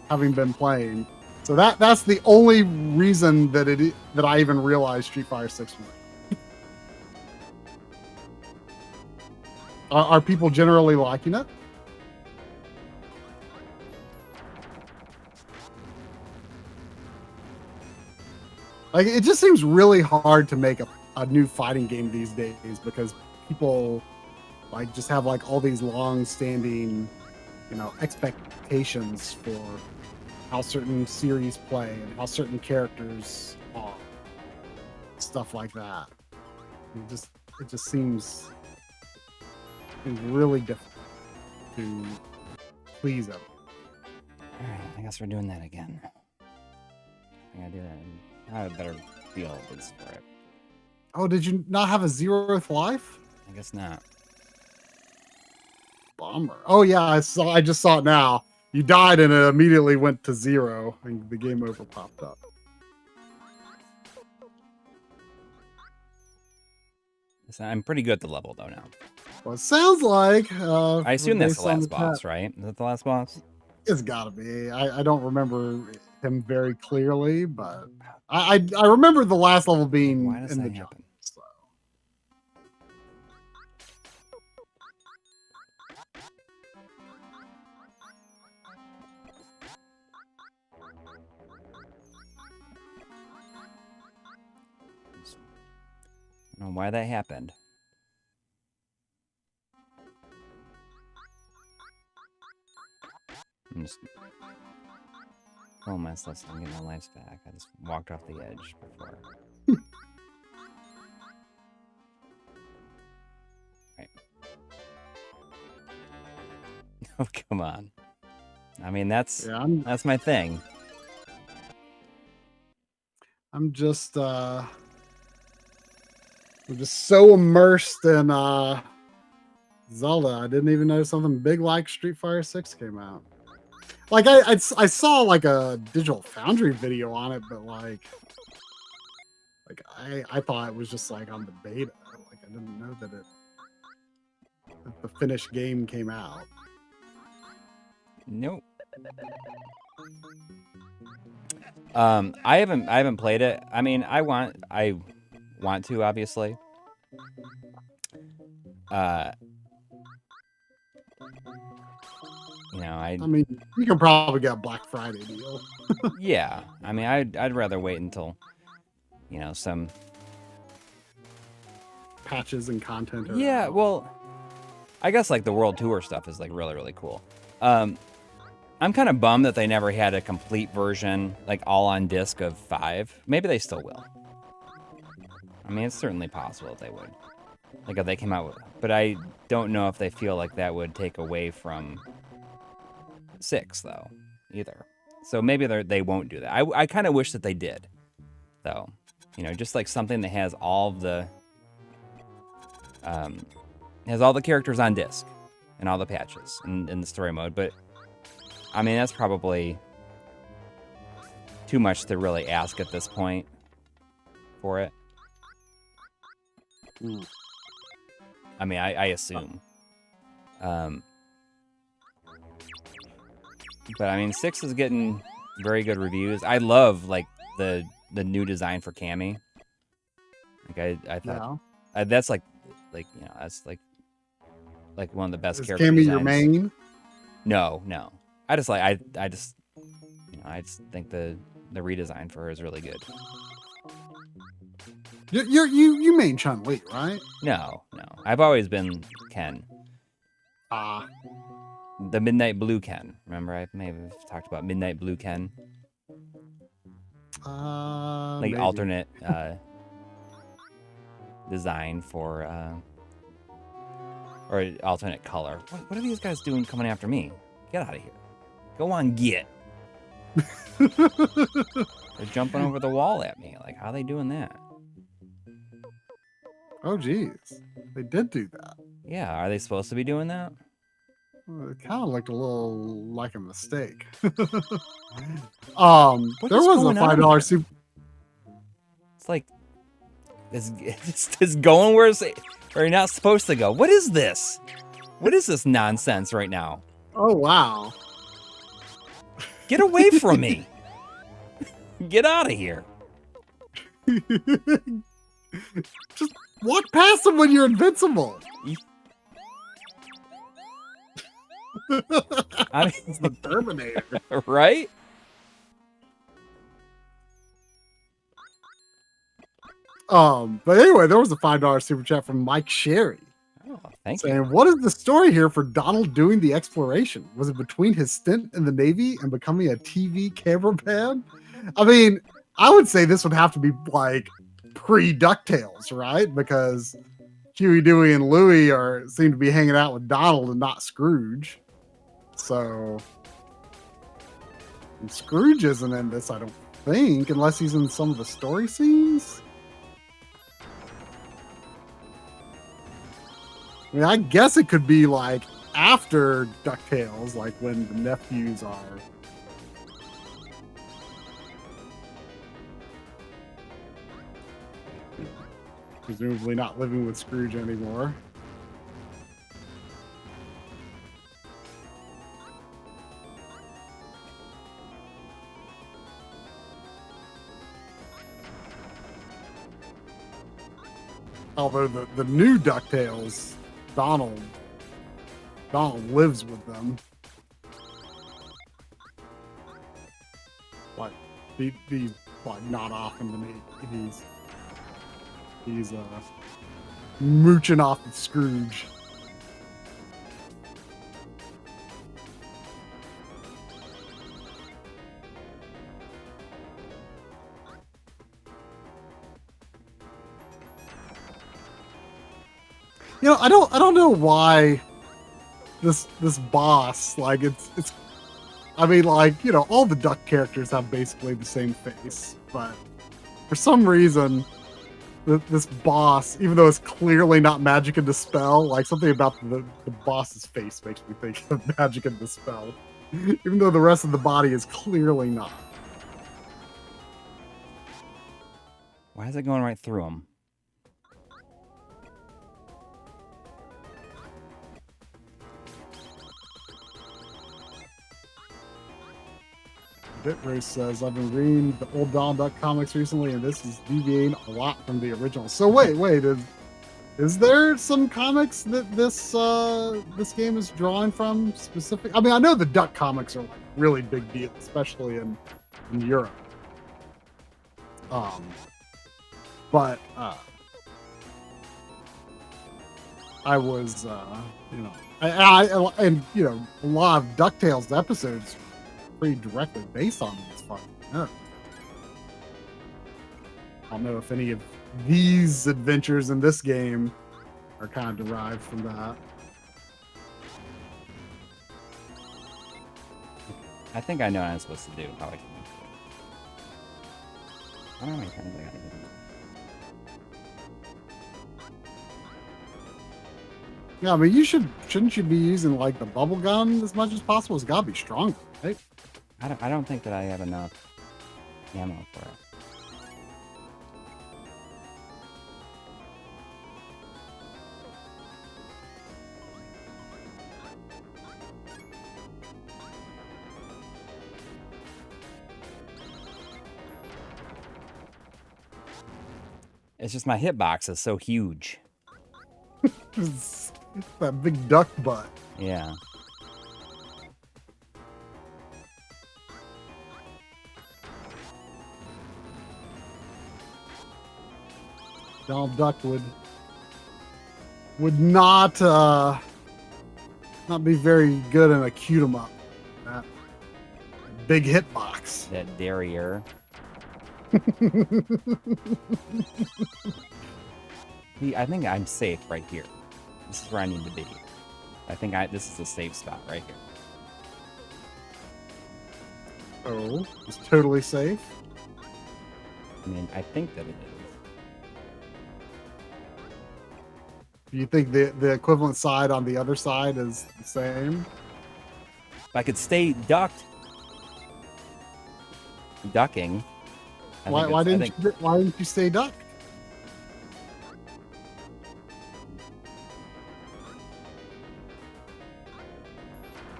A: having been playing. So that's the only reason that I even realized Street Fighter 6 was. Are people generally liking it? Like, it just seems really hard to make a new fighting game these days because people like just have like all these long-standing, expectations for how certain series play and how certain characters are, stuff like that. It just seems really difficult to please everyone.
B: All right, I guess we're doing that again. I gotta do that. I have a better feel for it.
A: Oh, did you not have a 0th life?
B: I guess not.
A: Bummer. Oh yeah, I just saw it now. You died and it immediately went to 0 and the game over popped up.
B: So I'm pretty good at the level though now.
A: Well, it sounds like
B: I assume that's the last boss, right? Is that the last boss?
A: It's gotta be. I don't remember him very clearly, but I remember the last level being
B: Why does
A: in
B: that
A: the
B: happen?
A: jump. So.
B: I don't know why that happened. I'm just killing myself so I can get my lives back. I just walked off the edge before. Right. Oh, come on. I mean, that's my thing.
A: I'm just so immersed in Zelda. I didn't even know something big like Street Fighter 6 came out. Like I saw like a Digital Foundry video on it, but like I thought it was just like on the beta. Like I didn't know that the finished game came out.
B: Nope. I haven't played it. I mean, I want to, obviously. I
A: mean, you can probably get a Black Friday deal.
B: Yeah, I mean, I'd rather wait until, some
A: patches and content.
B: Yeah, well, I guess like the World Tour stuff is like really, really cool. I'm kind of bummed that they never had a complete version, like all on disc of 5. Maybe they still will. I mean, it's certainly possible that they would. Like if they came out with, but I don't know if they feel like that would take away from 6 though, either. So maybe they won't do that. I kind of wish that they did, though. Just like something that has all of the characters on disc and all the patches in the story mode. But I mean, that's probably too much to really ask at this point for it. I mean, I assume. But I mean, 6 is getting very good reviews. I love like the new design for Cammy. Like I thought
A: Yeah.
B: that's like that's like one of the best
A: Is
B: character
A: Cammy
B: designs.
A: your main?
B: No. I just think the redesign for her is really good.
A: You main Chun-Li, right?
B: No. I've always been Ken.
A: Ah.
B: The Midnight Blue Ken. Remember, I may have talked about Midnight Blue Ken. Like
A: Maybe.
B: alternate design for or alternate color. What are these guys doing coming after me? Get out of here. Go on, get. They're jumping over the wall at me. Like, how are they doing that?
A: Oh, geez. They did do that.
B: Yeah, are they supposed to be doing that?
A: Well, it kind of looked a little like a mistake. There
B: What
A: was
B: is
A: a
B: going on
A: $5
B: here?
A: super.
B: It's like it's going where you're not supposed to go. What is this? What is this nonsense right now?
A: Oh, wow.
B: Get away from me. Get out of here.
A: Just walk past them when you're invincible.
B: I
A: It's the Terminator.
B: mean, right?
A: But anyway, there was a $5 super chat from Mike Sherry
B: Oh, thank you.
A: saying, "What is the story here for Donald doing the exploration? Was it between his stint in the Navy and becoming a TV cameraman?" I mean, I would say this would have to be like pre-DuckTales, right? Because Huey, Dewey, and Louie seem to be hanging out with Donald and not Scrooge. So and Scrooge isn't in this, I don't think, unless he's in some of the story scenes. I mean, I guess it could be like after DuckTales, like when the nephews are. Presumably not living with Scrooge anymore. Although the new DuckTales, Donald lives with them. Like he's like not off in the Navy. He's mooching off of Scrooge. You know, I don't know why this boss, like it's I mean, like, you know, all the Duck characters have basically the same face, but for some reason this boss, even though it's clearly not Magic and Dispel, like something about the boss's face makes me think of Magic and Dispel, even though the rest of the body is clearly not.
B: Why is it going right through him?
A: Bitrace says, I've been reading the old Donald Duck comics recently, and this is deviating a lot from the original. So wait, is there some comics that this game is drawing from specific? I mean, I know the Duck comics are like really big deal, especially in Europe. But I was, you know, and you know, a lot of DuckTales episodes pretty directly based on this far. I don't know if any of these adventures in this game are kind of derived from that.
B: I think I know what I'm supposed to do. How I can. I don't know how many times I gotta do that.
A: Yeah, I mean, shouldn't you be using like the bubble gun as much as possible? It's gotta be stronger, right?
B: I don't think that I have enough ammo for it. It's just my hitbox is so huge.
A: It's that big duck butt.
B: Yeah.
A: Donald Duck would not be very good in a cute 'em up. That big hitbox.
B: That derriere. See, I think I'm safe right here. This is where I need to be. I think this is a safe spot right here.
A: Oh, it's totally safe.
B: I mean, I think that it is.
A: Do you think the equivalent side on the other side is the same?
B: If I could stay ducked. Ducking.
A: Why didn't you stay ducked?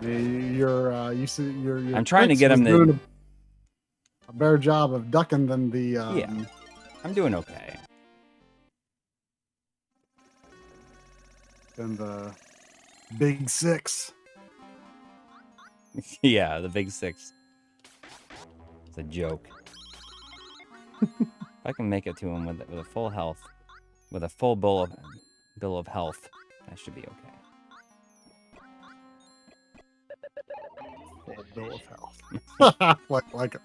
B: I'm trying to get him to
A: do a better job of ducking than the.
B: Yeah, I'm doing okay.
A: Than the big six.
B: Yeah, the big six. It's a joke. If I can make it to him with a full health, with a full bill of health, that should be okay.
A: Full bill of health.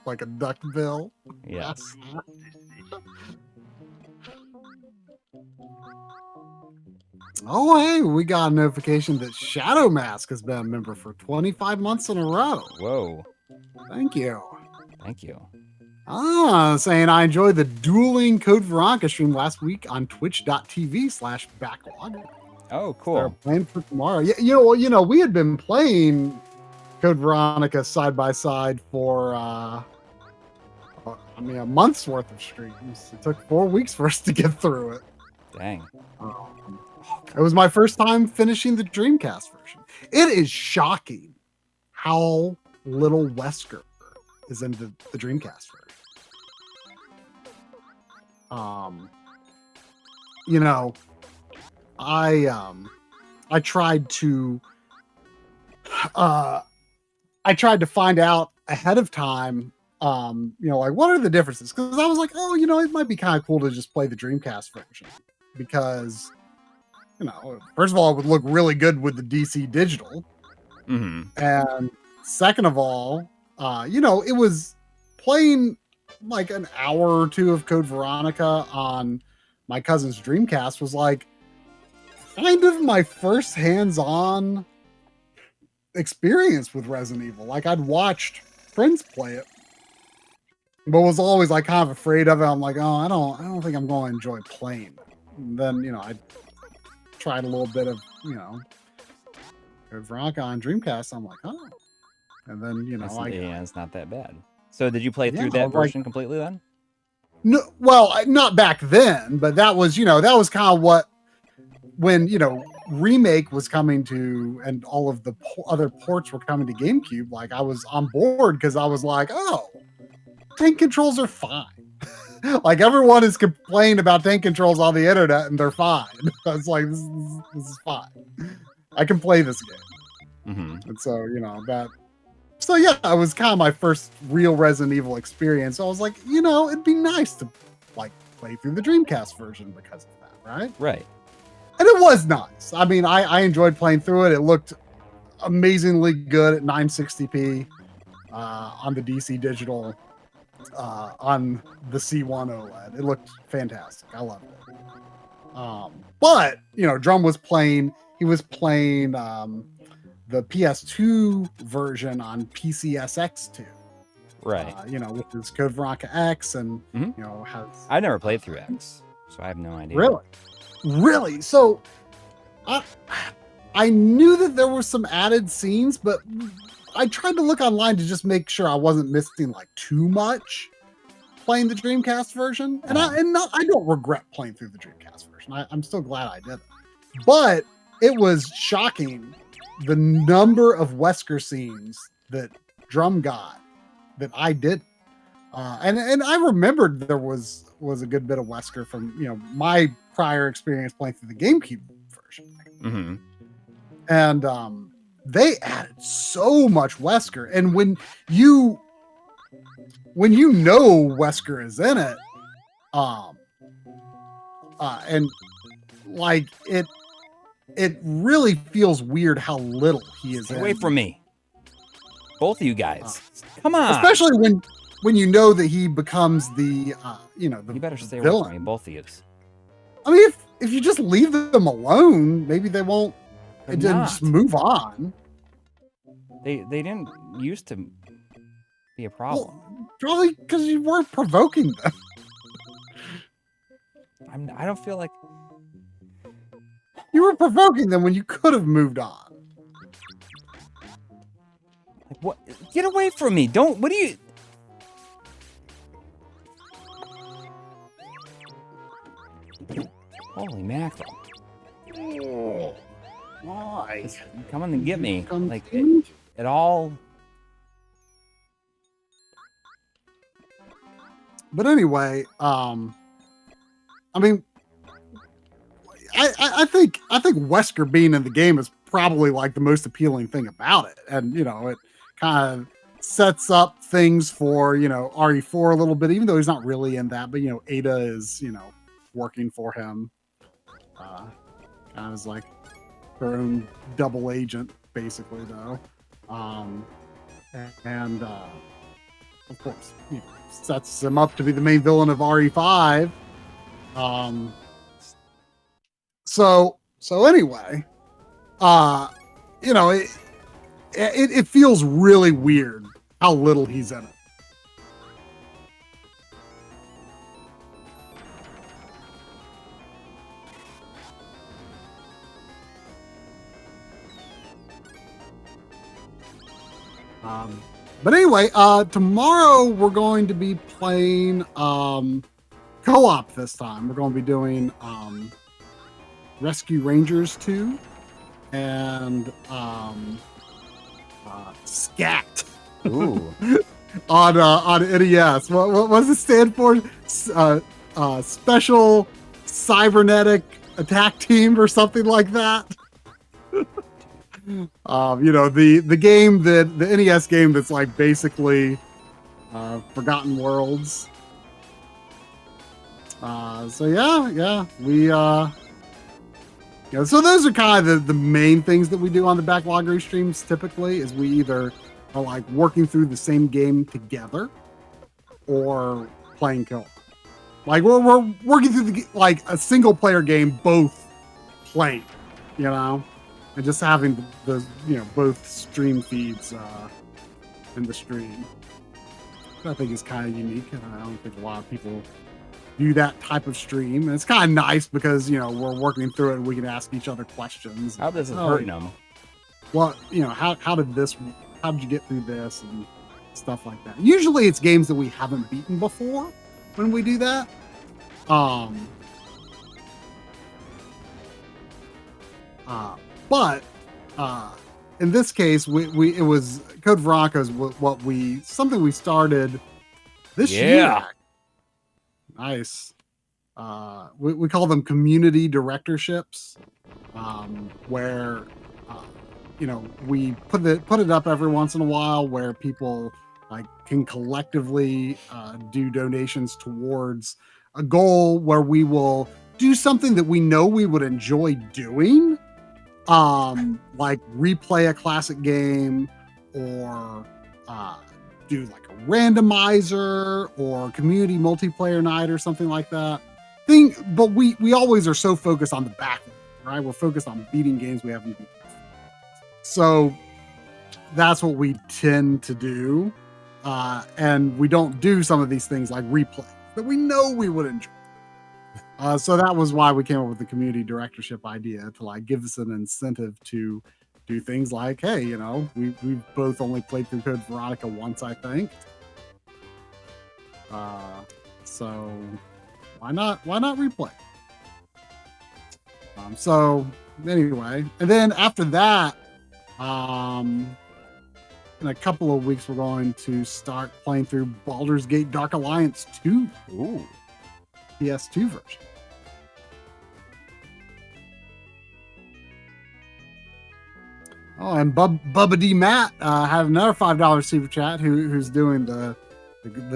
A: like a duck bill.
B: Yes.
A: Oh, hey, we got a notification that Shadow Mask has been a member for 25 months in a row.
B: Whoa.
A: Thank you.
B: Thank you.
A: Saying I enjoyed the dueling Code Veronica stream last week on twitch.tv/backlog.
B: Oh, cool.
A: Start playing for tomorrow. Yeah, you know, we had been playing Code Veronica side by side for a month's worth of streams. It took 4 weeks for us to get through it.
B: Dang.
A: It was my first time finishing the Dreamcast version. It is shocking how little Wesker is in the Dreamcast version. You know, I tried to find out ahead of time, you know, like what are the differences? Because I was like, oh, you know, it might be kind of cool to just play the Dreamcast version because, you know, first of all, it would look really good with the DC digital, and second of all, you know, it was playing like an hour or two of Code Veronica on my cousin's Dreamcast was like kind of my first hands-on experience with Resident Evil. Like I'd watched friends play it, but was always like kind of afraid of it. I'm like, oh, I don't think I'm going to enjoy playing it. And then, you know, I tried a little bit of, you know, Code Veronica on Dreamcast. I'm like, oh, and then, you know,
B: it's not that bad. So did you play through that version completely then?
A: No, well, not back then, but that was, you know, that was kind of what, when, you know, Remake was coming to, and all of the other ports were coming to GameCube, like I was on board because I was like, oh, tank controls are fine. Like everyone is complaining about tank controls on the internet and they're fine. I was like, this is fine. I can play this game. And so, you know, so yeah, it was kind of my first real Resident Evil experience. So I was like, you know, it'd be nice to like play through the Dreamcast version because of that, right?
B: Right.
A: And it was nice. I mean, I enjoyed playing through it. It looked amazingly good at 960p on the DC digital, on the C1 OLED. It looked fantastic. I loved it. But, you know, Drum was playing, he was playing the PS2 version on PCSX2.
B: Right.
A: You know, with his Code Veronica X and, you know, has...
B: I never played through X, so I have no idea.
A: Really? So I knew that there were some added scenes, but I tried to look online to just make sure I wasn't missing like too much playing the Dreamcast version. And I don't regret playing through the Dreamcast version. I'm still glad I did it. But it was shocking the number of Wesker scenes that Drum got that I did. And I remembered there was a good bit of Wesker from my prior experience playing through the GameCube version,
B: Mm-hmm.
A: and they added so much Wesker, and when you know Wesker is in it, and like it really feels weird how little he is.
B: Stay away from me, both of you guys. Come on.
A: Especially when you know that he becomes the
B: You better stay
A: villain.
B: away from me, both of you.
A: I mean, if you just leave them alone, maybe they won't.
B: They're
A: Just
B: not.
A: move on.
B: They didn't used to be a problem.
A: Well, probably because you weren't provoking them.
B: I don't feel like
A: You were provoking them when you could have moved on.
B: what. Get away from me! Don't. What do you? Holy mackerel!
A: Why?
B: Just come on and get me.
A: Come
B: Like
A: in.
B: it all.
A: But anyway, I mean, I think Wesker being in the game is probably like the most appealing thing about it, and it kind of sets up things for RE4 a little bit, even though he's not really in that. But Ada is working for him, kind of as like her own double agent, basically, though, and of course, sets him up to be the main villain of RE5. So anyway, it feels really weird how little he's in it. But anyway, tomorrow we're going to be playing co-op this time. We're going to be doing Rescue Rangers 2 and SCAT.
B: Ooh.
A: on NES. What does it stand for? Special Cybernetic Attack Team or something like that. The game the NES game that's like basically Forgotten Worlds. So yeah, we so those are kind of the main things that we do on the Backloggery streams. Typically, is we either are like working through the same game together, or playing co-op. Like we're working through like a single player game, both playing, and just having the both stream feeds in the stream. I think is kind of unique, and I don't think a lot of people do that type of stream. And it's kind of nice because we're working through it and we can ask each other questions.
B: How this is hurting them?
A: Well, how did you get through this and stuff like that. Usually it's games that we haven't beaten before when we do that. But in this case, it was Code Veronica's something we started this year. Nice. We call them community directorships, where we put it up every once in a while where people like can collectively do donations towards a goal where we will do something that we know we would enjoy doing, like replay a classic game, or do like a randomizer or community multiplayer night or something like that. But we always are so focused on the back, right? We're focused on beating games we haven't beaten. So that's what we tend to do. And we don't do some of these things like replay that we know we would enjoy. So that was why we came up with the community directorship idea, to like give us an incentive to do things like, hey, we've both only played through Code Veronica once, I think. So why not replay? So anyway, and then after that, in a couple of weeks, we're going to start playing through Baldur's Gate Dark Alliance 2.
B: Ooh.
A: PS2 version. Oh, and Bubba D Matt had another $5 super chat who's doing the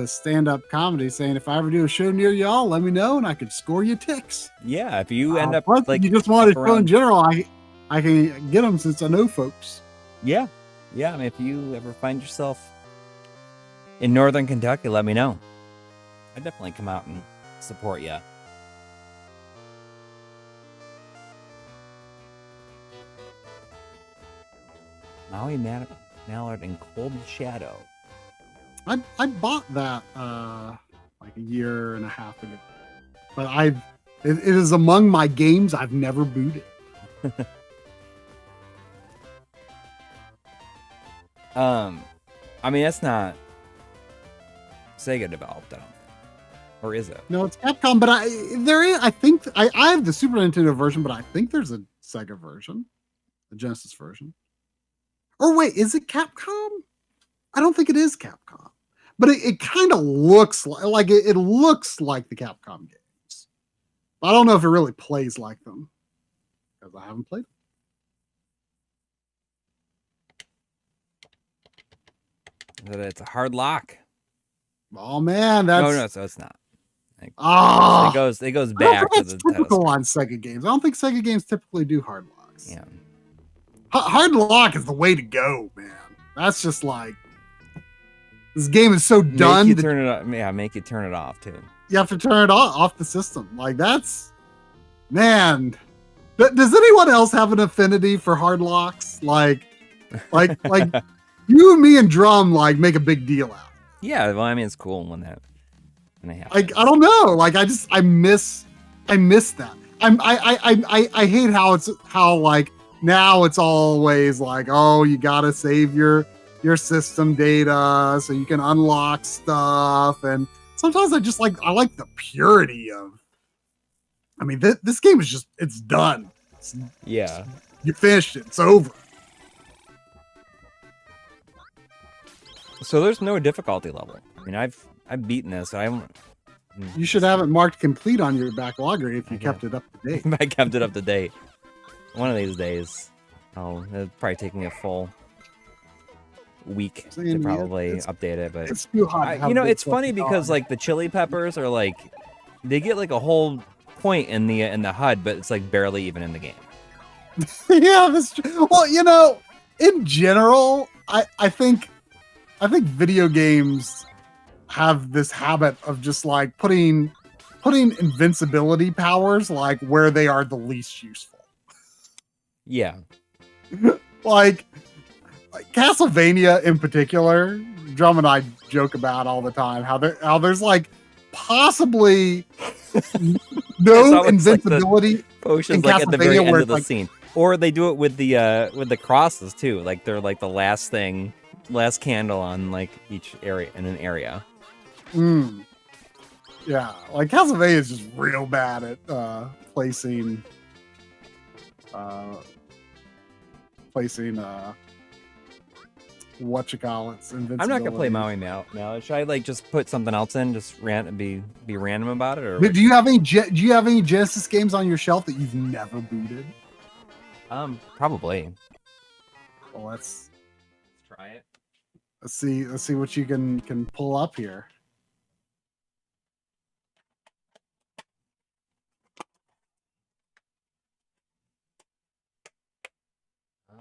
A: stand-up comedy, saying, if I ever do a show near y'all, let me know and I could score you ticks.
B: Yeah, if you end up
A: plus,
B: like
A: you just want a show in
B: around...
A: general, I can get them since I know folks.
B: Yeah. I mean, if you ever find yourself in Northern Kentucky, let me know. I'd definitely come out and support you. Maui Mallard in Cold Shadow.
A: I bought that like a year and a half ago, but it is among my games I've never booted.
B: I mean, that's not Sega developed, I don't think. Or is it?
A: No, it's Capcom, but I think I have the Super Nintendo version, but I think there's a Sega version, the Genesis version. Or wait, is it Capcom? I don't think it is Capcom, but it kind of looks like it looks like the Capcom games. I don't know if it really plays like them because I haven't played them.
B: It's a hard lock.
A: Oh man, that's
B: no, so it's not. Like, it goes back to the
A: typical on Sega games. I don't think Sega games typically do hard locks.
B: Yeah,
A: hard lock is the way to go, man. That's just like this game is so done.
B: Make you turn it off. Yeah, make you turn it off too.
A: You have to turn it off the system. Like that's man. Does anyone else have an affinity for hard locks? Like you and me and Drum like make a big deal out.
B: Yeah, well, I mean it's cool when they happen.
A: Like I don't know. Like I miss that. I hate how like now it's always like, oh, you gotta save your system data so you can unlock stuff, and sometimes I like the purity of. I mean, this game is just it's done.
B: Yeah,
A: you finished it. It's over.
B: So there's no difficulty level. I mean, I've beaten this.
A: You should have it marked complete on your backlogger if you kept it up to date.
B: I kept it up to date. One of these days, it'll probably take me a full week to probably update it. But
A: it's too hot.
B: It's funny because like the chili peppers are like they get like a whole point in the HUD, but it's like barely even in the game.
A: Yeah, that's true. Well, in general, I think video games have this habit of just like putting invincibility powers like where they are the least useful.
B: Yeah.
A: like Castlevania in particular, Drum and I joke about all the time how there's like possibly no invincibility
B: like potions like at the very end of the scene. Or they do it with the crosses too. Like they're like the last candle on like each area in an area.
A: Yeah, like Castlevania is just real bad at placing whatchamacallits.
B: I'm not gonna play Maui now. Should I like just put something else in, just be random about it, or
A: do you have any Genesis games on your shelf that you've never booted?
B: Probably.
A: Well, let's
B: try it.
A: Let's see what you can pull up here.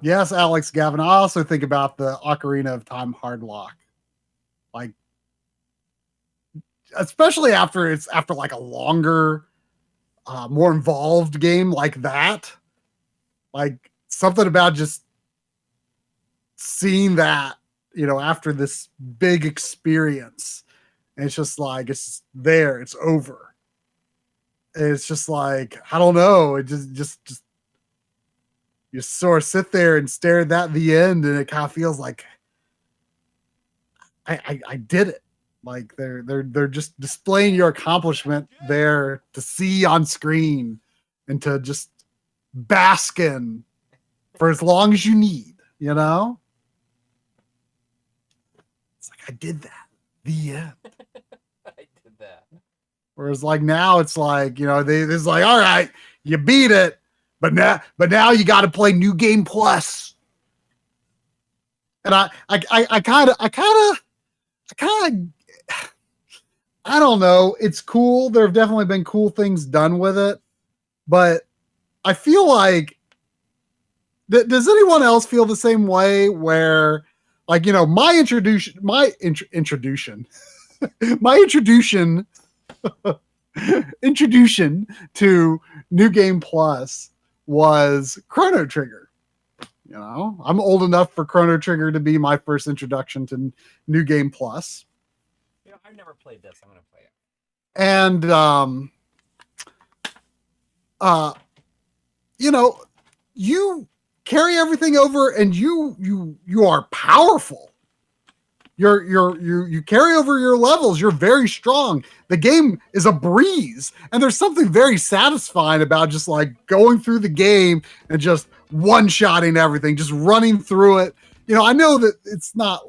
A: Yes, Alex Gavin. I also think about the Ocarina of Time hard lock. Like especially after like a longer more involved game like that. Like something about just seeing that, after this big experience, and it's just like it's there, it's over. And it's just like I don't know, it just you sort of sit there and stare at that at the end, and it kind of feels like I did it. Like they're just displaying your accomplishment there to see on screen and to just bask in for as long as you need, like, I did that. The end.
B: I did that.
A: Whereas like now it's like, it's like, all right, you beat it, but now you got to play New Game Plus. And I kind of, I don't know. It's cool. There have definitely been cool things done with it, but I feel like, does anyone else feel the same way? Where, like, my introduction to New Game Plus was Chrono Trigger. I'm old enough for Chrono Trigger to be my first introduction to New Game Plus.
B: I've never played this. I'm gonna play it.
A: And you carry everything over, and you are powerful. You carry over your levels. You're very strong. The game is a breeze, and there's something very satisfying about just like going through the game and just one-shotting everything, just running through it. I know that it's not,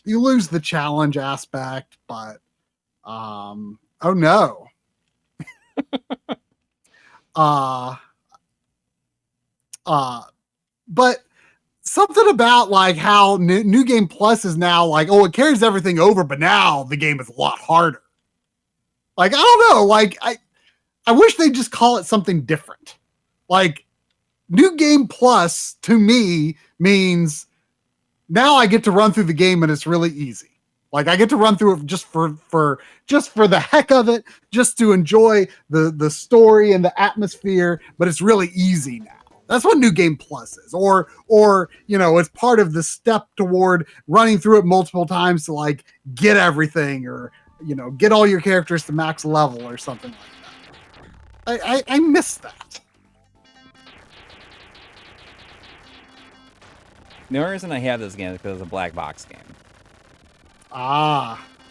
A: you lose the challenge aspect, but oh no. But something about like how New Game Plus is now like, oh, it carries everything over, but now the game is a lot harder. Like, I don't know. Like, I wish they'd just call it something different. Like, New Game Plus to me means now I get to run through the game and it's really easy. Like, I get to run through it just for the heck of it, just to enjoy the story and the atmosphere, but it's really easy now. That's what New Game Plus is. Or it's part of the step toward running through it multiple times to like get everything, or get all your characters to max level or something like that. I miss that.
B: The only reason I have this game is because it's a black box game.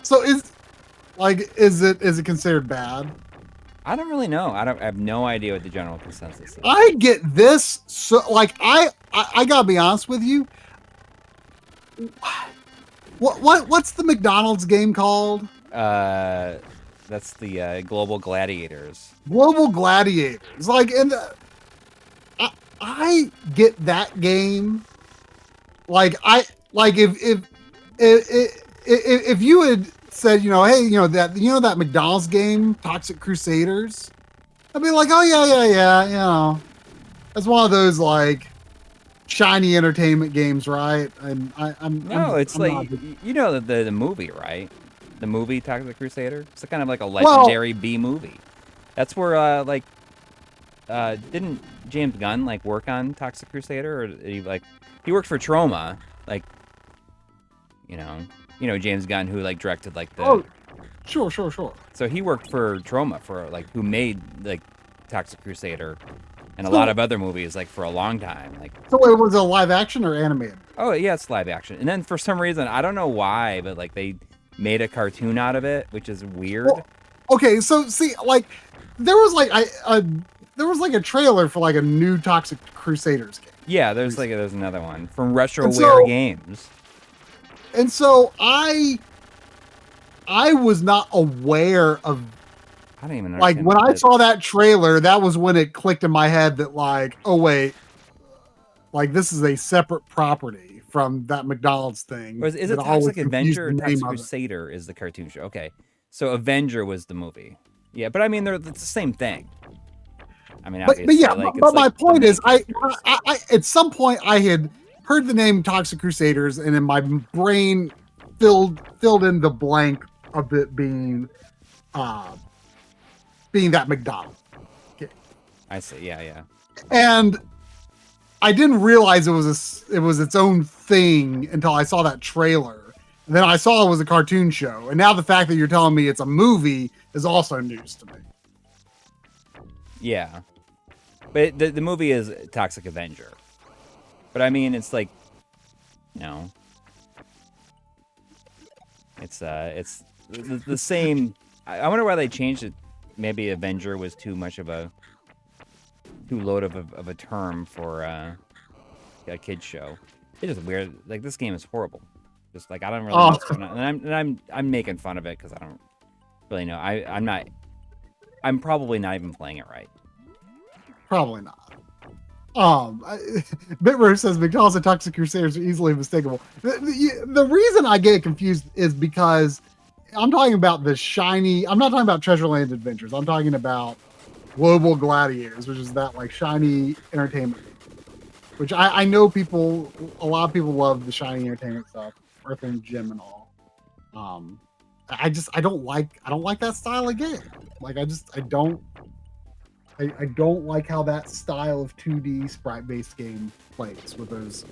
A: So is it considered bad?
B: I don't really know. I have no idea what the general consensus is.
A: I get this, so like I gotta be honest with you. What's the McDonald's game called?
B: That's the Global Gladiators.
A: Global Gladiators. Like, and I get that game. Like, if you had said, hey, that McDonald's game, Toxic Crusaders, I'd be like, oh yeah, that's one of those like shiny entertainment games, right? And
B: it's the movie, right? The movie Toxic Crusader. It's kind of like a legendary B movie. That's where didn't James Gunn like work on Toxic Crusader, or he worked for Troma, like James Gunn, who like directed like the.
A: Oh, sure.
B: So he worked for Troma, for like who made like Toxic Crusader and a lot of other movies like for a long time. Like,
A: so it was a live action or animated?
B: Oh yeah, it's live action. And then for some reason, I don't know why, but like they made a cartoon out of it, which is weird.
A: Well, okay, so see, like there was like a trailer for like a new Toxic Crusaders game.
B: Yeah, there's another one from Retrode Games.
A: And so I was not aware of.
B: I don't even know.
A: Like when I saw that trailer, that was when it clicked in my head that like, oh wait, like this is a separate property from that McDonald's thing.
B: Is it Toxic Avenger or Toxic Crusader is the cartoon show? Okay, so Avenger was the movie. Yeah, but I mean, it's the same thing. I mean, obviously,
A: but my point is, I at some point I had heard the name Toxic Crusaders, and in my brain filled in the blank of it being that McDonald's game.
B: I see. Yeah.
A: And I didn't realize it was its own thing until I saw that trailer. And then I saw it was a cartoon show, and now the fact that you're telling me it's a movie is also news to me.
B: Yeah, but the movie is Toxic Avenger. But I mean, it's like, it's the same. I wonder why they changed it. Maybe Avenger was too load of a term for a kid's show. It's just weird. Like, this game is horrible. Just like I don't really know what's going on, and I'm making fun of it because I don't really know. I'm probably not even playing it right.
A: Probably not. Bitrose says McDonald's and Toxic Crusaders are easily mistakable. The reason I get confused is because I'm talking about the shiny. I'm not talking about Treasureland Adventures. I'm talking about Global Gladiators, which is that like shiny entertainment. Which I know a lot of people love the shiny entertainment stuff, Earthworm Jim and all. I don't like that style of game. Like I don't like how that style of 2D sprite-based game plays with those,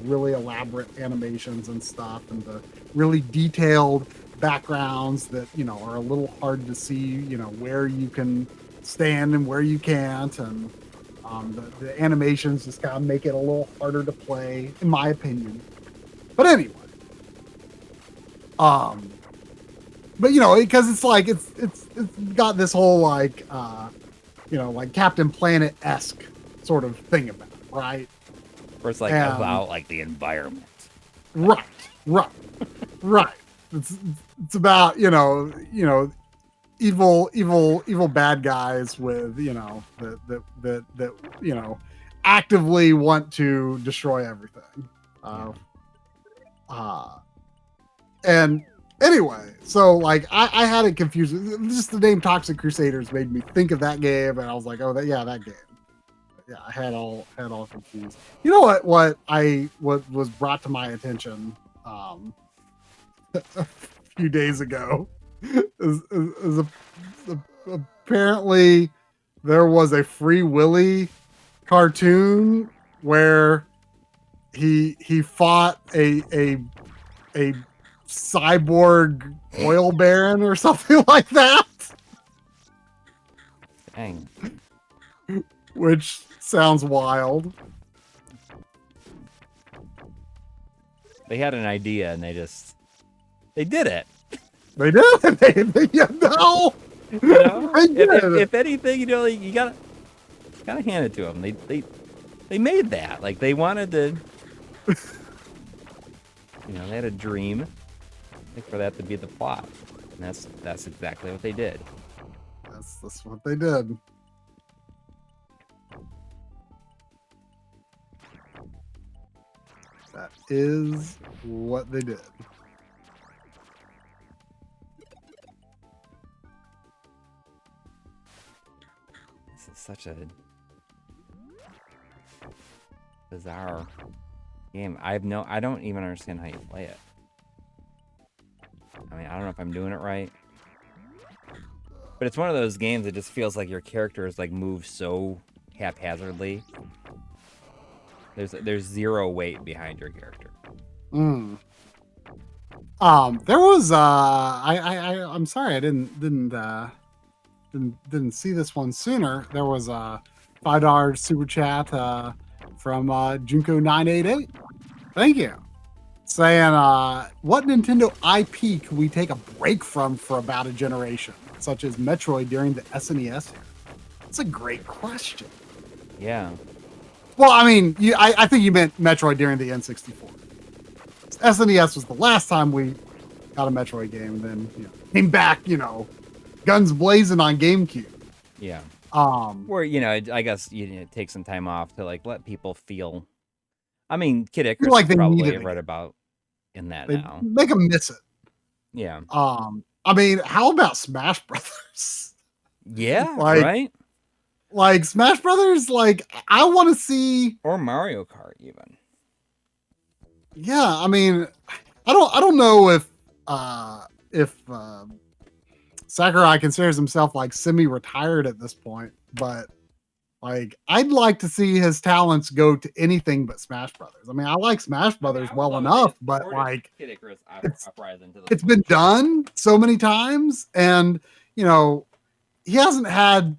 A: really elaborate animations and stuff, and the really detailed backgrounds that, are a little hard to see, where you can stand and where you can't, and the animations just kind of make it a little harder to play, in my opinion. But anyway, but because it's like it's got this whole like like Captain Planet-esque sort of thing about it, right?
B: Where it's like about like the environment.
A: Right. It's about evil bad guys with that actively want to destroy everything. And anyway, so like I had it confused. Just the name Toxic Crusaders made me think of that game, and I was like, oh, that game. Yeah, I had all confused. You know what was brought to my attention a few days ago is apparently there was a Free Willy cartoon where he fought a cyborg oil baron or something like that.
B: Dang.
A: Which sounds wild.
B: They had an idea and they did it.
A: They did.
B: If anything, you gotta hand it to them. They made that. Like they wanted to. They had a dream for that to be the plot, and that's exactly what they did.
A: That's what they did. That is what they did.
B: This is such a bizarre game. I don't even understand how you play it. I mean, I don't know if I'm doing it right. But it's one of those games that just feels like your characters like move so haphazardly. There's zero weight behind your character.
A: There was I'm sorry I didn't see this one sooner. There was a $5 super chat from Junko988. Thank you. Saying what Nintendo IP could we take a break from for about a generation, such as Metroid during the SNES era? That's a great question.
B: Yeah.
A: Well, I mean, I think you meant Metroid during the N64. SNES was the last time we got a Metroid game, and then came back, guns blazing on GameCube.
B: Yeah. Where I guess take some time off to like let people feel. I mean, Kid Icarus
A: like they
B: probably right about in that
A: they
B: now.
A: Make them miss it.
B: Yeah.
A: I mean, how about Smash Brothers?
B: Yeah. Right.
A: Like Smash Brothers, like I want to see,
B: or Mario Kart even.
A: Yeah, I mean, I don't know if Sakurai considers himself like semi-retired at this point, but like I'd like to see his talents go to anything but Smash Brothers. I mean, I like Smash Brothers well enough, but like it's been done so many times, and he hasn't had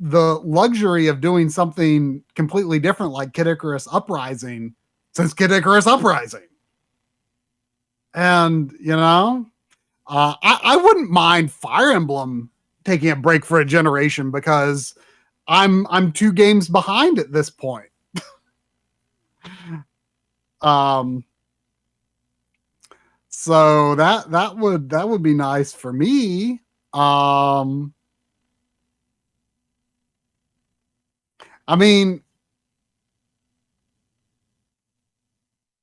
A: the luxury of doing something completely different like Kid Icarus Uprising since Kid Icarus Uprising. And I wouldn't mind Fire Emblem taking a break for a generation, because I'm 2 games behind at this point. So that would be nice for me. I mean,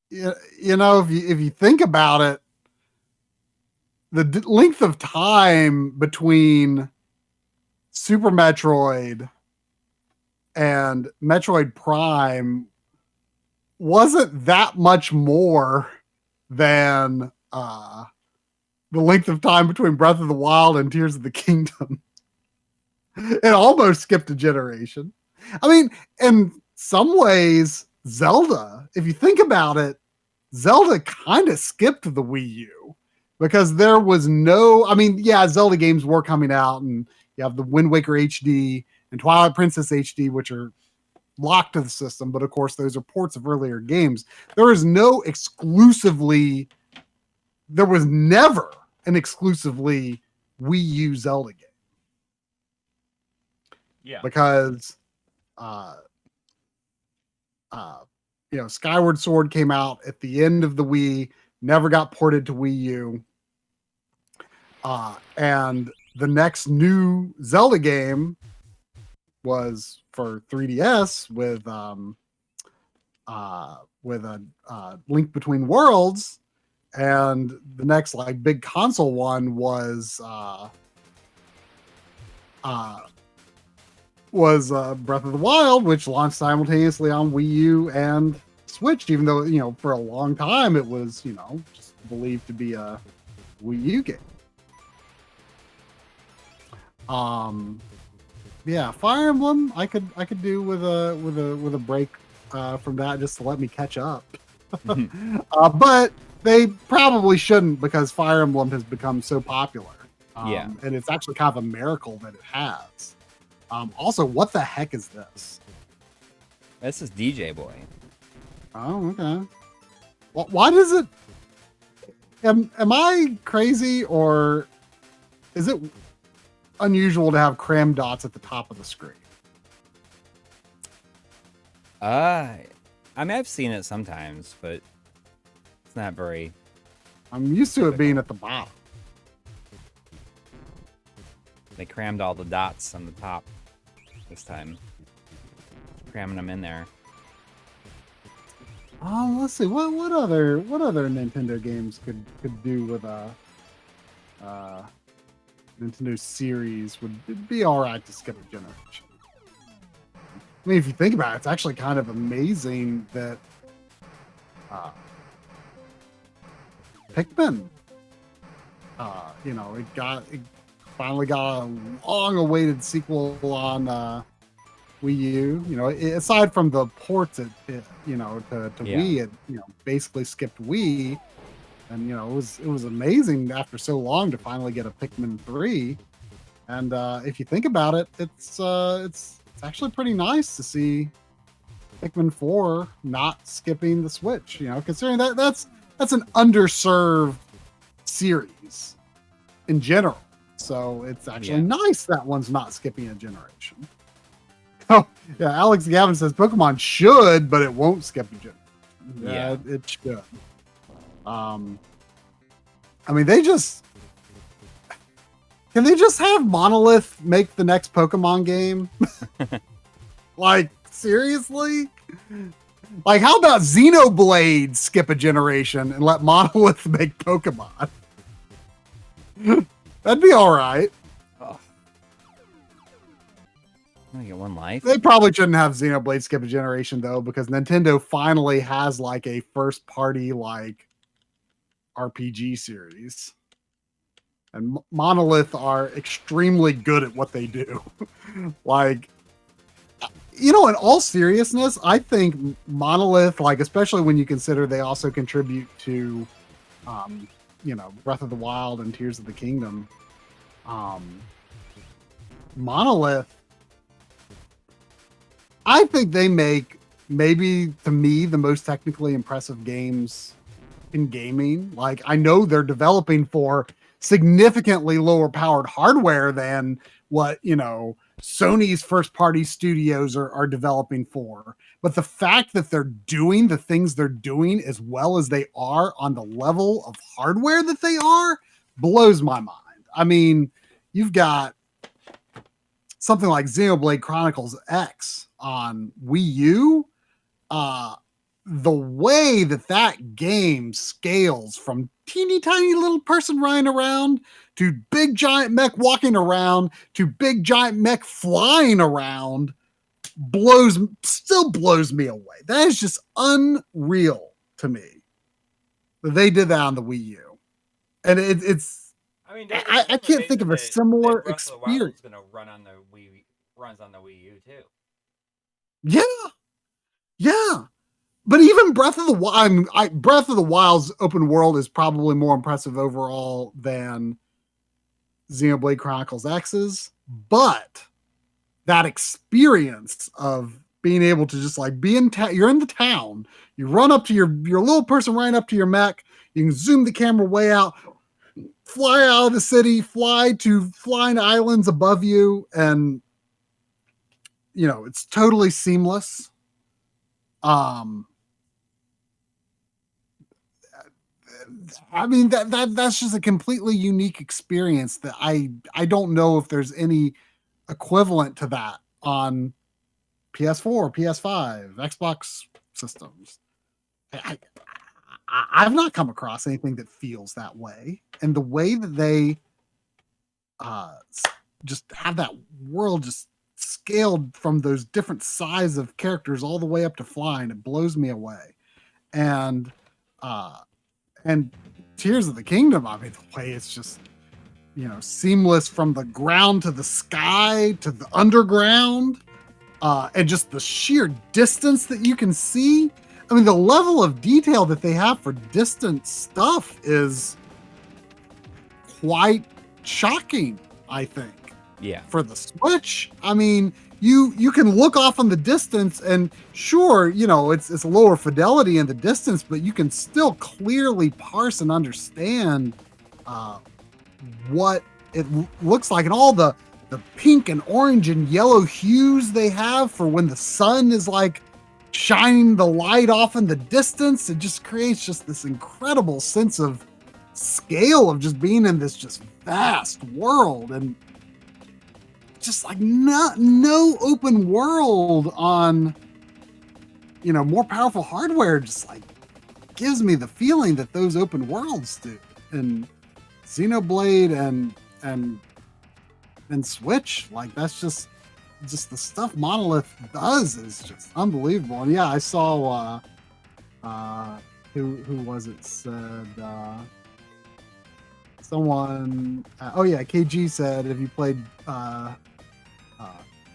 A: you know, if you think about it, the length of time between Super Metroid and Metroid Prime wasn't that much more than the length of time between Breath of the Wild and Tears of the Kingdom. It almost skipped a generation. I mean, in some ways, Zelda, if you think about it, Zelda kind of skipped the Wii U because there was no, I mean, yeah, Zelda games were coming out, and you have the Wind Waker HD and Twilight Princess HD, which are locked to the system, but of course, those are ports of earlier games. There is no exclusively, there was never an exclusively Wii U Zelda game.
B: Yeah.
A: Because you know, Skyward Sword came out at the end of the Wii, never got ported to Wii U. And the next new Zelda game was for 3DS with a Link Between Worlds, and the next like big console one was Breath of the Wild, which launched simultaneously on Wii U and Switch, even though, you know, for a long time it was, you know, just believed to be a Wii U game. Yeah, Fire Emblem I could do with a break from that just to let me catch up. But they probably shouldn't, because Fire Emblem has become so popular. And it's actually kind of a miracle that it has. Also, what the heck is this?
B: This is DJ Boy.
A: Oh, okay. Well, why does it? Am I crazy, or is it unusual to have cram dots at the top of the screen?
B: I mean, I've seen it sometimes, but it's not very.
A: I'm used to it being at the bottom.
B: They crammed all the dots on the top this time. Cramming them in there.
A: Let's see. What other Nintendo games could do with a Nintendo series would be all right to skip a generation. I mean, if you think about it, it's actually kind of amazing that Pikmin, you know, it finally got a long-awaited sequel on Wii U. You know, aside from the ports, you know, to Wii, it, you know, basically skipped Wii, and you know, it was amazing after so long to finally get a Pikmin 3. And if you think about it, it's actually pretty nice to see Pikmin 4 not skipping the Switch. You know, considering that's an underserved series in general. So it's actually nice that one's not skipping a generation. Oh, yeah, Alex Gavin says Pokemon should, but it won't skip a generation. Yeah, it should. I mean, can they just have Monolith make the next Pokemon game? Like, seriously? Like, how about Xenoblade skip a generation and let Monolith make Pokemon? That'd be all right.
B: Oh. I get one life.
A: They probably shouldn't have Xenoblade skip a generation, though, because Nintendo finally has like a first party like RPG series. And Monolith are extremely good at what they do. Like, you know, in all seriousness, I think Monolith, like, especially when you consider they also contribute to, you know, Breath of the Wild and Tears of the Kingdom. Monolith, I think they make, maybe to me, the most technically impressive games in gaming. Like, I know they're developing for significantly lower powered hardware than what, Sony's first party studios are developing for. But the fact that they're doing the things they're doing as well as they are on the level of hardware that they are blows my mind. I mean, you've got something like Xenoblade Chronicles X on Wii U. The way that game scales from teeny tiny little person running around to big giant mech walking around to big giant mech flying around still blows me away. That is just unreal to me. They did that on the Wii U, and it's.
B: I mean,
A: I can't think of a similar experience.
B: Going to runs on the Wii U too.
A: Yeah. But even Breath of the Wild, Breath of the Wild's open world is probably more impressive overall than Xenoblade Chronicles X's. But that experience of being able to just like be in town, you're in the town, you run up to your little person right up to your mech, you can zoom the camera way out, fly out of the city, fly to flying islands above you, and it's totally seamless. I mean that's just a completely unique experience that I don't know if there's any equivalent to that on PS4, PS5, Xbox systems. I've not come across anything that feels that way, and the way that they just have that world just scaled from those different sizes of characters all the way up to flying, it blows me away. And Tears of the Kingdom, I mean, the way it's just, seamless from the ground to the sky to the underground, and just the sheer distance that you can see. I mean, the level of detail that they have for distant stuff is quite shocking, I think.
B: Yeah.
A: For the Switch, I mean, you can look off on the distance, and sure, it's a lower fidelity in the distance, but you can still clearly parse and understand what it looks like, and all the pink and orange and yellow hues they have for when the sun is like shining the light off in the distance. It just creates just this incredible sense of scale of just being in this just vast world, and just like no open world on more powerful hardware just like gives me the feeling that those open worlds do. And Xenoblade and Switch, like that's just the stuff Monolith does is just unbelievable. And yeah, I saw who was it said someone KG said, if you played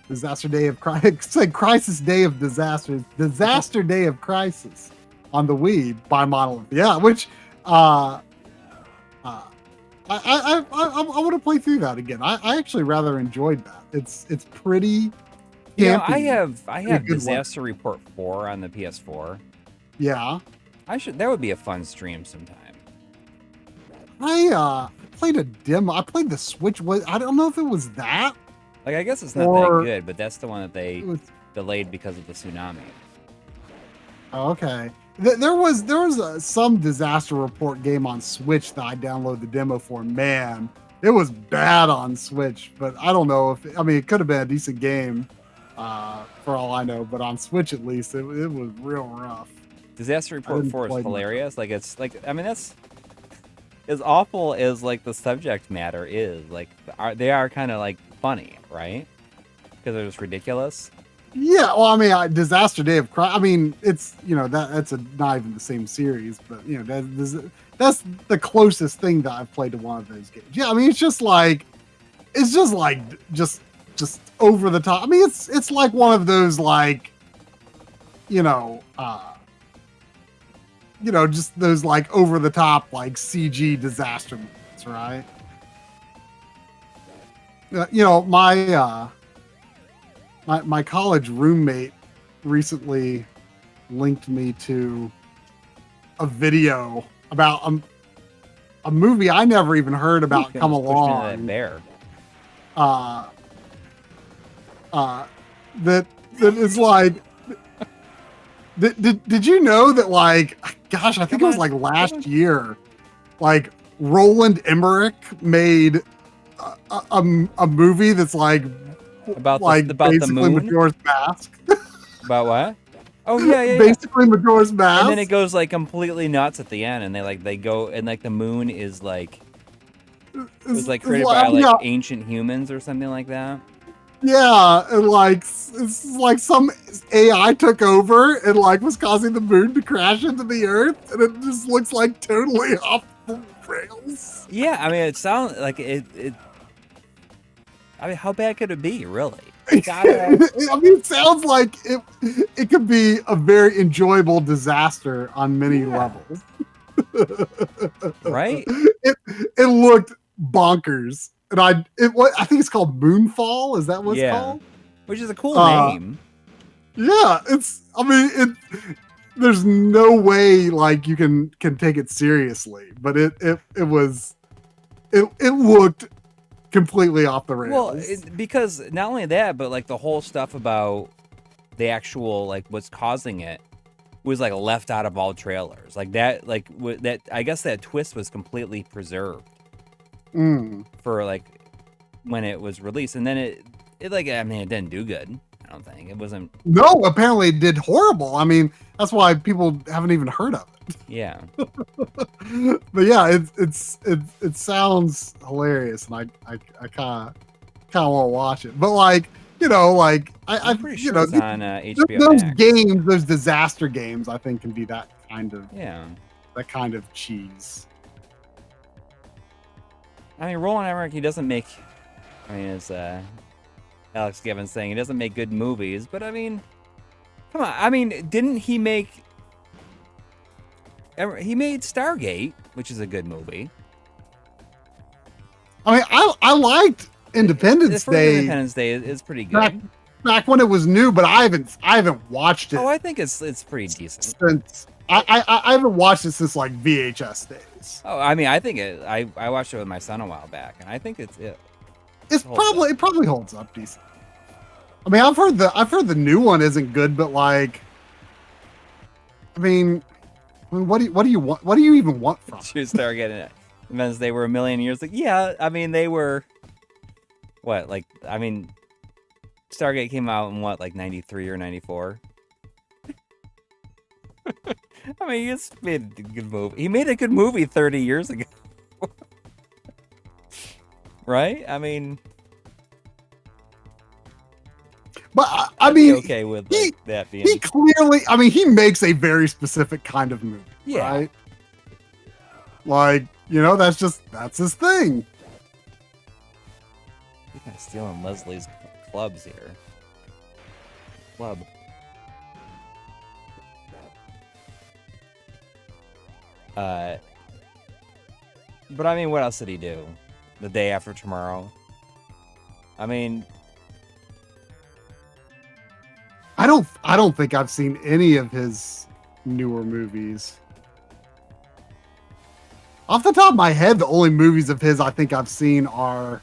A: Disaster Day of Crisis, said Crisis Day of Disaster Day of Crisis on the Wii by Monolith. Yeah, which I want to play through that again. I actually rather enjoyed that. It's pretty campy.
B: I have Disaster Report 4 on the PS4.
A: Yeah.
B: That would be a fun stream sometime.
A: I played a demo. I played the Switch. I don't know if it was that.
B: Like, I guess it's not that good, but that's the one that they delayed because of the tsunami.
A: Oh, okay. There was some Disaster Report game on Switch that I downloaded the demo for. Man, it was bad on Switch, but I don't know if it could have been a decent game for all I know, but on Switch at least it was real rough.
B: Disaster Report 4 is hilarious. Like, it's like, I mean, that's as awful as like the subject matter is. Like, they are kind of like funny, right? Because they're just ridiculous.
A: Yeah, well, I mean, Disaster Day of Crisis. I mean, it's that's not even the same series, but that's the closest thing that I've played to one of those games. Yeah, I mean, it's just over the top. I mean, it's like one of those like, just those like over the top like CG disaster movies, right? My college roommate recently linked me to a video about a movie I never even heard about come along.
B: That bear.
A: that is like. Did you know that, like, gosh, I think it was like last year, like Roland Emmerich made a movie that's like
B: about the
A: basically
B: moon.
A: Majora's Mask.
B: About what? Oh yeah.
A: Basically Majora's Mask.
B: And then it goes like completely nuts at the end, and they go and like the moon is like it was like created by like ancient humans or something like that.
A: Yeah, and like it's like some AI took over and like was causing the moon to crash into the earth, and it just looks like totally off the rails.
B: Yeah, I mean it sounds like it. I mean, how bad could it be, really?
A: I mean, it sounds like it could be a very enjoyable disaster on many levels.
B: Right?
A: It looked bonkers. And I think it's called Moonfall. Is that what it's called?
B: Which is a cool name.
A: Yeah, there's no way like you can take it seriously, but it looked completely off the rails.
B: Well, because not only that, but like the whole stuff about the actual like what's causing it was like left out of all trailers. Like that, I guess that twist was completely preserved. For like when it was released, and then it like, I mean, it didn't do good. I don't think it wasn't.
A: No, apparently it did horrible. I mean, that's why people haven't even heard of it.
B: Yeah.
A: But yeah, it sounds hilarious, and I kind of want to watch it. But like, you know, like I'm
B: pretty
A: sure
B: it's on HBO
A: those
B: Max.
A: games, those disaster games, I think can be that kind of cheese.
B: I mean, Roland Emmerich, he doesn't make. I mean, as Alex Gibbons saying, he doesn't make good movies, but I mean, come on. I mean, didn't he make? He made Stargate, which is a good movie.
A: I mean, I liked Independence Day.
B: Independence Day is pretty good.
A: Back when it was new, but I haven't watched it.
B: Oh, I think it's pretty decent.
A: Since I haven't watched it since like VHS days.
B: Oh, I mean, I think I watched it with my son a while back, and I think it
A: probably holds up decent. I mean, I've heard the new one isn't good, but like, I mean, what do you want? What do you even want from it?
B: You start getting it. Because they were a million years ago. Yeah, I mean, they were what? Like, I mean, Stargate came out in what, like 93 or 94? I mean, he's made a good movie. He made a good movie 30 years ago. Right? I mean,
A: but I mean,
B: okay with like, that being.
A: He clearly, I mean, he makes a very specific kind of movie.
B: Yeah.
A: Right? Like, you know, that's his thing.
B: You're kind of stealing Leslie's clubs here. Club. But I mean, what else did he do? The Day After Tomorrow. I mean,
A: I don't think I've seen any of his newer movies. Off the top of my head, the only movies of his I think I've seen are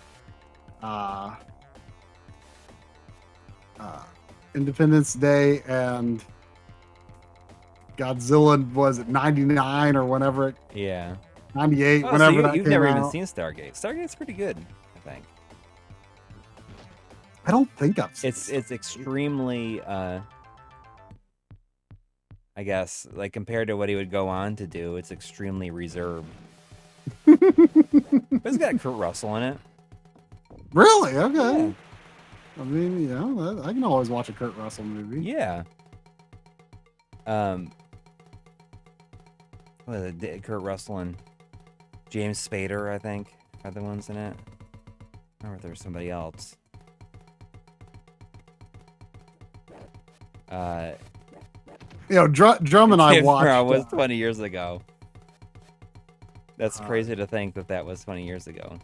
A: Independence Day and Godzilla. Was it 99 or whenever?
B: Yeah.
A: 98,
B: oh,
A: whenever
B: so you've never
A: out.
B: even seen Stargate. Stargate's pretty good, I think.
A: I don't think I've seen
B: it. It's extremely, I guess, like compared to what he would go on to do, it's extremely reserved. But it's got Kurt Russell in it.
A: Really? Okay.
B: Yeah.
A: I mean, you know, I can always watch a Kurt Russell movie.
B: Yeah. Kurt Russell and James Spader, I think, are the ones in it. Or if there's somebody else.
A: You know, Drum and I watched.
B: It was 20 years ago. That's crazy to think that was 20 years ago.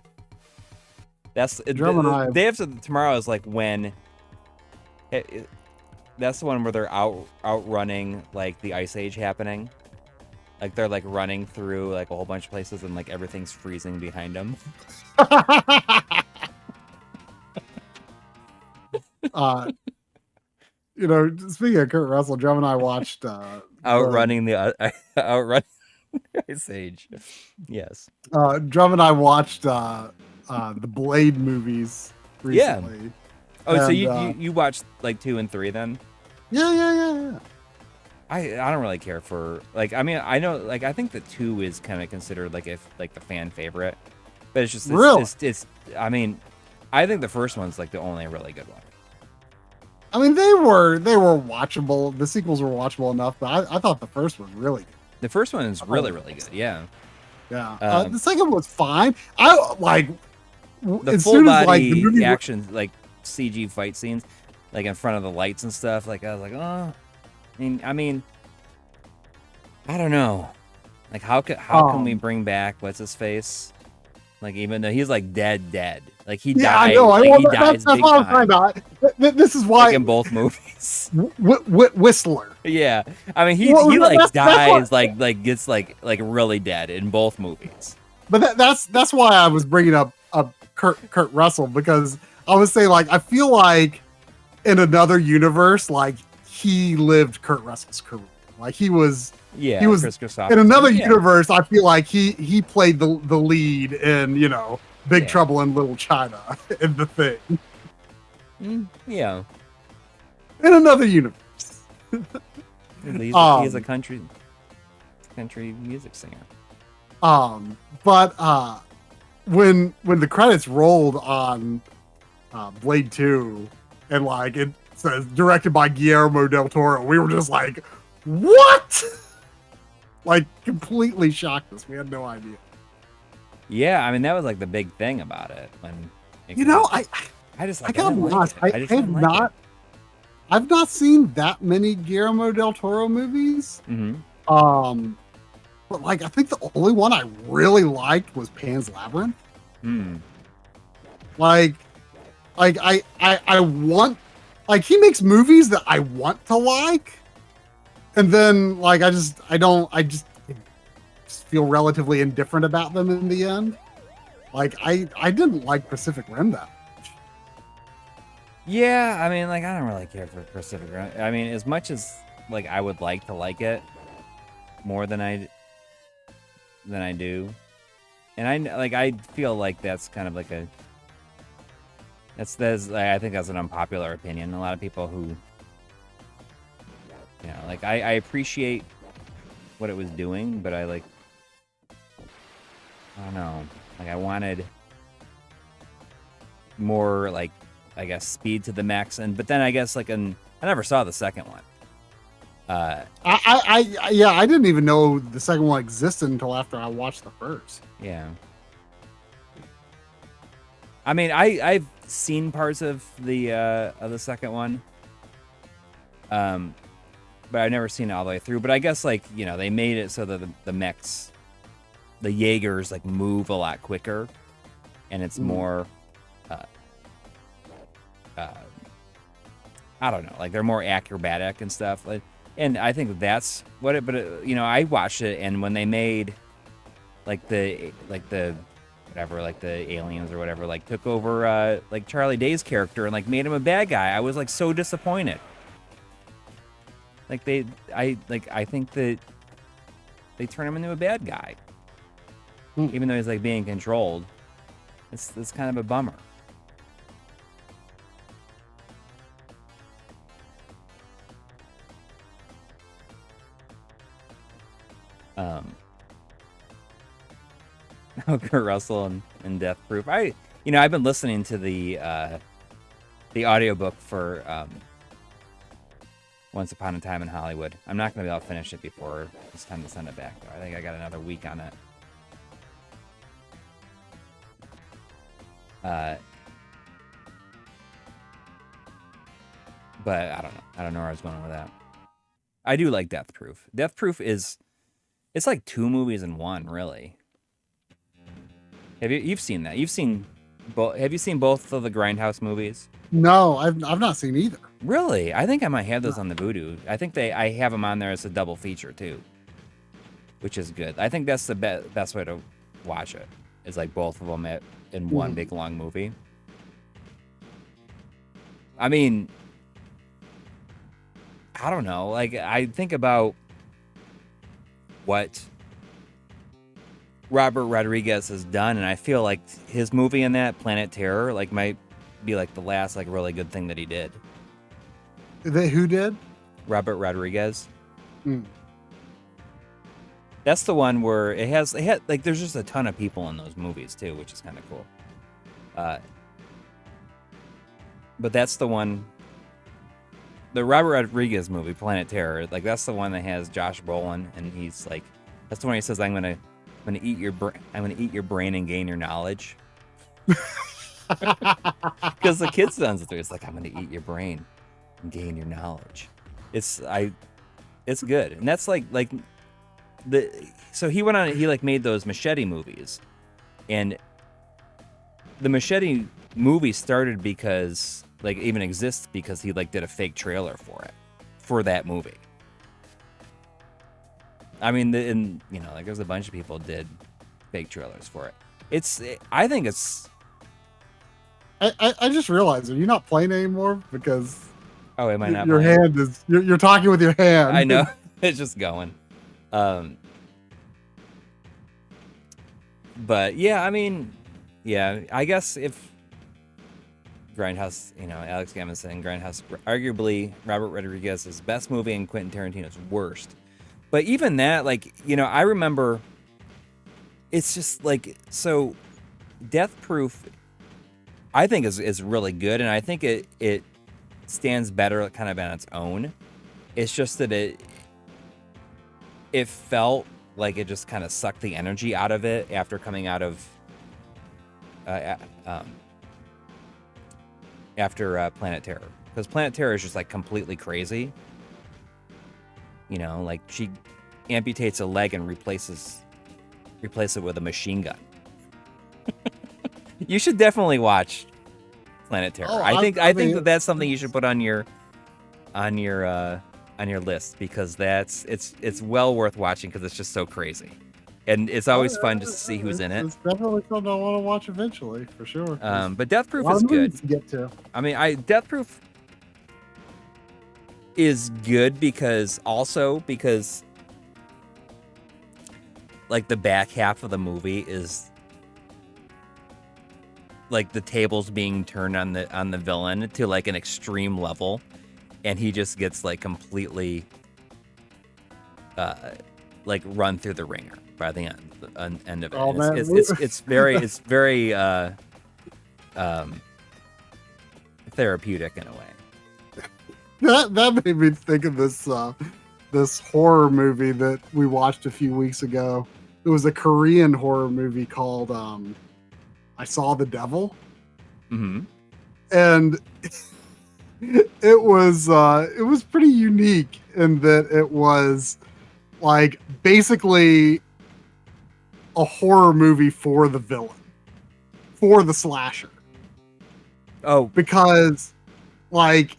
B: That's Day After Tomorrow is like when. That's the one where they're outrunning like the Ice Age happening. Like they're like running through like a whole bunch of places and like everything's freezing behind them.
A: You know, speaking of Kurt Russell, Drum and I watched
B: outrunning the outrunning Ice Age. Yes.
A: Drum and I watched the Blade movies
B: Yeah.
A: recently.
B: Oh, so
A: And,
B: you watched like 2 and 3 then?
A: Yeah.
B: I don't really care for like, I mean, I know like I think the 2 is kind of considered like the fan favorite, but it's just
A: Really?
B: it's I mean, I think the first one's like the only really good one.
A: I mean, they were watchable. The sequels were watchable enough, but I thought the first was really good.
B: The first one is really good. Yeah.
A: Yeah. The second was fine. I like
B: the
A: as
B: full
A: soon
B: body
A: as like the movie
B: action like CG fight scenes, like in front of the lights and stuff. Like I was like, oh, I mean, I don't know. Like how can we bring back what's his face? Like even though he's like dead, like he died.
A: I know.
B: Like, he dies
A: that's
B: big
A: what I'm
B: time.
A: talking about. This is why
B: Like in both movies.
A: Whistler.
B: Yeah, I mean he like dies like gets like really dead in both movies.
A: But that's why I was bringing up Kurt Russell, because I was saying like I feel like in another universe like he lived Kurt Russell's career. Like he was
B: Chris Christopher.
A: In another universe. I feel like he played the lead in Big Trouble in Little China in The Thing.
B: Yeah.
A: In another universe.
B: He's a country music singer.
A: But when the credits rolled on Blade 2 and like it says directed by Guillermo del Toro, we were just like, what? Like completely shocked us. We had no idea.
B: Yeah, I mean that was like the big thing about it. When
A: I've not seen that many Guillermo del Toro movies.
B: Mm-hmm.
A: But like I think the only one I really liked was Pan's Labyrinth. Like I want, like he makes movies that I want to like, and then like I just feel relatively indifferent about them in the end. Like I didn't like Pacific Rim that much.
B: Yeah, I mean like I don't really care for Pacific Rim. I mean as much as like I would like to like it more than I do. And I feel like that's kind of like I think that's an unpopular opinion. A lot of people who like I appreciate what it was doing, but I don't know. Like I wanted more like I guess speed to the max, but then I guess I never saw the second one.
A: I didn't even know the second one existed until after I watched the first.
B: Yeah. I mean, I've seen parts of the second one, but I've never seen it all the way through. But I guess they made it so that the mechs, the Jaegers, like move a lot quicker, and it's more, I don't know, like they're more acrobatic and stuff. And I think that's what it. But I watched it, and when they made the whatever, like the aliens or whatever, like took over like Charlie Day's character and like made him a bad guy, I was like so disappointed. Like I think that they turn him into a bad guy, even though he's like being controlled. It's kind of a bummer. Kurt Russell and Death Proof. I've been listening to the audiobook for Once Upon a Time in Hollywood. I'm not going to be able to finish it before it's time to send it back, though. I think I got another week on it. But I don't know. I don't know where I was going with that. I do like Death Proof. Death Proof it's like 2 movies in one, really. You've seen that? Have you seen both of the Grindhouse movies?
A: No, I've not seen either.
B: Really? I think I might have those on the Vudu. I think I have them on there as a double feature too, which is good. I think that's the best way to watch it. Is like both of them in one big long movie. I mean, I don't know. Like, I think about what Robert Rodriguez has done, and I feel like his movie in that, Planet Terror, like might be like the last like really good thing that he did.
A: Who did?
B: Robert Rodriguez.
A: Hmm.
B: That's the one where it had like there's just a ton of people in those movies too, which is kind of cool. But that's the one. The Robert Rodriguez movie, Planet Terror, like that's the one that has Josh Brolin, and he's like, that's the one he says, I'm gonna eat your brain and gain your knowledge. Because the kid sounds through, it's like, I'm gonna eat your brain and gain your knowledge. It's good, and that's like so he went on, he like made those Machete movies, and the Machete movie started because like even exists because he like did a fake trailer for that movie. I mean, and you know, like there's a bunch of people did fake trailers for it. I think it's.
A: I just realized, are you not playing anymore? Because
B: Oh, am I not?
A: Your
B: playing?
A: hand is. You're talking with your hand.
B: I know. It's just going. But yeah, I mean, yeah, I guess if Grindhouse, you know, Alex Gammon saying Grindhouse, arguably Robert Rodriguez's best movie and Quentin Tarantino's worst. But even that, like, you know, I remember it's just like, so Death Proof, I think is really good. And I think it stands better kind of on its own. It's just that it felt like it just kind of sucked the energy out of it after coming out of after Planet Terror, because Planet Terror is just like completely crazy. You know, like she amputates a leg and replace it with a machine gun. You should definitely watch Planet Terror.
A: Oh,
B: I think that's something you should put on your list, because it's well worth watching because it's just so crazy, and it's always fun just to see who's in it.
A: It's definitely something I want to watch eventually, for sure.
B: But Death Proof is good.
A: To get to.
B: I mean, Death Proof is good because like the back half of the movie is like the tables being turned on the villain to like an extreme level, and he just gets like completely like run through the ringer by the end of it.
A: Oh, man.
B: It's very therapeutic in a way.
A: That made me think of this horror movie that we watched a few weeks ago. It was a Korean horror movie called I Saw the Devil.
B: Mm-hmm.
A: And it was pretty unique in that it was like basically a horror movie for the villain, for the slasher.
B: Oh,
A: because like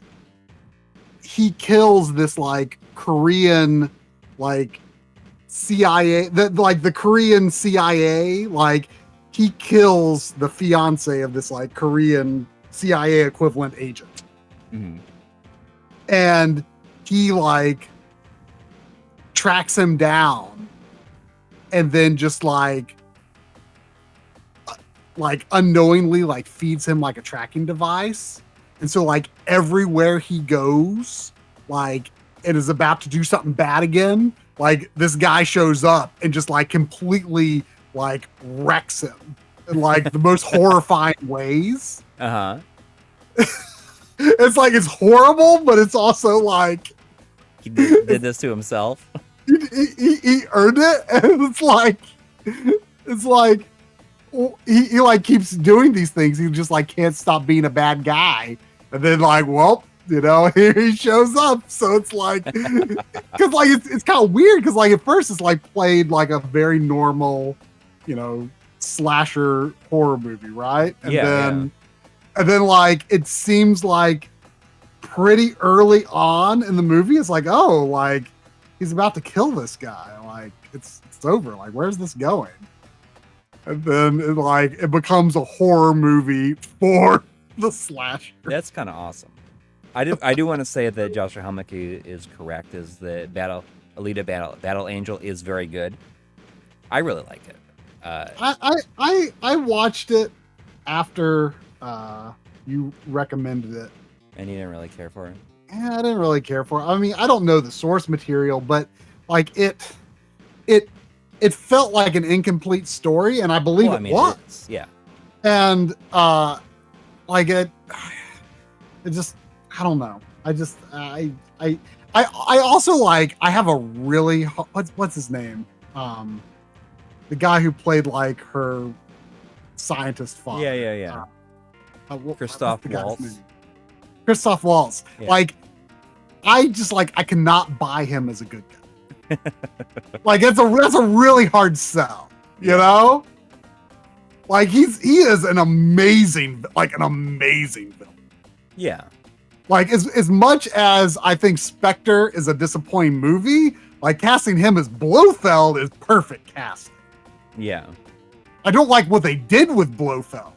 A: he kills this like Korean like CIA, the Korean CIA, like he kills the fiance of this like Korean CIA equivalent agent.
B: mm-hmm.
A: And he like tracks him down and then just like unknowingly like feeds him like a tracking device. And so like everywhere he goes, like it is about to do something bad again, like this guy shows up and just like completely like wrecks him in like the most horrifying ways.
B: Uh-huh.
A: It's like, it's horrible, but it's also like
B: he did this to himself.
A: He earned it, and it's like he like keeps doing these things. He just like can't stop being a bad guy, and then like, well, you know, here he shows up. So it's like, because like it's kind of weird, because like at first it's like played like a very normal, you know, slasher horror movie, right? And then like it seems like pretty early on in the movie, it's like, oh, like he's about to kill this guy. Like it's over. Like, where's this going? And then it becomes a horror movie for the slasher.
B: That's kind of awesome. I do want to say that Joshua Helmick is correct. Is the Battle Angel is very good. I really like it.
A: I watched it after you recommended it.
B: And you didn't really care for it?
A: Yeah, I didn't really care for it. I mean, I don't know the source material, but like it felt like an incomplete story, and I believe it was.
B: Yeah.
A: And like it just, I don't know. I also like, I have a really, what's his name? The guy who played like her scientist father.
B: Yeah. Christoph Waltz.
A: Christoph Waltz.
B: Yeah.
A: Like, I cannot buy him as a good guy. Like, that's a really hard sell, you know? Like, he is an amazing villain.
B: Yeah.
A: Like, as much as I think Spectre is a disappointing movie, like, casting him as Blofeld is perfect casting.
B: Yeah.
A: I don't like what they did with Blofeld,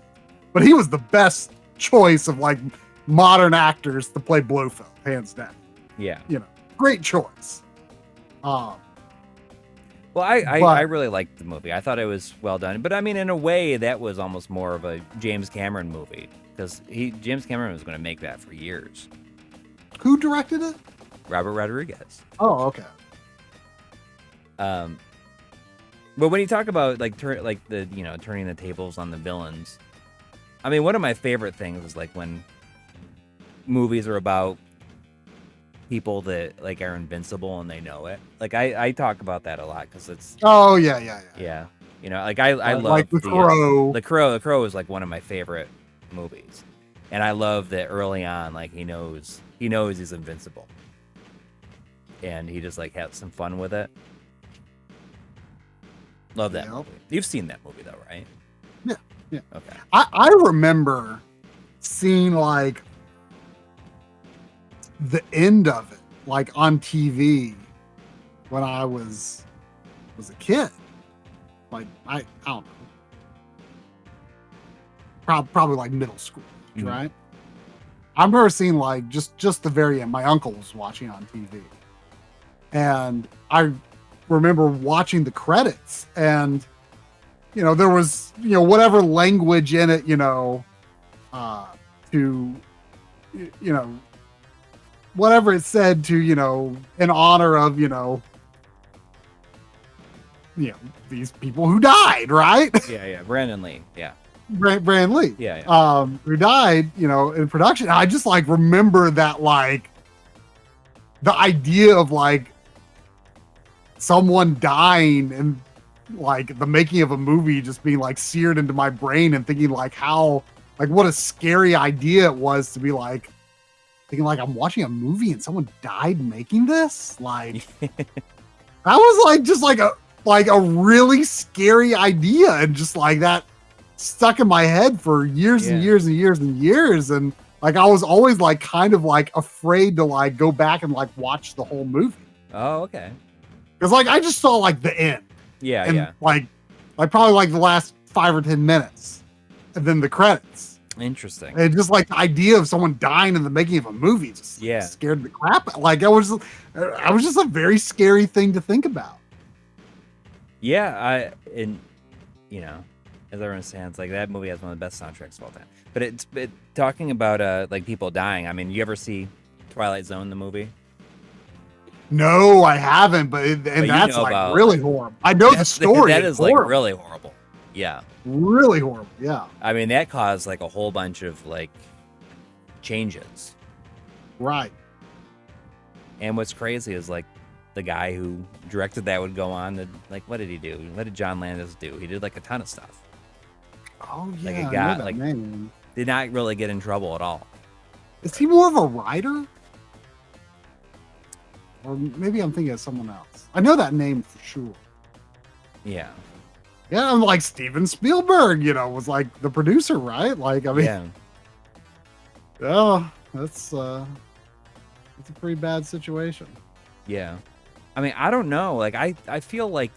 A: but he was the best choice of like modern actors to play Blofeld, hands down.
B: Yeah.
A: You know, great choice.
B: Well, I really liked the movie. I thought it was well done, but I mean, in a way, that was almost more of a James Cameron movie because James Cameron was going to make that for years.
A: Who directed it?
B: Robert Rodriguez.
A: Oh, okay.
B: But when you talk about like turning the tables on the villains, I mean, one of my favorite things is like when movies are about people that like are invincible and they know it. Like I talk about that a lot because it's.
A: Oh yeah.
B: You know, like I love
A: like The Crow.
B: The Crow is like one of my favorite movies, and I love that early on, like he knows he's invincible, and he just like has some fun with it. Love that movie. You've seen that movie though, right?
A: Yeah.
B: Okay.
A: I remember seeing like the end of it, like on TV when I was a kid. Like I don't know. Probably like middle school, right? I remember seeing like just the very end. My uncle was watching on TV. And I remember watching the credits, and you know, there was, you know, whatever language in it, you know, to, you know, whatever it said to, you know, in honor of, you know, these people who died, right?
B: Yeah. Brandon Lee. Yeah.
A: Brandon Lee.
B: Yeah.
A: Who died, you know, in production. I just like remember that, like the idea of like someone dying and like the making of a movie just being like seared into my brain, and thinking like how, like what a scary idea it was to be like thinking like I'm watching a movie and someone died making this. Like that was like just like a really scary idea, and just like that stuck in my head for years and years and years and years. And like I was always like kind of like afraid to like go back and like watch the whole movie.
B: Oh, okay.
A: Because like I just saw like the end.
B: Yeah,
A: and
B: yeah.
A: Like probably like the last 5 or 10 minutes, and then the credits.
B: Interesting.
A: And just like the idea of someone dying in the making of a movie just scared the crap. Like I was just a very scary thing to think about.
B: Yeah, you know, as everyone understands, like that movie has one of the best soundtracks of all time. But it's talking about like people dying. I mean, you ever see Twilight Zone, the movie?
A: No, I haven't, but that's like really horrible. I know the story.
B: That is like really horrible. Yeah.
A: Really horrible. Yeah.
B: I mean, that caused like a whole bunch of like changes.
A: Right.
B: And what's crazy is like the guy who directed that would go on to like, what did he do? What did John Landis do? He did like a ton of stuff.
A: Oh yeah.
B: Like it got like name. Did not really get in trouble at all.
A: Is he more of a writer? Or maybe I'm thinking of someone else. I know that name for sure.
B: Yeah.
A: Yeah, I'm like Steven Spielberg, you know, was like the producer, right? Like, I mean,
B: yeah.
A: Oh, that's a pretty bad situation.
B: Yeah. I mean, I don't know. Like, I feel like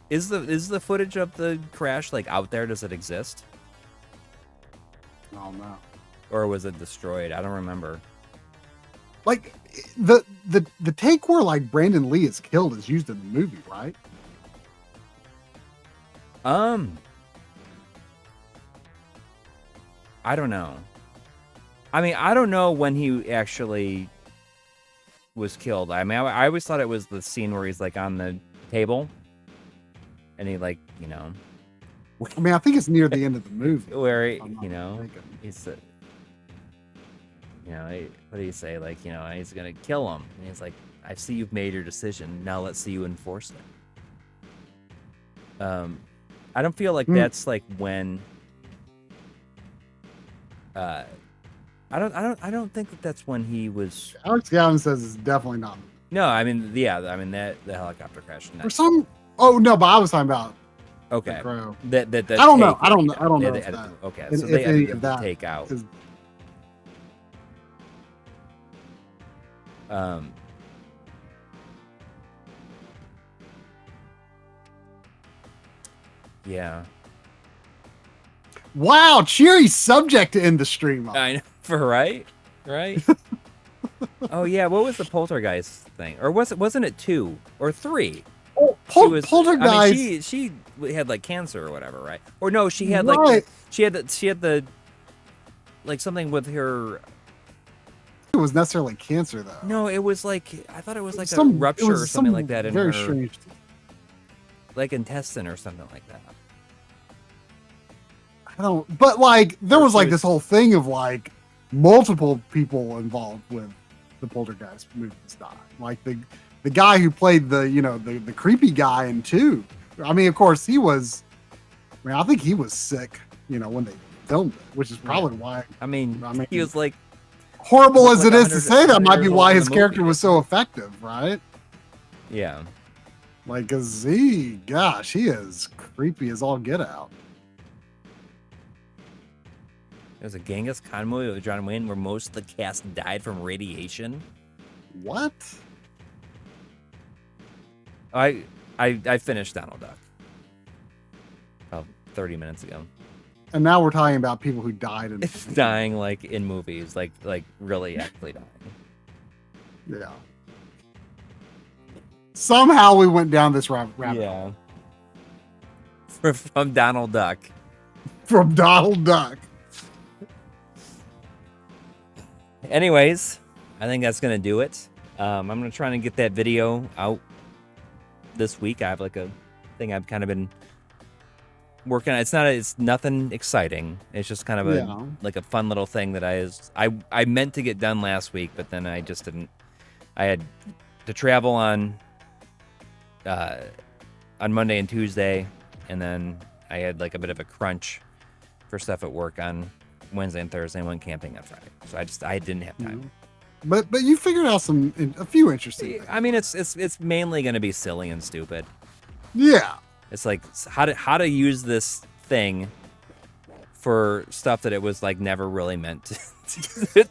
B: is the footage of the crash like out there? Does it exist?
A: Oh no.
B: or was it destroyed? I don't remember.
A: Like the take where like Brandon Lee is killed is used in the movie, right?
B: I don't know. I mean, I don't know when he actually was killed. I mean, I always thought it was the scene where he's like on the table, and he like, you know.
A: I mean, I think it's near the end of the movie.
B: Where,
A: if I'm not
B: you know,
A: mistaken.
B: he's, you know, what do you say? Like, you know, he's gonna kill him, and he's like, "I see you've made your decision. Now let's see you enforce it." I don't feel like that's like when. I don't think that that's when he was.
A: Alex Gavin says it's definitely not.
B: No, I mean, yeah, I mean that the helicopter crash.
A: For some. Oh no, but I was talking about.
B: Okay.
A: The Crow.
B: That
A: I don't know. I don't know.
B: If
A: If that,
B: okay,
A: if
B: so they
A: any
B: edited
A: of
B: the
A: that
B: take out.
A: is-
B: Yeah.
A: Wow, cheery subject to end the stream on.
B: I know, right? Oh yeah, what was the poltergeist thing? Or wasn't it 2 or 3?
A: Poltergeist.
B: I mean, she had like cancer or whatever, right? Or no, she had like
A: Right.
B: she had the like something with her.
A: It was necessarily cancer though.
B: No, it was like I thought it was like a
A: It
B: rupture
A: was
B: or something like that in
A: very
B: her
A: strange.
B: like intestine or something like that.
A: I don't. But like, there
B: Or
A: was
B: she
A: like
B: was-
A: this whole thing of like multiple people involved with the Poltergeist movies died. Like the guy who played the creepy guy in 2. I mean, of course he was. I mean, I think he was sick. When they filmed it, which is probably why.
B: I mean,
A: I mean,
B: he was like
A: Horrible
B: Looked
A: as
B: like
A: it is to
B: 100
A: say, that might be
B: 100
A: why
B: years
A: his
B: old in the
A: character
B: movie.
A: was so effective, right?
B: yeah.
A: Like, cause gosh, he is creepy as all get out.
B: There was a Genghis Khan movie with John Wayne where most of the cast died from radiation.
A: What?
B: I finished Donald Duck. About 30 minutes ago.
A: And now we're talking about people who died in.
B: It's dying like in movies, like really actually dying.
A: Yeah. Somehow we went down this rabbit hole
B: From Donald Duck.
A: from Donald Duck.
B: Anyways, I think that's gonna do it. I'm gonna try and get that video out this week. I have like a thing I've kind of been working on. It's nothing exciting. It's just kind of a fun little thing that I meant to get done last week, but then I just didn't. I had to travel on Monday and Tuesday, and then I had like a bit of a crunch for stuff at work on Wednesday and Thursday, and went camping on Friday. So I didn't have time.
A: But you figured out a few interesting things.
B: I mean, it's mainly going to be silly and stupid.
A: Yeah.
B: It's like how to use this thing for stuff that it was like never really meant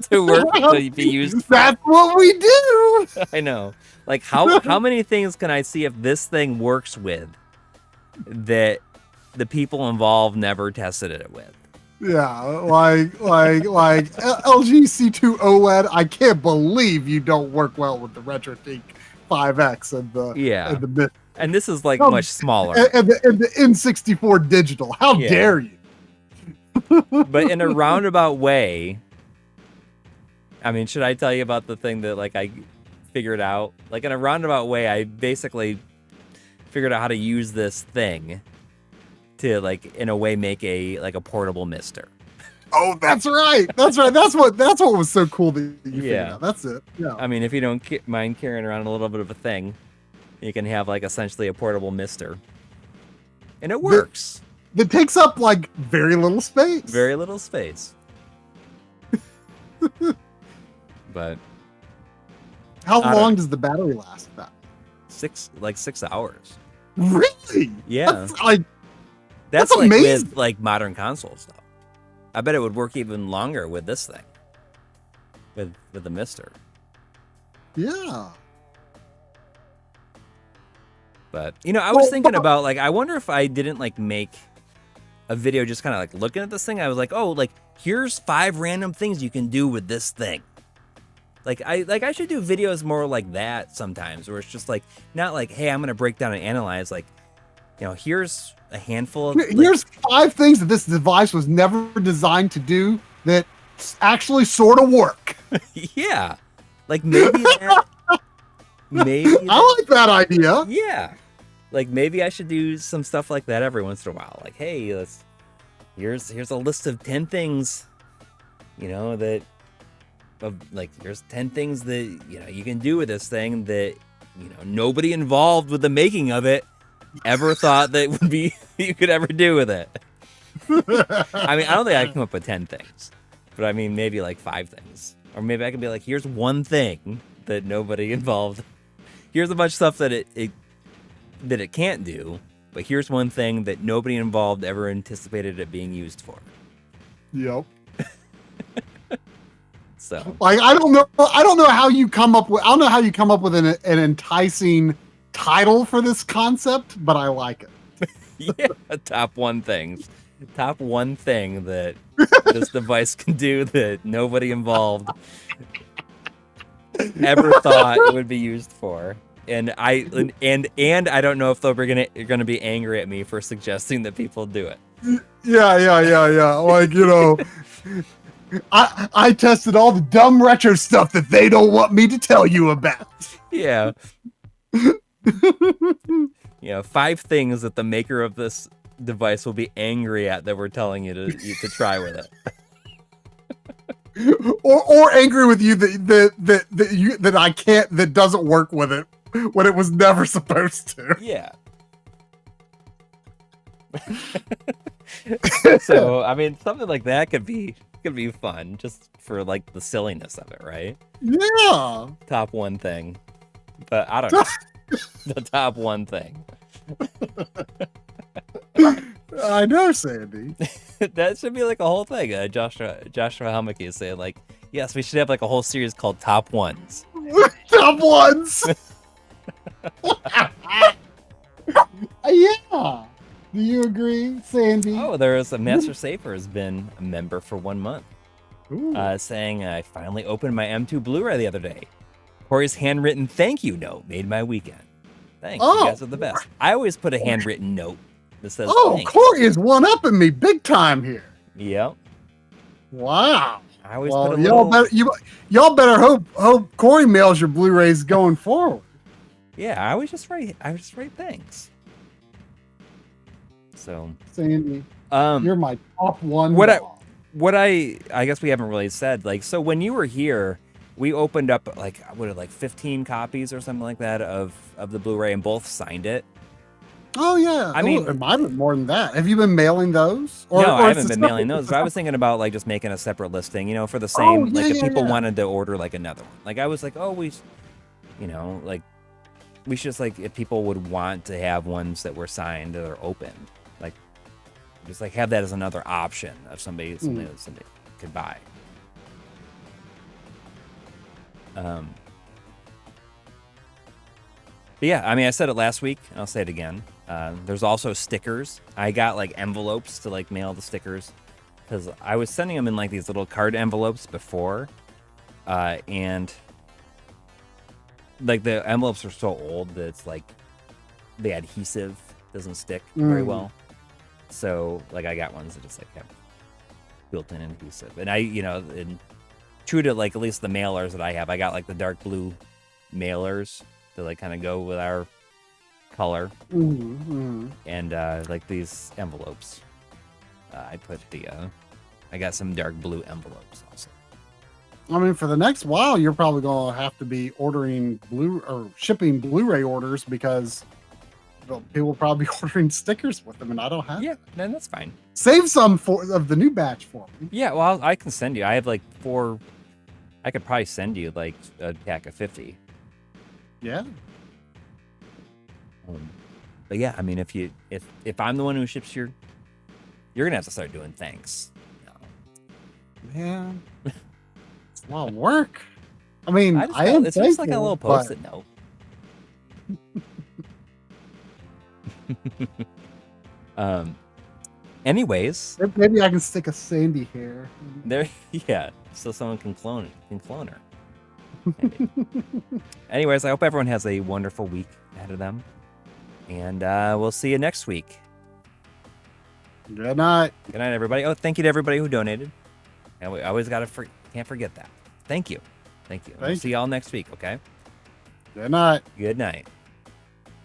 B: to work to be used.
A: That's what we do.
B: I know. Like how many things can I see if this thing works with that the people involved never tested it with?
A: Yeah, like LG C2 OLED. I can't believe you don't work well with the Retrode 5X and the
B: And this is like much smaller.
A: And the N64 digital. How dare you?
B: But in a roundabout way, I mean, should I tell you about the thing that like I figured out? Like in a roundabout way, I basically figured out how to use this thing to like in a way make a portable mister.
A: Oh, that's right. That's right. That's what was so cool that you figured out. That's it. Yeah.
B: I mean, if you don't mind carrying around a little bit of a thing, you can have like essentially a portable mister, and it works.
A: That takes up like very little space.
B: Very little space. But
A: how long does the battery last? That
B: 6 hours.
A: Really?
B: Yeah.
A: That's
B: like
A: amazing.
B: with like modern consoles though. I bet it would work even longer with this thing. With the mister.
A: Yeah.
B: But I was thinking about like I wonder if I didn't like make a video just kind of like looking at this thing. I was like, oh, like here's 5 random things you can do with this thing. Like I should do videos more like that sometimes, where it's just like not like, hey, I'm gonna break down and analyze. Like, you know, here's a handful of.
A: Here's 5 things that this device was never designed to do that actually sort of work.
B: Yeah, like maybe that.
A: I like that idea.
B: Yeah, like maybe I should do some stuff like that every once in a while. Like, hey, here's a list of 10 things, you know, that. Like here's 10 things that you can do with this thing that nobody involved with the making of it ever thought that would be you could ever do with it. I mean, I don't think I can come up with 10 things, but I mean maybe like 5 things, or maybe I can be like, here's one thing that nobody involved. Here's a bunch of stuff that it can't do, but here's one thing that nobody involved ever anticipated it being used for.
A: Yep.
B: So,
A: like, I don't know how you come up with an enticing title for this concept, but I like it.
B: Yeah, top one thing that this device can do that nobody involved ever thought it would be used for. And I don't know if they're gonna be angry at me for suggesting that people do it.
A: Yeah. Like, I tested all the dumb retro stuff that they don't want me to tell you about.
B: Yeah. 5 things that the maker of this device will be angry at that we're telling you to try with
A: it. or angry with you that doesn't work with it when it was never supposed to.
B: Yeah. So, I mean, something like that could be fun just for like the silliness of it, right?
A: Yeah.
B: Top one thing. But I don't know. The top one thing.
A: I know, Sandy.
B: That should be like a whole thing. Joshua Helmicke is saying like, yes, we should have like a whole series called Top Ones.
A: Top Ones. Yeah. Do you agree, Sandy?
B: Oh, Master Safer has been a member for 1 month. Saying, I finally opened my M2 Blu-ray the other day. Corey's handwritten thank you note made my weekend. Thanks, you guys are the best. I always put a handwritten note that says thanks.
A: Corey is one-upping me big time here.
B: Yep.
A: Wow.
B: I always put a little...
A: y'all better hope Corey mails your Blu-rays going forward.
B: Yeah, I was just write thanks. So,
A: Sandy, you're my top one.
B: What I guess we haven't really said, like, so when you were here, we opened up like 15 copies or something like that of the Blu-ray, and both signed it.
A: Oh yeah,
B: I mean,
A: it might be more than that. Have you been mailing those?
B: No, I haven't been mailing those. But I was thinking about like just making a separate listing, for the same. If people wanted to order like another one, like I was like, we should just like if people would want to have ones that were signed that are open, like just like have that as another option of somebody that somebody could buy. But yeah, I mean, I said it last week, and I'll say it again. There's also stickers. I got like envelopes to like mail the stickers because I was sending them in like these little card envelopes before, and like the envelopes are so old that it's like the adhesive doesn't stick very well. So like I got ones that just like have built-in adhesive, and and true to like at least the mailers that I have, I got like the dark blue mailers to like kind of go with our color, and like these envelopes. I got some dark blue envelopes also.
A: I mean, for the next while, you're probably gonna have to be ordering shipping Blu-ray orders because people will probably be ordering stickers with them, and I don't have.
B: Yeah, then that's fine.
A: Save some of the new batch for me.
B: Yeah, well, I can send you. I have like 4. I could probably send you like a pack of 50.
A: Yeah.
B: But yeah, I mean, if I'm the one who ships you're gonna have to start doing thanks.
A: Yeah. It's a lot of work. I mean,
B: it's just like a little post-it note. Anyways,
A: Maybe I can stick a Sandy hair.
B: there. Yeah, so someone can clone her. Maybe. Anyways, I hope everyone has a wonderful week ahead of them, and we'll see you next week.
A: Good night.
B: Good night, everybody. Oh, thank you to everybody who donated. And we always can't forget that. Thank you. We'll see y'all next week. Okay.
A: Good night.
B: Good night.